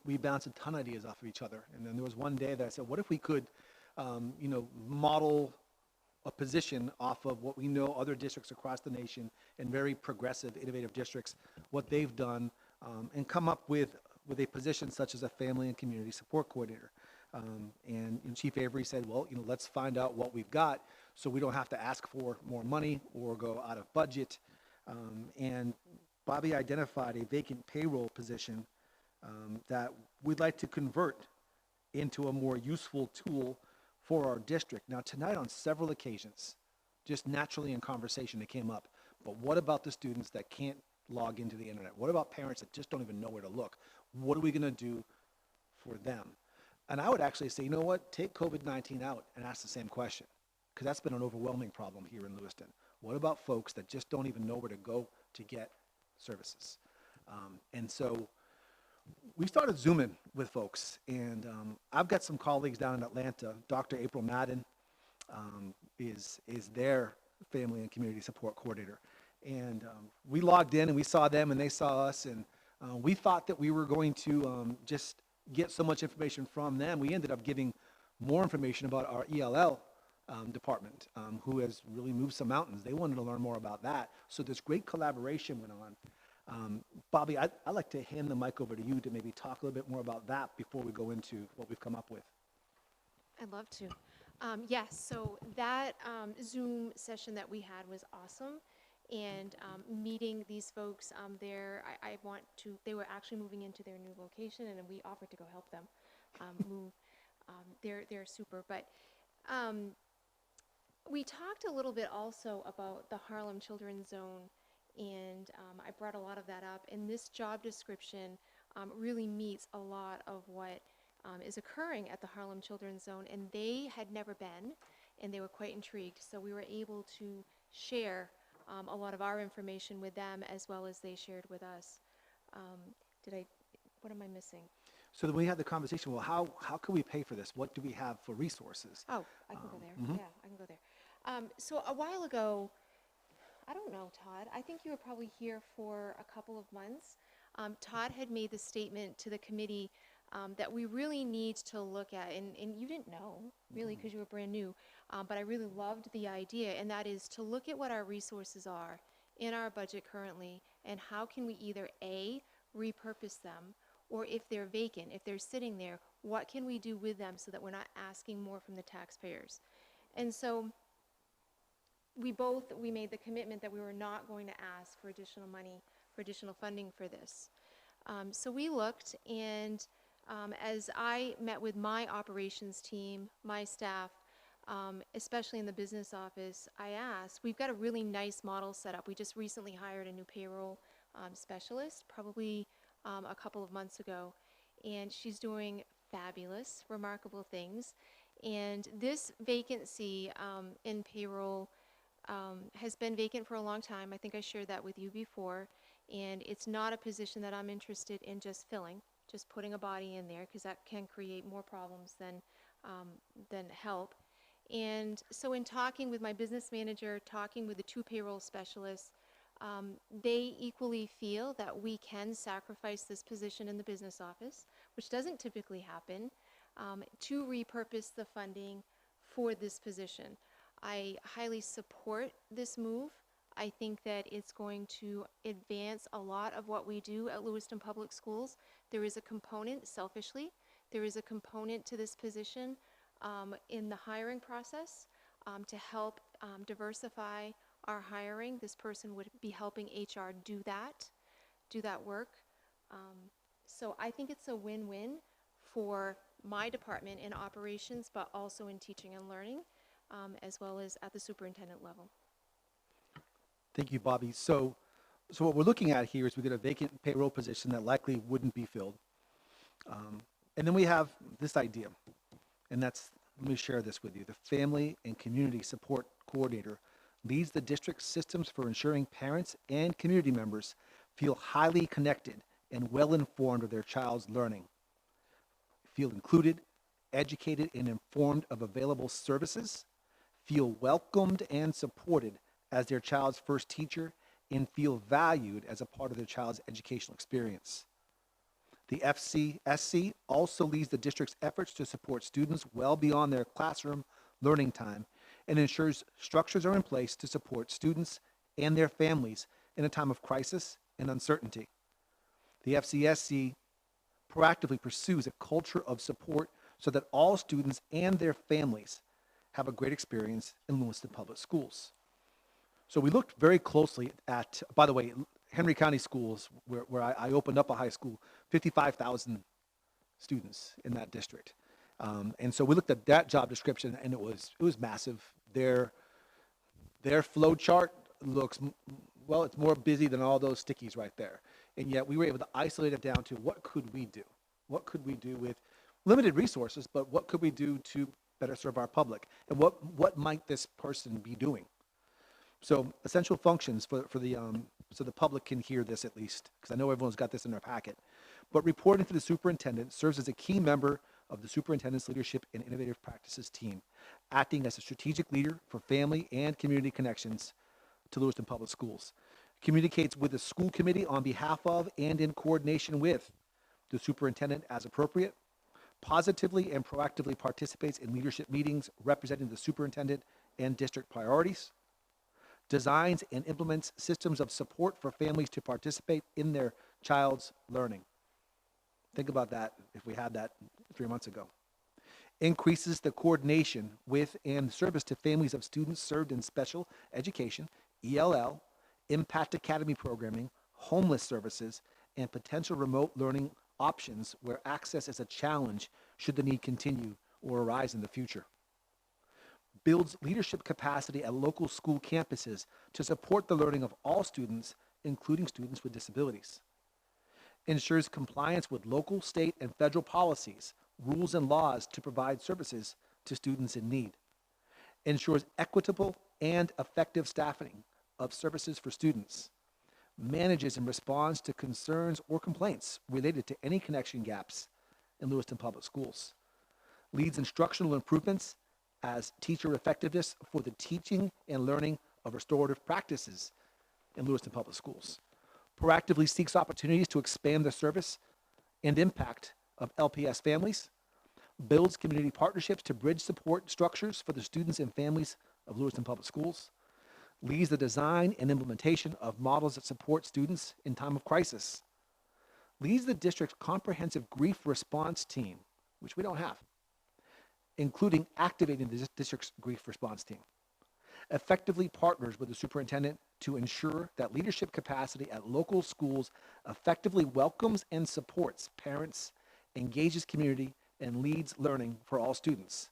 we bounced a ton of ideas off of each other. And then there was one day that I said, what if we could, you know, model a position off of what we know other districts across the nation and very progressive, innovative districts, what they've done, and come up with a position such as a family and community support coordinator. And Chief Avery said, well, you know, let's find out what we've got so we don't have to ask for more money or go out of budget. And Bobby identified a vacant payroll position that we'd like to convert into a more useful tool for our district. Now, tonight on several occasions, just naturally in conversation, it came up, but what about the students that can't log into the internet? What about parents that just don't even know where to look? What are we going to do for them? And I would actually say, you know what, take COVID-19 out and ask the same question, because that's been an overwhelming problem here in Lewiston. What about folks that just don't even know where to go to get services? And so we started Zooming with folks, and I've got some colleagues down in Atlanta. Dr. April Madden is their family and community support coordinator. And we logged in and we saw them and they saw us, and we thought that we were going to just get so much information from them. We ended up giving more information about our ELL department, who has really moved some mountains. They wanted to learn more about that. So this great collaboration went on. Bobby, I'd like to hand the mic over to you to maybe talk a little bit more about that before we go into what we've come up with. I'd love to. Yes, so that Zoom session that we had was awesome. And meeting these folks there, they were actually moving into their new location, and we offered to go help them move. They're super. But we talked a little bit also about the Harlem Children's Zone, and I brought a lot of that up. And this job description really meets a lot of what is occurring at the Harlem Children's Zone, and they had never been, and they were quite intrigued. So we were able to share a lot of our information with them, as well as they shared with us. What am I missing? So then we had the conversation, well, how can we pay for this? What do we have for resources? Oh, I can go there. Yeah, I can go there. So a while ago, I don't know, Todd, I think you were probably here for a couple of months. Todd had made the statement to the committee that we really need to look at, and you didn't know, really, because you were brand new, but I really loved the idea, and that is to look at what our resources are in our budget currently, and how can we either A, repurpose them, or if they're vacant, if they're sitting there, what can we do with them so that we're not asking more from the taxpayers? And so we made the commitment that we were not going to ask for additional money, for additional funding for this. So we looked, and as I met with my operations team, my staff, especially in the business office, I asked, we've got a really nice model set up. We just recently hired a new payroll specialist, probably a couple of months ago, and she's doing fabulous, remarkable things. And this vacancy in payroll has been vacant for a long time. I think I shared that with you before, and it's not a position that I'm interested in just filling, just putting a body in there, because that can create more problems than help. And so in talking with my business manager, talking with the two payroll specialists, they equally feel that we can sacrifice this position in the business office, which doesn't typically happen, to repurpose the funding for this position. I highly support this move. I think that it's going to advance a lot of what we do at Lewiston Public Schools. There is a component, selfishly, there is a component to this position in the hiring process to help diversify our hiring. This person would be helping HR do that work. So I think it's a win-win for my department in operations, but also in teaching and learning, as well as at the superintendent level. Thank you, Bobby. So what we're looking at here is we get a vacant payroll position that likely wouldn't be filled. And then we have this idea, and that's, let me share this with you. The Family and Community Support Coordinator leads the district systems for ensuring parents and community members feel highly connected and well-informed of their child's learning, feel included, educated, and informed of available services, feel welcomed and supported as their child's first teacher, and feel valued as a part of their child's educational experience. The FCSC also leads the district's efforts to support students well beyond their classroom learning time and ensures structures are in place to support students and their families in a time of crisis and uncertainty. The FCSC proactively pursues a culture of support so that all students and their families have a great experience in Lewiston Public Schools. So we looked very closely at, by the way, Henry County Schools, where I opened up a high school, 55,000 students in that district. And so we looked at that job description, and it was massive. Their flow chart looks, well, it's more busy than all those stickies right there. And yet we were able to isolate it down to what could we do? What could we do with limited resources, but what could we do to better serve our public? And what might this person be doing? So essential functions for the, so the public can hear this at least, because I know everyone's got this in their packet. But reporting to the superintendent serves as a key member of the superintendent's leadership and innovative practices team, acting as a strategic leader for family and community connections to Lewiston Public Schools. Communicates with the school committee on behalf of and in coordination with the superintendent as appropriate. Positively and proactively participates in leadership meetings representing the superintendent and district priorities. Designs and implements systems of support for families to participate in their child's learning. Think about that if we had that 3 months ago. Increases the coordination with and service to families of students served in special education, ELL, Impact Academy programming, homeless services, and potential remote learning options where access is a challenge should the need continue or arise in the future. Builds leadership capacity at local school campuses to support the learning of all students, including students with disabilities. Ensures compliance with local, state, and federal policies, rules, and laws to provide services to students in need. Ensures equitable and effective staffing of services for students. Manages and responds to concerns or complaints related to any connection gaps in Lewiston Public Schools. Leads instructional improvements as teacher effectiveness for the teaching and learning of restorative practices in Lewiston Public Schools. Proactively seeks opportunities to expand the service and impact of LPS families. Builds community partnerships to bridge support structures for the students and families of Lewiston Public Schools. Leads the design and implementation of models that support students in time of crisis. Leads the district's comprehensive grief response team, which we don't have, including activating the district's grief response team. Effectively partners with the superintendent to ensure that leadership capacity at local schools effectively welcomes and supports parents, engages community, and leads learning for all students.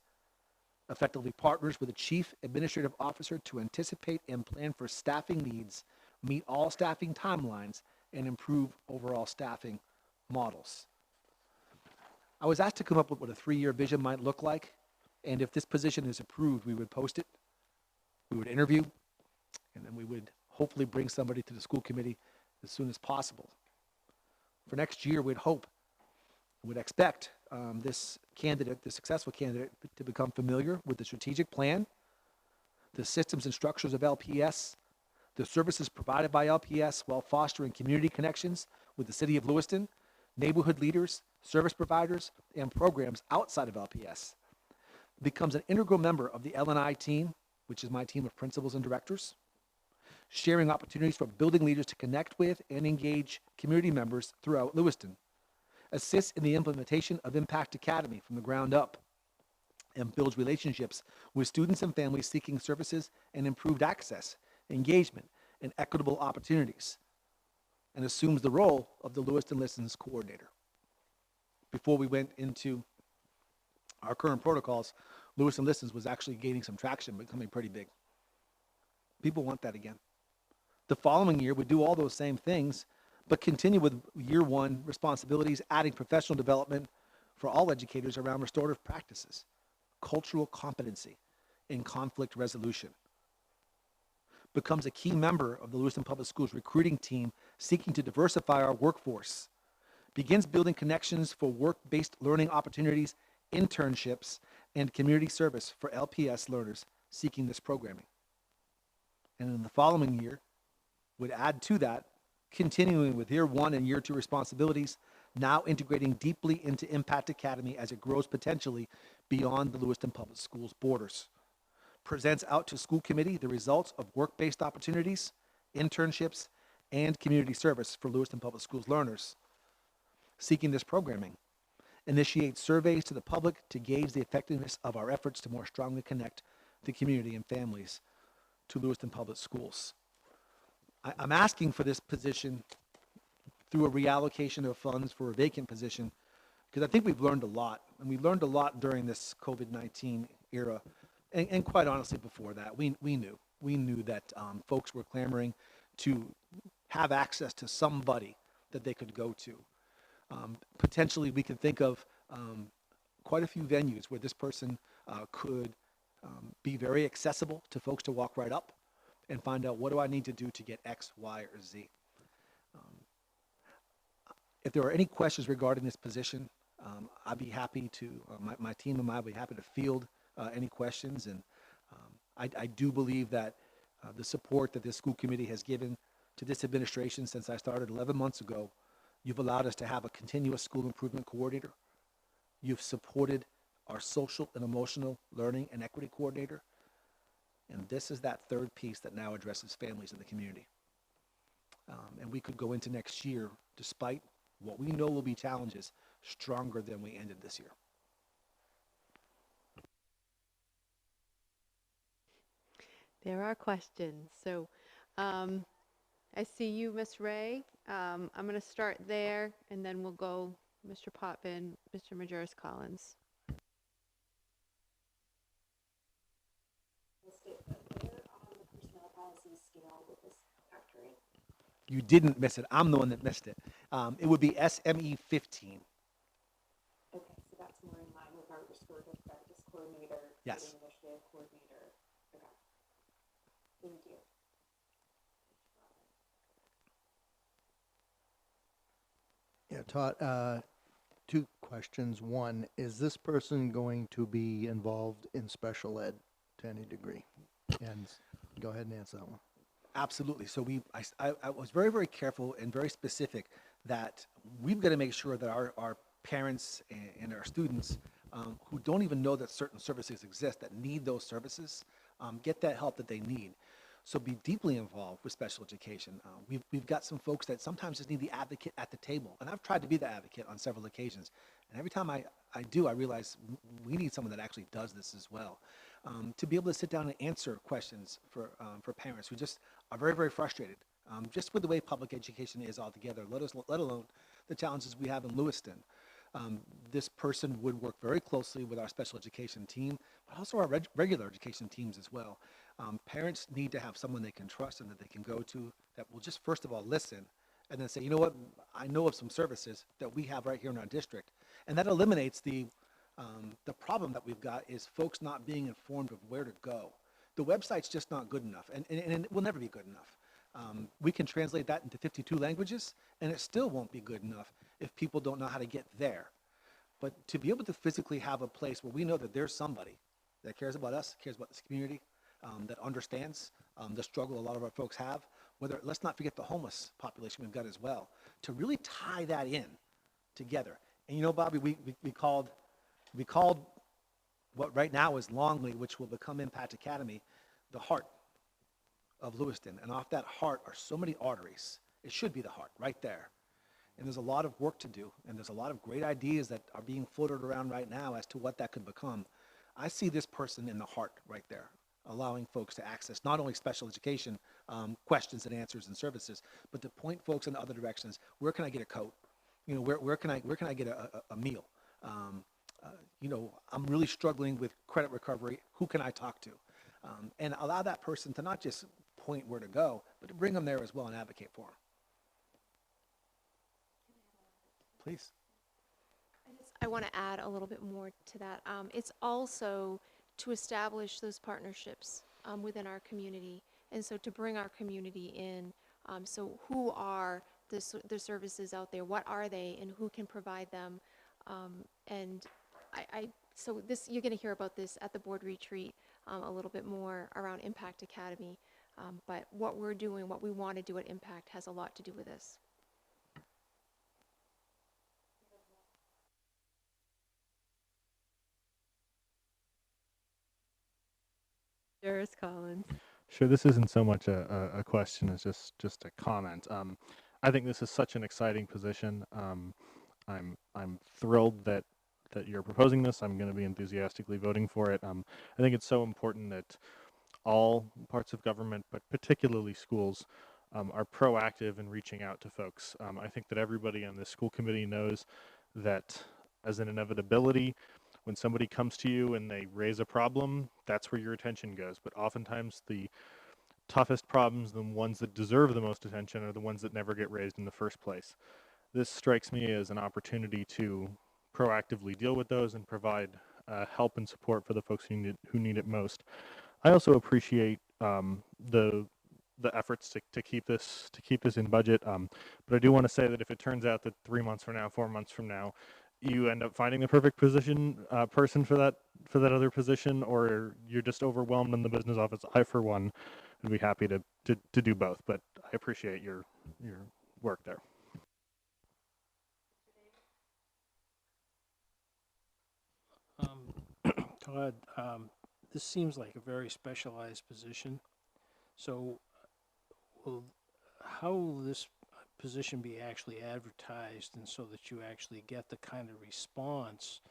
Effectively partners with the chief administrative officer to anticipate and plan for staffing needs, meet all staffing timelines, and improve overall staffing models. I was asked to come up with what a 3-year vision might look like, and if this position is approved, we would post it, we would interview, and then we would hopefully bring somebody to the school committee as soon as possible. For next year, we'd expect this candidate, the successful candidate, to become familiar with the strategic plan, the systems and structures of LPS, the services provided by LPS while fostering community connections with the city of Lewiston, neighborhood leaders, service providers, and programs outside of LPS. Becomes an integral member of the L&I team, which is my team of principals and directors, sharing opportunities for building leaders to connect with and engage community members throughout Lewiston. Assists in the implementation of Impact Academy from the ground up, and builds relationships with students and families seeking services and improved access, engagement, and equitable opportunities, and assumes the role of the Lewiston Listens coordinator. Before we went into our current protocols, Lewiston Listens was actually gaining some traction, becoming pretty big. People want that again. The following year, we do all those same things, but continue with year one responsibilities, adding professional development for all educators around restorative practices, cultural competency, and conflict resolution. Becomes a key member of the Lewiston Public Schools recruiting team seeking to diversify our workforce. Begins building connections for work-based learning opportunities, internships, and community service for LPS learners seeking this programming. And in the following year, would add to that, continuing with year one and year two responsibilities, now integrating deeply into Impact Academy as it grows potentially beyond the Lewiston Public Schools borders. Presents out to school committee the results of work-based opportunities, internships, and community service for Lewiston Public Schools learners seeking this programming. Initiates surveys to the public to gauge the effectiveness of our efforts to more strongly connect the community and families to Lewiston Public Schools. I'm asking for this position through a reallocation of funds for a vacant position because I think we've learned a lot, and we learned a lot during this COVID-19 era, and quite honestly before that. We knew that folks were clamoring to have access to somebody that they could go to. Potentially, we could think of quite a few venues where this person could be very accessible to folks to walk right up and find out what do I need to do to get X, Y, or Z. If there are any questions regarding this position, I'd be happy to, my team and I would be happy to field any questions. And I do believe that the support that this school committee has given to this administration since I started 11 months ago, you've allowed us to have a continuous school improvement coordinator. You've supported our social and emotional learning and equity coordinator. And this is that third piece that now addresses families in the community. And we could go into next year, despite what we know will be challenges, stronger than we ended this year. There are questions. So I see you, Ms. Ray. I'm going to start there, and then we'll go Mr. Potvin, Mr. Majerus-Collins. You didn't miss it. I'm the one that missed it. It would be SME 15. Okay, so that's more in line with our restorative practice coordinator. Yes. Student initiative coordinator. Okay. Thank you. Yeah, Todd, two questions. One, is this person going to be involved in special ed to any degree? And go ahead and answer that one. Absolutely. So I was very, very careful and very specific that we've got to make sure that our parents and our students who don't even know that certain services exist, that need those services, get that help that they need. So be deeply involved with special education. We've got some folks that sometimes just need the advocate at the table. And I've tried to be the advocate on several occasions. And every time I do, I realize we need someone that actually does this as well. To be able to sit down and answer questions for parents who just are very, very frustrated, just with the way public education is altogether, let alone the challenges we have in Lewiston. This person would work very closely with our special education team, but also our regular education teams as well. Parents need to have someone they can trust and that they can go to that will just, first of all, listen and then say, you know what, I know of some services that we have right here in our district. And that eliminates the problem that we've got is folks not being informed of where to go. The website's just not good enough, and it will never be good enough. We can translate that into 52 languages, and it still won't be good enough if people don't know how to get there. But to be able to physically have a place where we know that there's somebody that cares about us, cares about this community, that understands the struggle a lot of our folks have, let's not forget the homeless population we've got as well, to really tie that in together. And you know, Bobby, we called what right now is Longley, which will become Impact Academy, the heart of Lewiston. And off that heart are so many arteries. It should be the heart right there. And there's a lot of work to do, and there's a lot of great ideas that are being floated around right now as to what that could become. I see this person in the heart right there, allowing folks to access not only special education questions and answers and services, but to point folks in other directions. Where can I get a coat? You know, where can I get a meal? You know, I'm really struggling with credit recovery. Who can I talk to? And allow that person to not just point where to go, but to bring them there as well and advocate for them. Please. I want to add a little bit more to that. It's also to establish those partnerships within our community, and so to bring our community in. So who are the services out there? What are they, and who can provide them? And so this, you're going to hear about this at the board retreat a little bit more around Impact Academy. But what we're doing, what we want to do at Impact has a lot to do with this. Majerus-Collins. Sure, this isn't so much a question as just a comment. I think this is such an exciting position. I'm thrilled that you're proposing this. I'm going to be enthusiastically voting for it. I think it's so important that all parts of government, but particularly schools, are proactive in reaching out to folks. I think that everybody on this school committee knows that as an inevitability, when somebody comes to you and they raise a problem, that's where your attention goes. But oftentimes the toughest problems, the ones that deserve the most attention, are the ones that never get raised in the first place. This strikes me as an opportunity to proactively deal with those and provide help and support for the folks who need it most. I also appreciate the the efforts to keep this in budget. But I do want to say that if it turns out that 3 months from now, 4 months from now, you end up finding the perfect person for that other position, or you're just overwhelmed in the business office, I for one would be happy to do both. But I appreciate your work there. Todd, this seems like a very specialized position. So, how will this position be actually advertised, and so that you actually get the kind of response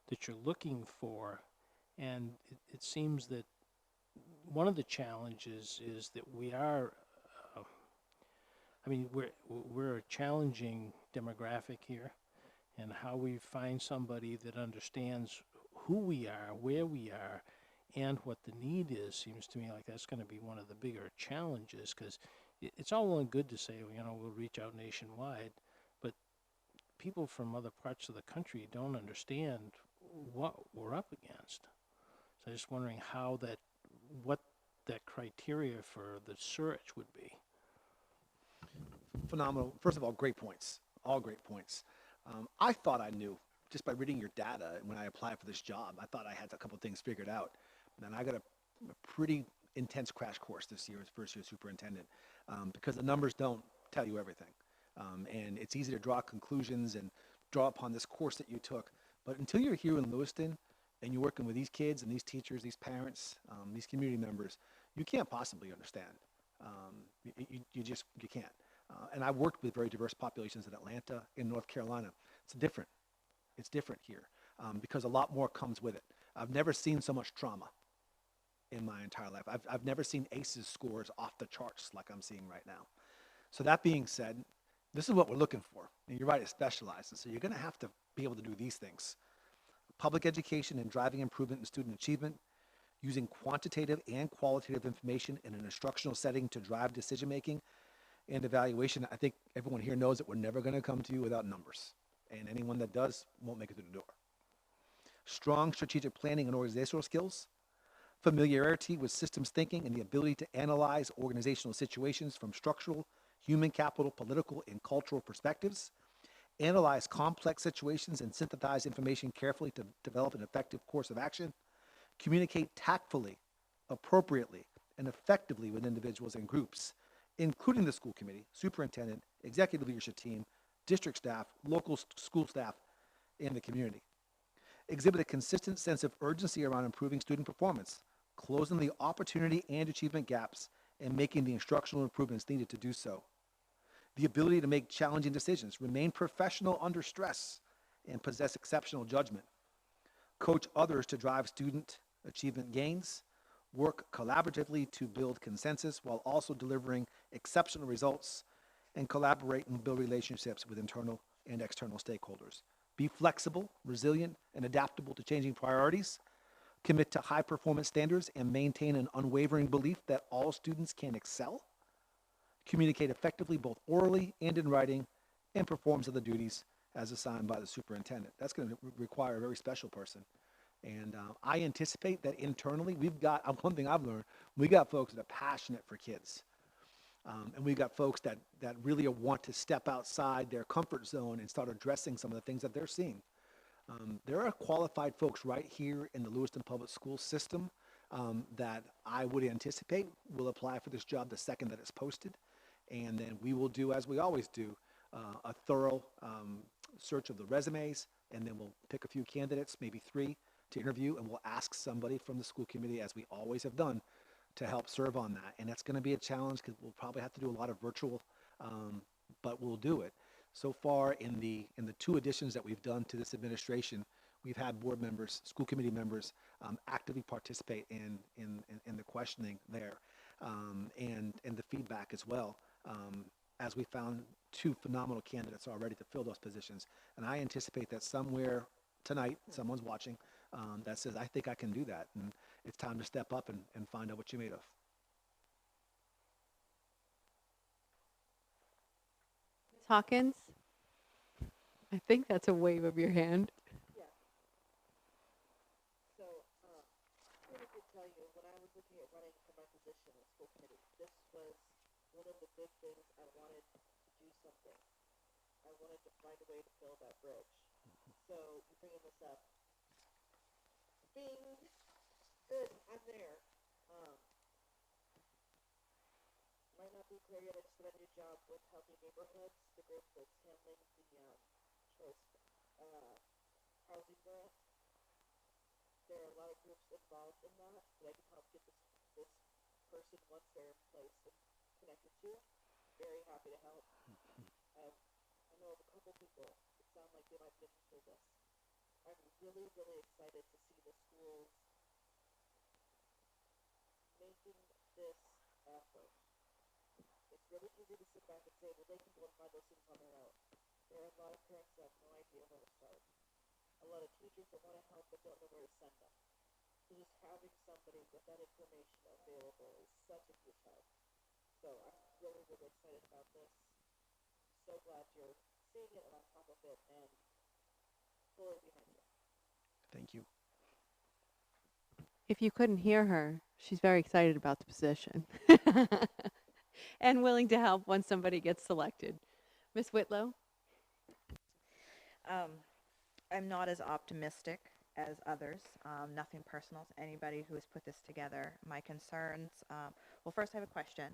that you're looking for? And it seems that one of the challenges is that we are, we're a challenging demographic here, and how we find somebody that understands who we are, where we are, and what the need is, seems to me like that's going to be one of the bigger challenges, because it's all well and good to say, we'll reach out nationwide, but people from other parts of the country don't understand what we're up against. So I'm just wondering what that criteria for the search would be. Phenomenal. First of all, great points. All great points. I thought I knew just by reading your data when I applied for this job. I thought I had a couple things figured out. And then I got a pretty intense crash course this year as first-year superintendent, because the numbers don't tell you everything. And it's easy to draw conclusions and draw upon this course that you took. But until you're here in Lewiston and you're working with these kids and these teachers, these parents, these community members, you can't possibly understand. You can't. And I've worked with very diverse populations in Atlanta, in North Carolina. It's different. It's different here because a lot more comes with it. I've never seen so much trauma in my entire life. I've never seen ACEs scores off the charts like I'm seeing right now. So that being said, this is what we're looking for. And you're right, it's specialized. And so you're going to have to be able to do these things. Public education and driving improvement in student achievement, using quantitative and qualitative information in an instructional setting to drive decision-making and evaluation. I think everyone here knows that we're never going to come to you without numbers. And anyone that does won't make it through the door. Strong strategic planning and organizational skills, familiarity with systems thinking and the ability to analyze organizational situations from structural, human capital, political, and cultural perspectives, analyze complex situations and synthesize information carefully to develop an effective course of action, communicate tactfully, appropriately, and effectively with individuals and groups, including the school committee, superintendent, executive leadership team, district staff, local school staff, and the community. Exhibit a consistent sense of urgency around improving student performance, closing the opportunity and achievement gaps, and making the instructional improvements needed to do so. The ability to make challenging decisions, remain professional under stress, and possess exceptional judgment. Coach others to drive student achievement gains, work collaboratively to build consensus while also delivering exceptional results, and collaborate and build relationships with internal and external stakeholders. Be flexible, resilient, and adaptable to changing priorities. Commit to high performance standards and maintain an unwavering belief that all students can excel. Communicate effectively both orally and in writing, and performs other duties as assigned by the superintendent. That's going to require a very special person. And I anticipate that internally, we've got, one thing I've learned, we got folks that are passionate for kids. And we've got folks that really want to step outside their comfort zone and start addressing some of the things that they're seeing. There are qualified folks right here in the Lewiston Public School system that I would anticipate will apply for this job the second that it's posted. And then we will do, as we always do, a thorough search of the resumes, and then we'll pick a few candidates, maybe 3, to interview, and we'll ask somebody from the school committee, as we always have done, to help serve on that. And that's going to be a challenge because we'll probably have to do a lot of virtual, but we'll do it. So far in the 2 additions that we've done to this administration, we've had board members, school committee members actively participate in the questioning there and the feedback as well, as we found 2 phenomenal candidates already to fill those positions. And I anticipate that somewhere tonight, someone's watching that says, I think I can do that. And it's time to step up and find out what you're made of. Ms. Hawkins? I think that's a wave of your hand. Yeah. So, I did tell you, when I was looking at running for my position in the school committee, this was one of the big things I wanted to do something. I wanted to find a way to fill that bridge. So you bringing this up. Bing, good, I'm there. Might not be clear yet, I just got a new job with Healthy Neighborhoods, the group that's handling the choice housing grant. There are a lot of groups involved in that I can help get this person once they're in place and connected to. Very happy to help. I know of a couple people that sound like they might be interested in this. I'm really, really excited to see the schools making this effort. It's really easy to sit back and say, well, they can go and find those things on their own. There are a lot of parents that have no idea where to start. A lot of teachers that want to help but don't know where to send them. So just having somebody with that information available is such a huge help. So I'm really, really excited about this. So glad you're seeing it and on top of it and fully behind you. Thank you. If you couldn't hear her, she's very excited about the position and willing to help once somebody gets selected. Ms. Whitlow? I'm not as optimistic as others. Nothing personal to anybody who has put this together. My concerns, well, first I have a question.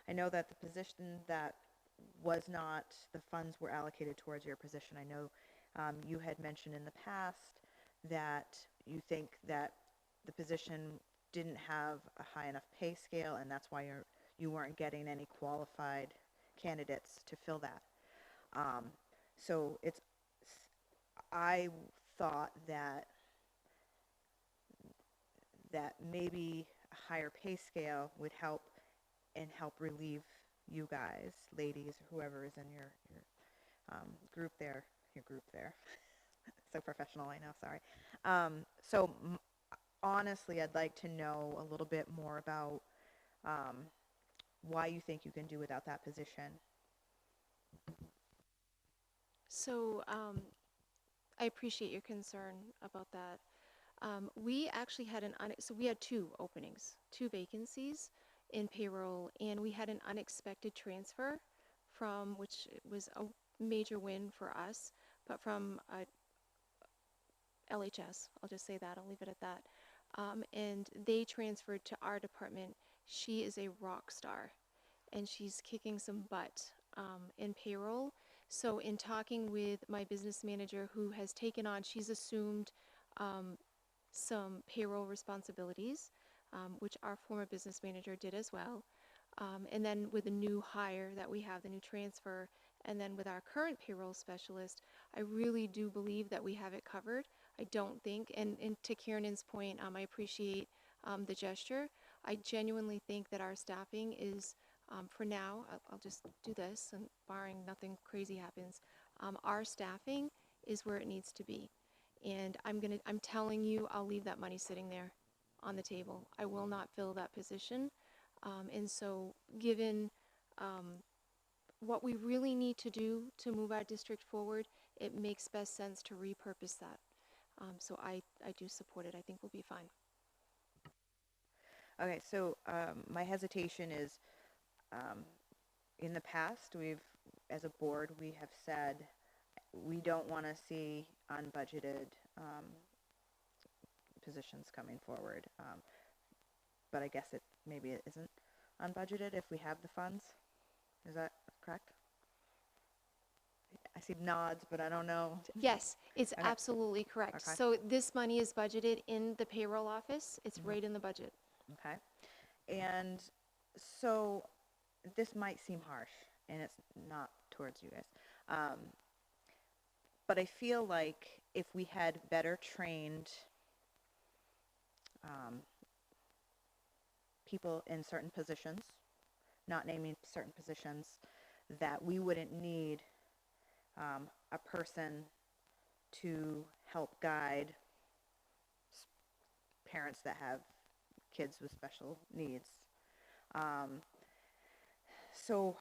I know that the position that was not, the funds were allocated towards your position. I know you had mentioned in the past that you think that the position didn't have a high enough pay scale, and that's why you weren't getting any qualified candidates to fill that. So I thought that maybe a higher pay scale would help relieve you guys, ladies, or whoever is in your group there. So professional, I know. Sorry. So honestly, I'd like to know a little bit more about why you think you can do without that position. So I appreciate your concern about that. We actually had so we had 2 openings, 2 vacancies in payroll, and we had an unexpected transfer from, which was a major win for us, but from LHS. I'll just say that. I'll leave it at that. And they transferred to our department. She is a rock star, and she's kicking some butt in payroll. So in talking with my business manager, who has taken on, she's assumed some payroll responsibilities, which our former business manager did as well. And then with the new hire that we have, the new transfer, and then with our current payroll specialist, I really do believe that we have it covered. I don't think, and to Kieran's point, I appreciate the gesture. I genuinely think that our staffing is, for now, I'll just do this, and barring nothing crazy happens, our staffing is where it needs to be. And I'm telling you, I'll leave that money sitting there on the table. I will not fill that position. And so given what we really need to do to move our district forward, it makes best sense to repurpose that. So I do support it. I think we'll be fine. Okay, so my hesitation is, in the past, as a board, we have said we don't want to see unbudgeted positions coming forward. But I guess maybe it isn't unbudgeted if we have the funds. Is that correct? I see nods, but I don't know. Yes, it's Okay. absolutely correct. Okay. So this money is budgeted in the payroll office. It's right in the budget. Okay. And so this might seem harsh, and it's not towards you guys. But I feel like if we had better trained people in certain positions, not naming certain positions, that we wouldn't need a person to help guide parents that have kids with special needs. So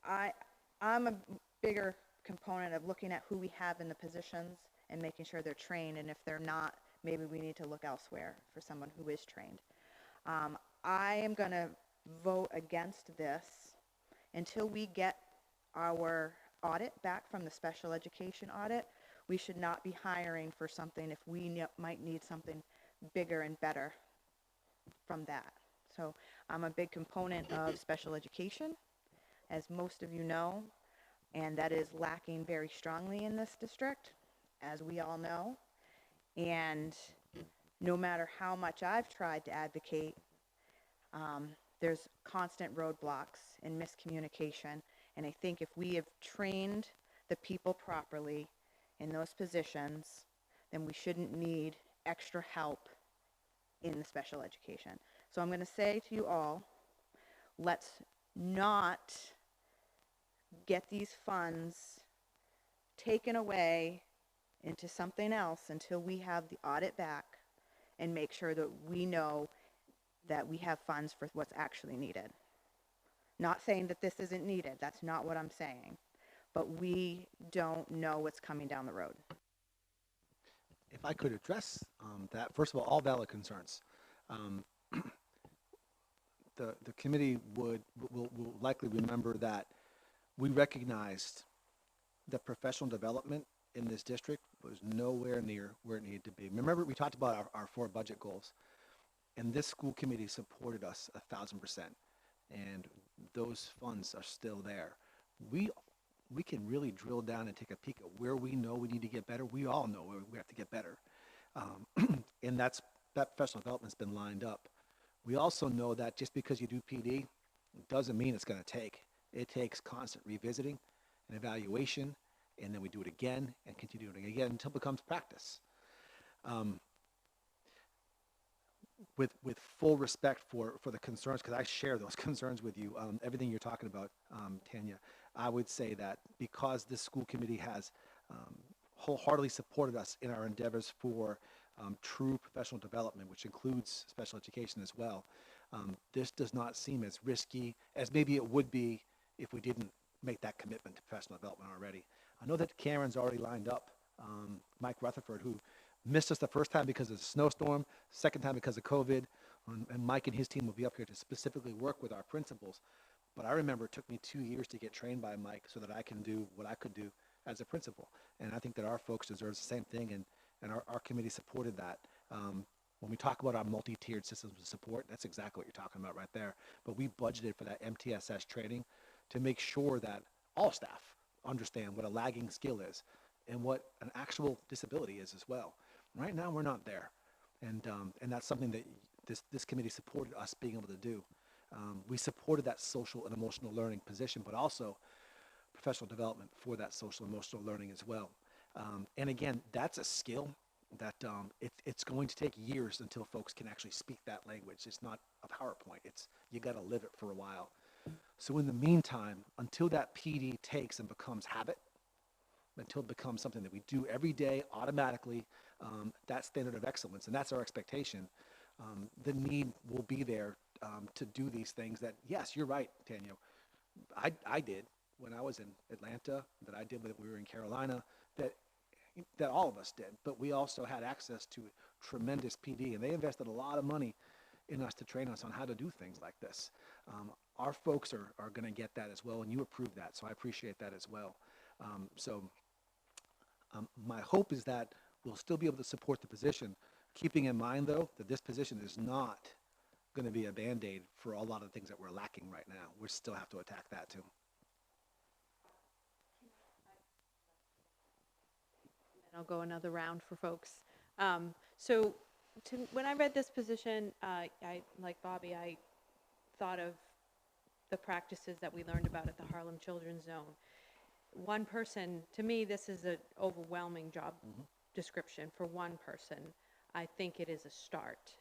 I'm a bigger component of looking at who we have in the positions and making sure they're trained, and if they're not, maybe we need to look elsewhere for someone who is trained. I am going to vote against this Until we get our audit back from the special education audit, we should not be hiring for something if we might need something bigger and better from that. So I'm a big component of special education, as most of you know, and that is lacking very strongly in this district, as we all know. And no matter how much I've tried to advocate, there's constant roadblocks and miscommunication. And I think if we have trained the people properly in those positions, then we shouldn't need extra help in the special education. So I'm going to say to you all, let's not get these funds taken away into something else until we have the audit back and make sure that we know that we have funds for what's actually needed. Not saying that this isn't needed. That's not what I'm saying. But we don't know what's coming down the road. If I could address that, first of all valid concerns. The committee will likely remember that we recognized that professional development in this district was nowhere near where it needed to be. Remember, we talked about our 4 budget goals, and this school committee supported us 1,000%, and those funds are still there. We can really drill down and take a peek at where we know we need to get better. We all know where we have to get better, and that professional development's been lined up. We also know that just because you do PD doesn't mean it's going to take. It takes constant revisiting and evaluation, and then we do it again and continue doing it again until it becomes practice. With full respect for the concerns, because I share those concerns with you, everything you're talking about, Tanya, I would say that because this school committee has wholeheartedly supported us in our endeavors for true professional development, which includes special education as well, this does not seem as risky as maybe it would be if we didn't make that commitment to professional development already. I know that Karen's already lined up Mike Rutherford, who missed us the first time because of the snowstorm, second time because of COVID, and Mike and his team will be up here to specifically work with our principals. But I remember it took me 2 years to get trained by Mike so that I can do what I could do as a principal. And I think that our folks deserve the same thing, and our committee supported that. When we talk about our multi-tiered systems of support, that's exactly what you're talking about right there. But we budgeted for that MTSS training to make sure that all staff understand what a lagging skill is and what an actual disability is as well. Right now, we're not there. And that's something that this committee supported us being able to do. We supported that social and emotional learning position, but also professional development for that social and emotional learning as well. And again, that's a skill that it's going to take years until folks can actually speak that language. It's not a PowerPoint. You got to live it for a while. So in the meantime, until that PD takes and becomes habit, until it becomes something that we do every day automatically, that standard of excellence, and that's our expectation, the need will be there to do these things that, yes, you're right, Tanya. I did when I was in Atlanta, that I did when we were in Carolina, that all of us did, but we also had access to tremendous PD, and they invested a lot of money in us to train us on how to do things like this. Our folks are going to get that as well, and you approved that, so I appreciate that as well. My hope is that we'll still be able to support the position, keeping in mind, though, that this position is not going to be a Band-Aid for a lot of the things that we're lacking right now. We still have to attack that, too. And I'll go another round for folks. When I read this position, like Bobby, I thought of the practices that we learned about at the Harlem Children's Zone. One person, to me, this is an overwhelming job description for one person. I think it is a start.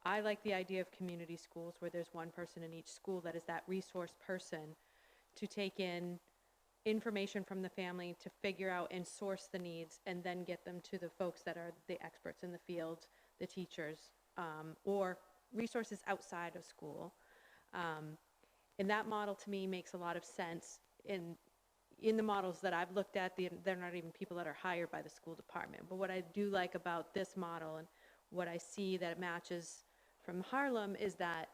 I like the idea of community schools where there's one person in each school that is that resource person to take in information from the family, to figure out and source the needs, and then get them to the folks that are the experts in the field, the teachers, or resources outside of school. And that model to me makes a lot of sense. In the models that I've looked at, they're not even people that are hired by the school department. But what I do like about this model, and what I see that it matches from Harlem, is that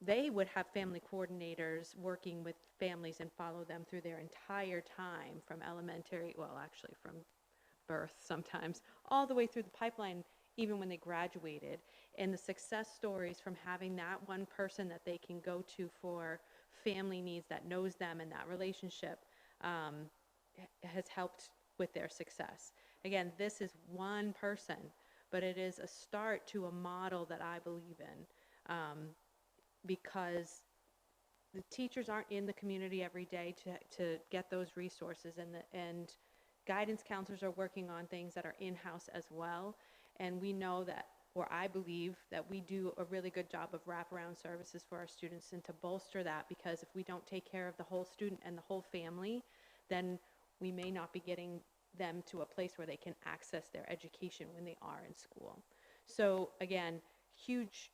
they would have family coordinators working with families and follow them through their entire time from elementary, well, actually from birth sometimes, all the way through the pipeline, even when they graduated. And the success stories from having that one person that they can go to for family needs, that knows them, and that relationship has helped with their success. Again, this is one person, but it is a start to a model that I believe in, because the teachers aren't in the community every day to get those resources, and guidance counselors are working on things that are in-house as well. And we know that, or I believe that we do a really good job of wraparound services for our students, and to bolster that, because if we don't take care of the whole student and the whole family, then we may not be getting them to a place where they can access their education when they are in school. So again, huge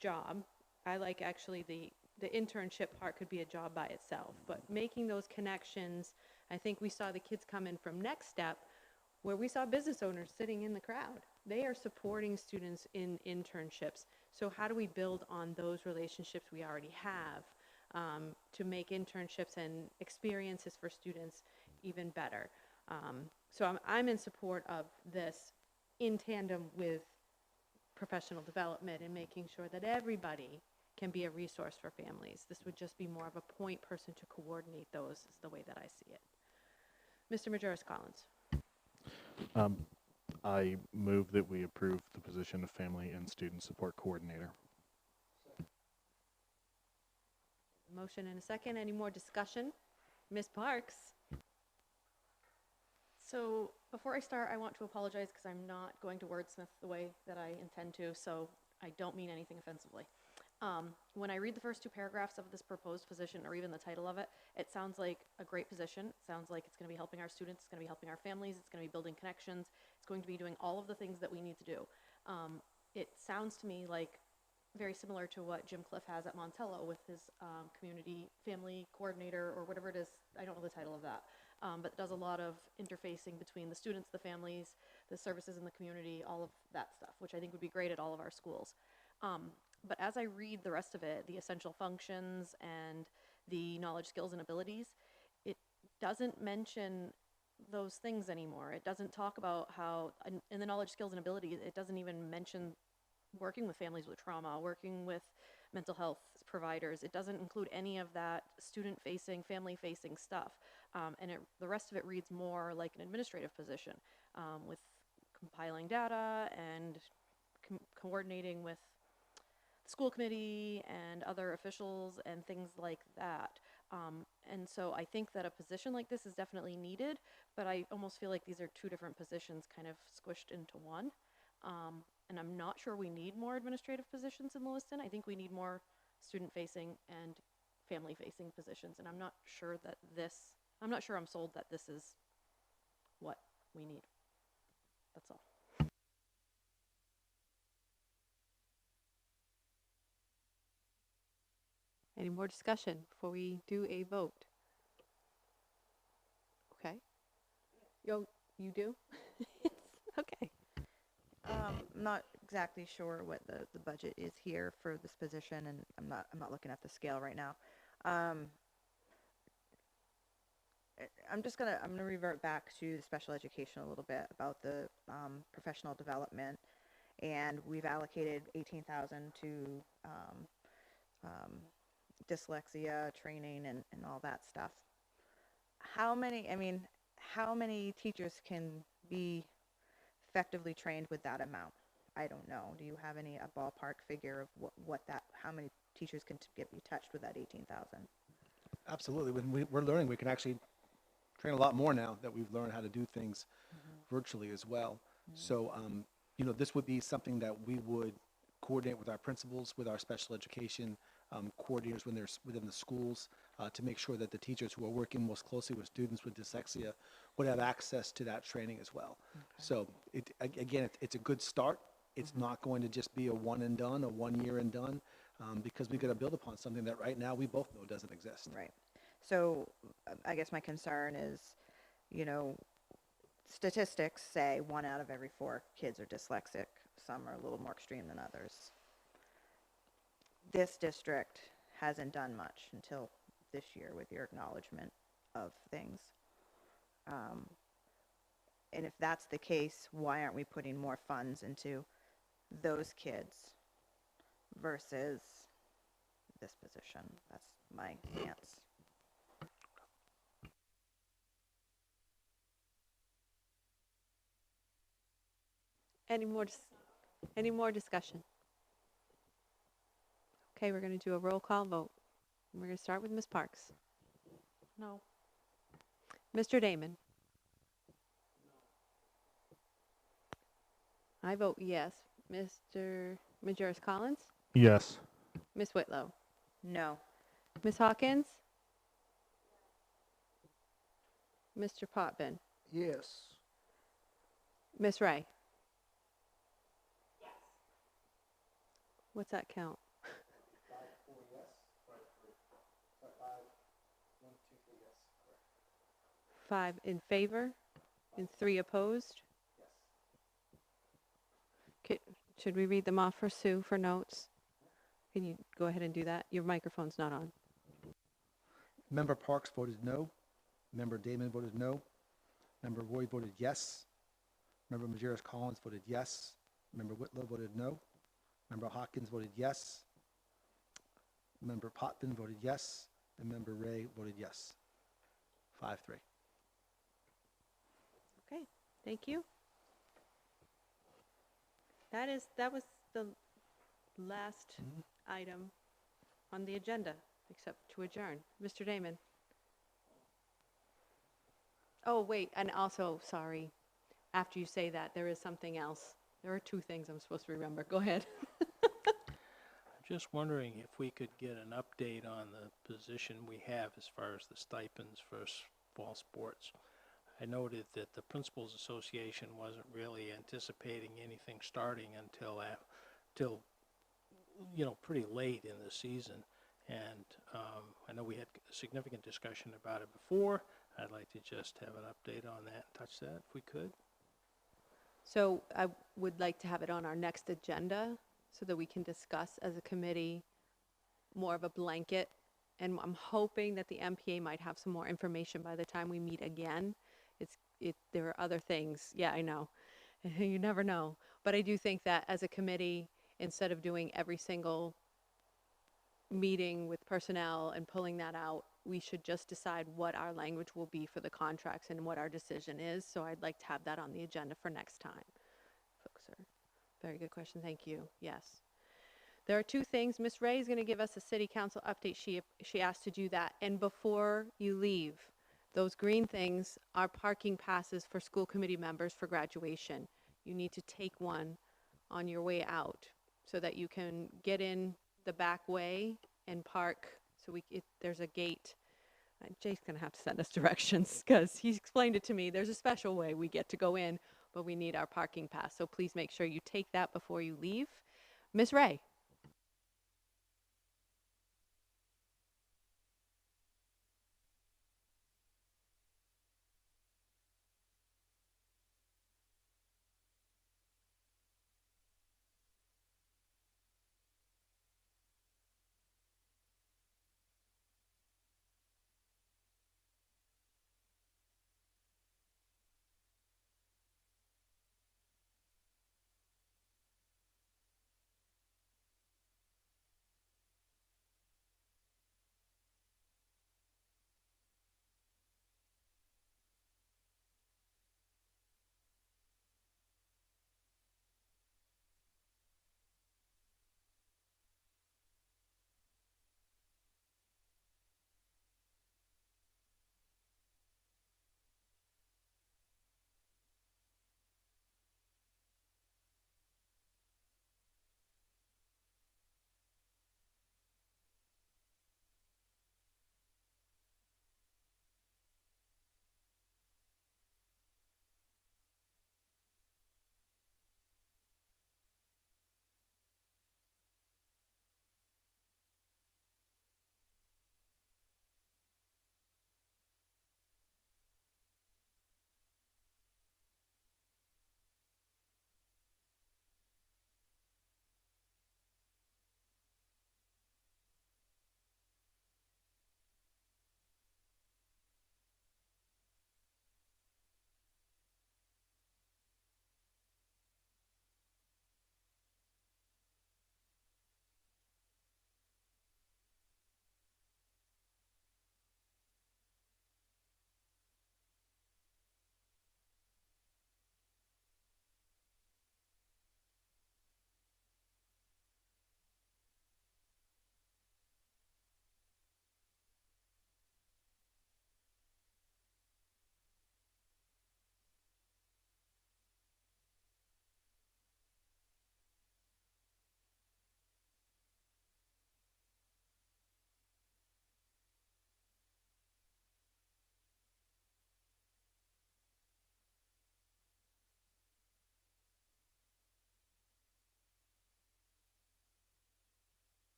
job. I like actually the internship part could be a job by itself, but making those connections, I think we saw the kids come in from Next Step, where we saw business owners sitting in the crowd. They are supporting students in internships. So how do we build on those relationships we already have to make internships and experiences for students even better? So I'm in support of this in tandem with professional development and making sure that everybody can be a resource for families. This would just be more of a point person to coordinate those, is the way that I see it. Mr. Majoris Collins. I move that we approve the position of Family and Student Support Coordinator. Motion and a second. Any more discussion? Ms. Parks? So before I start, I want to apologize because I'm not going to wordsmith the way that I intend to, so I don't mean anything offensively. When I read the first two paragraphs of this proposed position, or even the title of it, it sounds like a great position. It sounds like it's going to be helping our students, it's going to be helping our families, it's going to be building connections, it's going to be doing all of the things that we need to do. It sounds to me like very similar to what Jim Cliff has at Montello with his community family coordinator, or whatever it is. I don't know the title of that. But does a lot of interfacing between the students, the families, the services in the community, all of that stuff, which I think would be great at all of our schools. But as I read the rest of it, the essential functions and the knowledge, skills, and abilities, it doesn't mention those things anymore. It doesn't talk about how, in the knowledge, skills, and abilities, it doesn't even mention working with families with trauma, working with mental health providers. It doesn't include any of that student-facing, family-facing stuff. And the rest of it reads more like an administrative position, with compiling data and coordinating with the school committee and other officials and things like that. And so I think that a position like this is definitely needed, but I almost feel like these are two different positions kind of squished into one. And I'm not sure we need more administrative positions in Lewiston. I think we need more student-facing and family-facing positions. And I'm not sure I'm sold that this is what we need. That's all. Any more discussion before we do a vote? Okay. You do? Okay. I'm not exactly sure what the budget is here for this position, and I'm not looking at the scale right now. I'm gonna revert back to the special education a little bit about the professional development, and we've allocated 18,000 to dyslexia training and all that stuff. How many teachers can be effectively trained with that amount? I don't know. Do you have a ballpark figure of how many teachers can be touched with that 18,000? Absolutely. When we're learning, we can actually train a lot more now that we've learned how to do things virtually as well. So, this would be something that we would coordinate with our principals, with our special education coordinators when they're within the schools, to make sure that the teachers who are working most closely with students with dyslexia would have access to that training as well. Okay. So, it's a good start. It's not going to just be a one and done, a 1 year and done, because we've got to build upon something that right now we both know doesn't exist. Right. So I guess my concern is, statistics say 1 out of every 4 kids are dyslexic. Some are a little more extreme than others. this district hasn't done much until this year with your acknowledgement of things. And if that's the case, why aren't we putting more funds into those kids versus this position? That's my stance. Any more discussion? Okay, we're going to do a roll call vote. We're going to start with Ms. Parks. No. Mr. Damon. I vote yes. Mr. Majerus Collins. Yes. Ms. Whitlow. No. Ms. Hawkins. Mr. Potvin. Yes. Ms. Ray. What's that count? 5 in favor and 3 opposed? Should we read them off for Sue for notes? Can you go ahead and do that? Your microphone's not on. Member Parks voted no. Member Damon voted no. Member Roy voted yes. Member Majerus Collins voted yes. Member Whitlow voted no. Member Hawkins voted yes. Member Potvin voted yes. And Member Ray voted yes. 5-3. Okay, thank you. That was the last item on the agenda, except to adjourn. Mr. Damon. Oh, wait, and also, sorry, after you say that, there is something else. There are 2 things I'm supposed to remember. Go ahead. I'm just wondering if we could get an update on the position we have as far as the stipends for fall sports. I noted that the Principals Association wasn't really anticipating anything starting until pretty late in the season. And I know we had a significant discussion about it before. I'd like to just have an update on that and touch that if we could. So I would like to have it on our next agenda so that we can discuss as a committee more of a blanket. And I'm hoping that the MPA might have some more information by the time we meet again. There are other things. Yeah, I know. You never know. But I do think that as a committee, instead of doing every single meeting with personnel and pulling that out, we should just decide what our language will be for the contracts and what our decision is. So I'd like to have that on the agenda for next time. Folks are very good question. Thank you. Yes. There are 2 things. Ms. Ray is going to give us a city council update. She asked to do that. And before you leave, those green things are parking passes for school committee members for graduation. You need to take one on your way out so that you can get in the back way and park. So there's a gate. Jay's going to have to send us directions because he explained it to me. There's a special way we get to go in, but we need our parking pass. So please make sure you take that before you leave. Ms. Ray.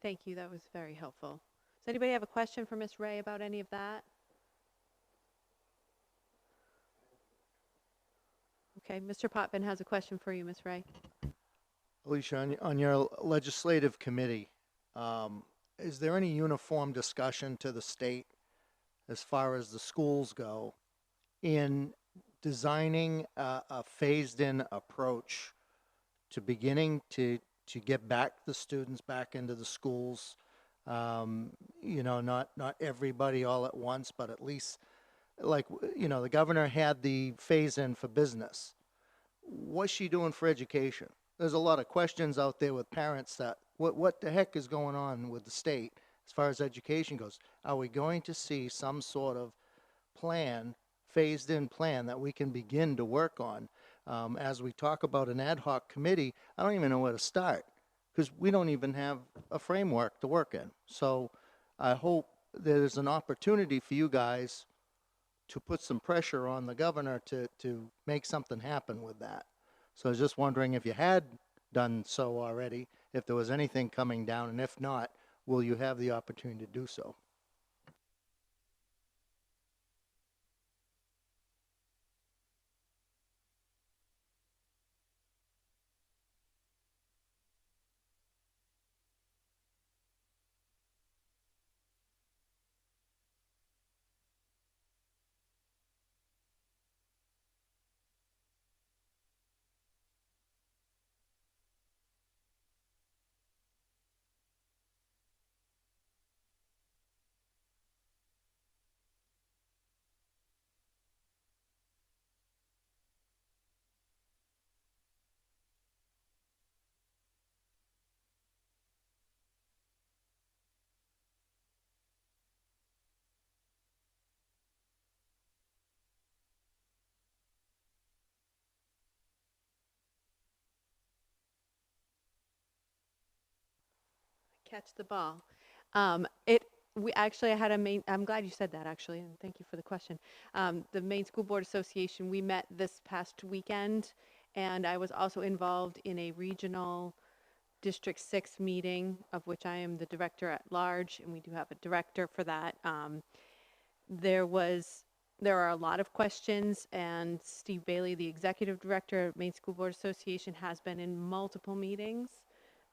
Thank you, that was very helpful. Does anybody have a question for Ms. Ray about any of that? Okay, Mr. Potvin has a question for you, Ms. Ray. Alicia, on your legislative committee, is there any uniform discussion to the state as far as the schools go in designing a phased-in approach to beginning to get back the students back into the schools? You know, not everybody all at once, but at least, like, you know, the governor had the phase-in for business. What's she doing for education? There's a lot of questions out there with parents that, what the heck is going on with the state as far as education goes? Are we going to see some sort of plan, phased-in plan that we can begin to work on? As we talk about an ad hoc committee, I don't even know where to start because we don't even have a framework to work in. So I hope there's an opportunity for you guys to put some pressure on the governor to make something happen with that. So I was just wondering if you had done so already, if there was anything coming down, and if not, will you have the opportunity to do so? Catch the ball. I had I'm glad you said that actually, and thank you for the question. The Maine School Board Association, we met this past weekend, and I was also involved in a regional District 6 meeting, of which I am the director at large, and we do have a director for that. There are a lot of questions, and Steve Bailey, the executive director of Maine School Board Association, has been in multiple meetings,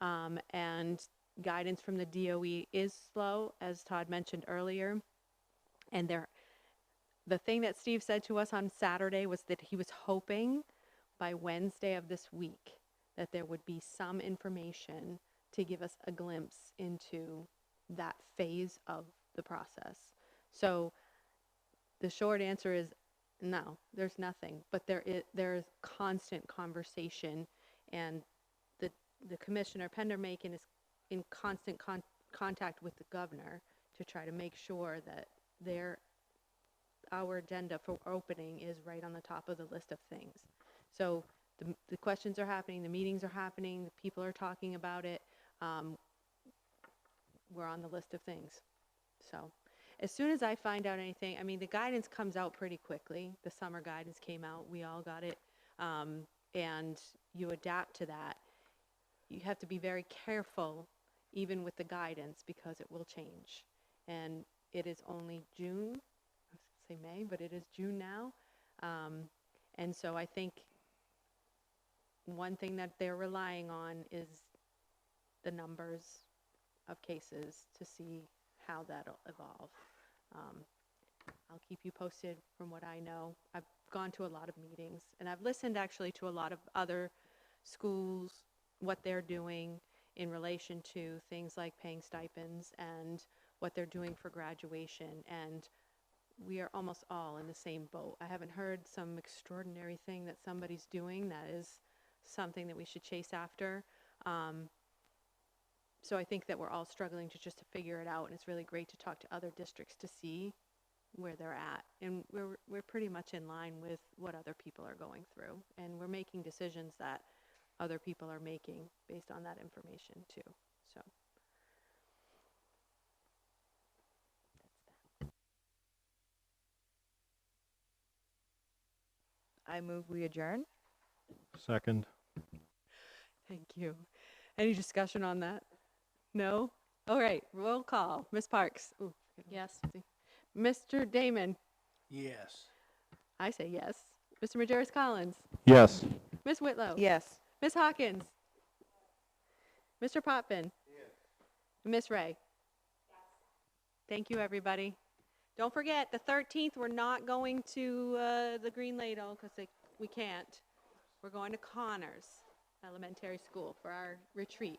and guidance from the DOE is slow, as Todd mentioned earlier. And the thing that Steve said to us on Saturday was that he was hoping by Wednesday of this week that there would be some information to give us a glimpse into that phase of the process. So the short answer is no, there's nothing, but there is constant conversation, and the Commissioner Pendermaken is in constant contact with the governor to try to make sure that our agenda for opening is right on the top of the list of things. So the questions are happening, the meetings are happening, the people are talking about it. We're on the list of things. So as soon as I find out anything, I mean, the guidance comes out pretty quickly. The summer guidance came out. We all got it. And you adapt to that. You have to be very careful, even with the guidance, because it will change. And it is only June. I was going to say May, but it is June now. And so I think one thing that they're relying on is the numbers of cases to see how that'll evolve. I'll keep you posted from what I know. I've gone to a lot of meetings, and I've listened actually to a lot of other schools, what they're doing in relation to things like paying stipends and what they're doing for graduation, and we are almost all in the same boat. I haven't heard some extraordinary thing that somebody's doing that is something that we should chase after. So I think that we're all struggling to figure it out, and it's really great to talk to other districts to see where they're at. And we're pretty much in line with what other people are going through, and we're making decisions that other people are making based on that information too. So I move we adjourn. Second. thank you. Any discussion on that? No? All right, roll call. Ms. Parks? Ooh, Yes. Mr. Damon? Yes. I say yes. Mr. Majerus Collins? Yes. Ms. Whitlow? Yes. Ms. Hawkins? Mr. Potvin? Ms. Ray? Thank you, everybody. Don't forget, the 13th, we're not going to the Green Ladle because we can't. We're going to Connors Elementary School for our retreat.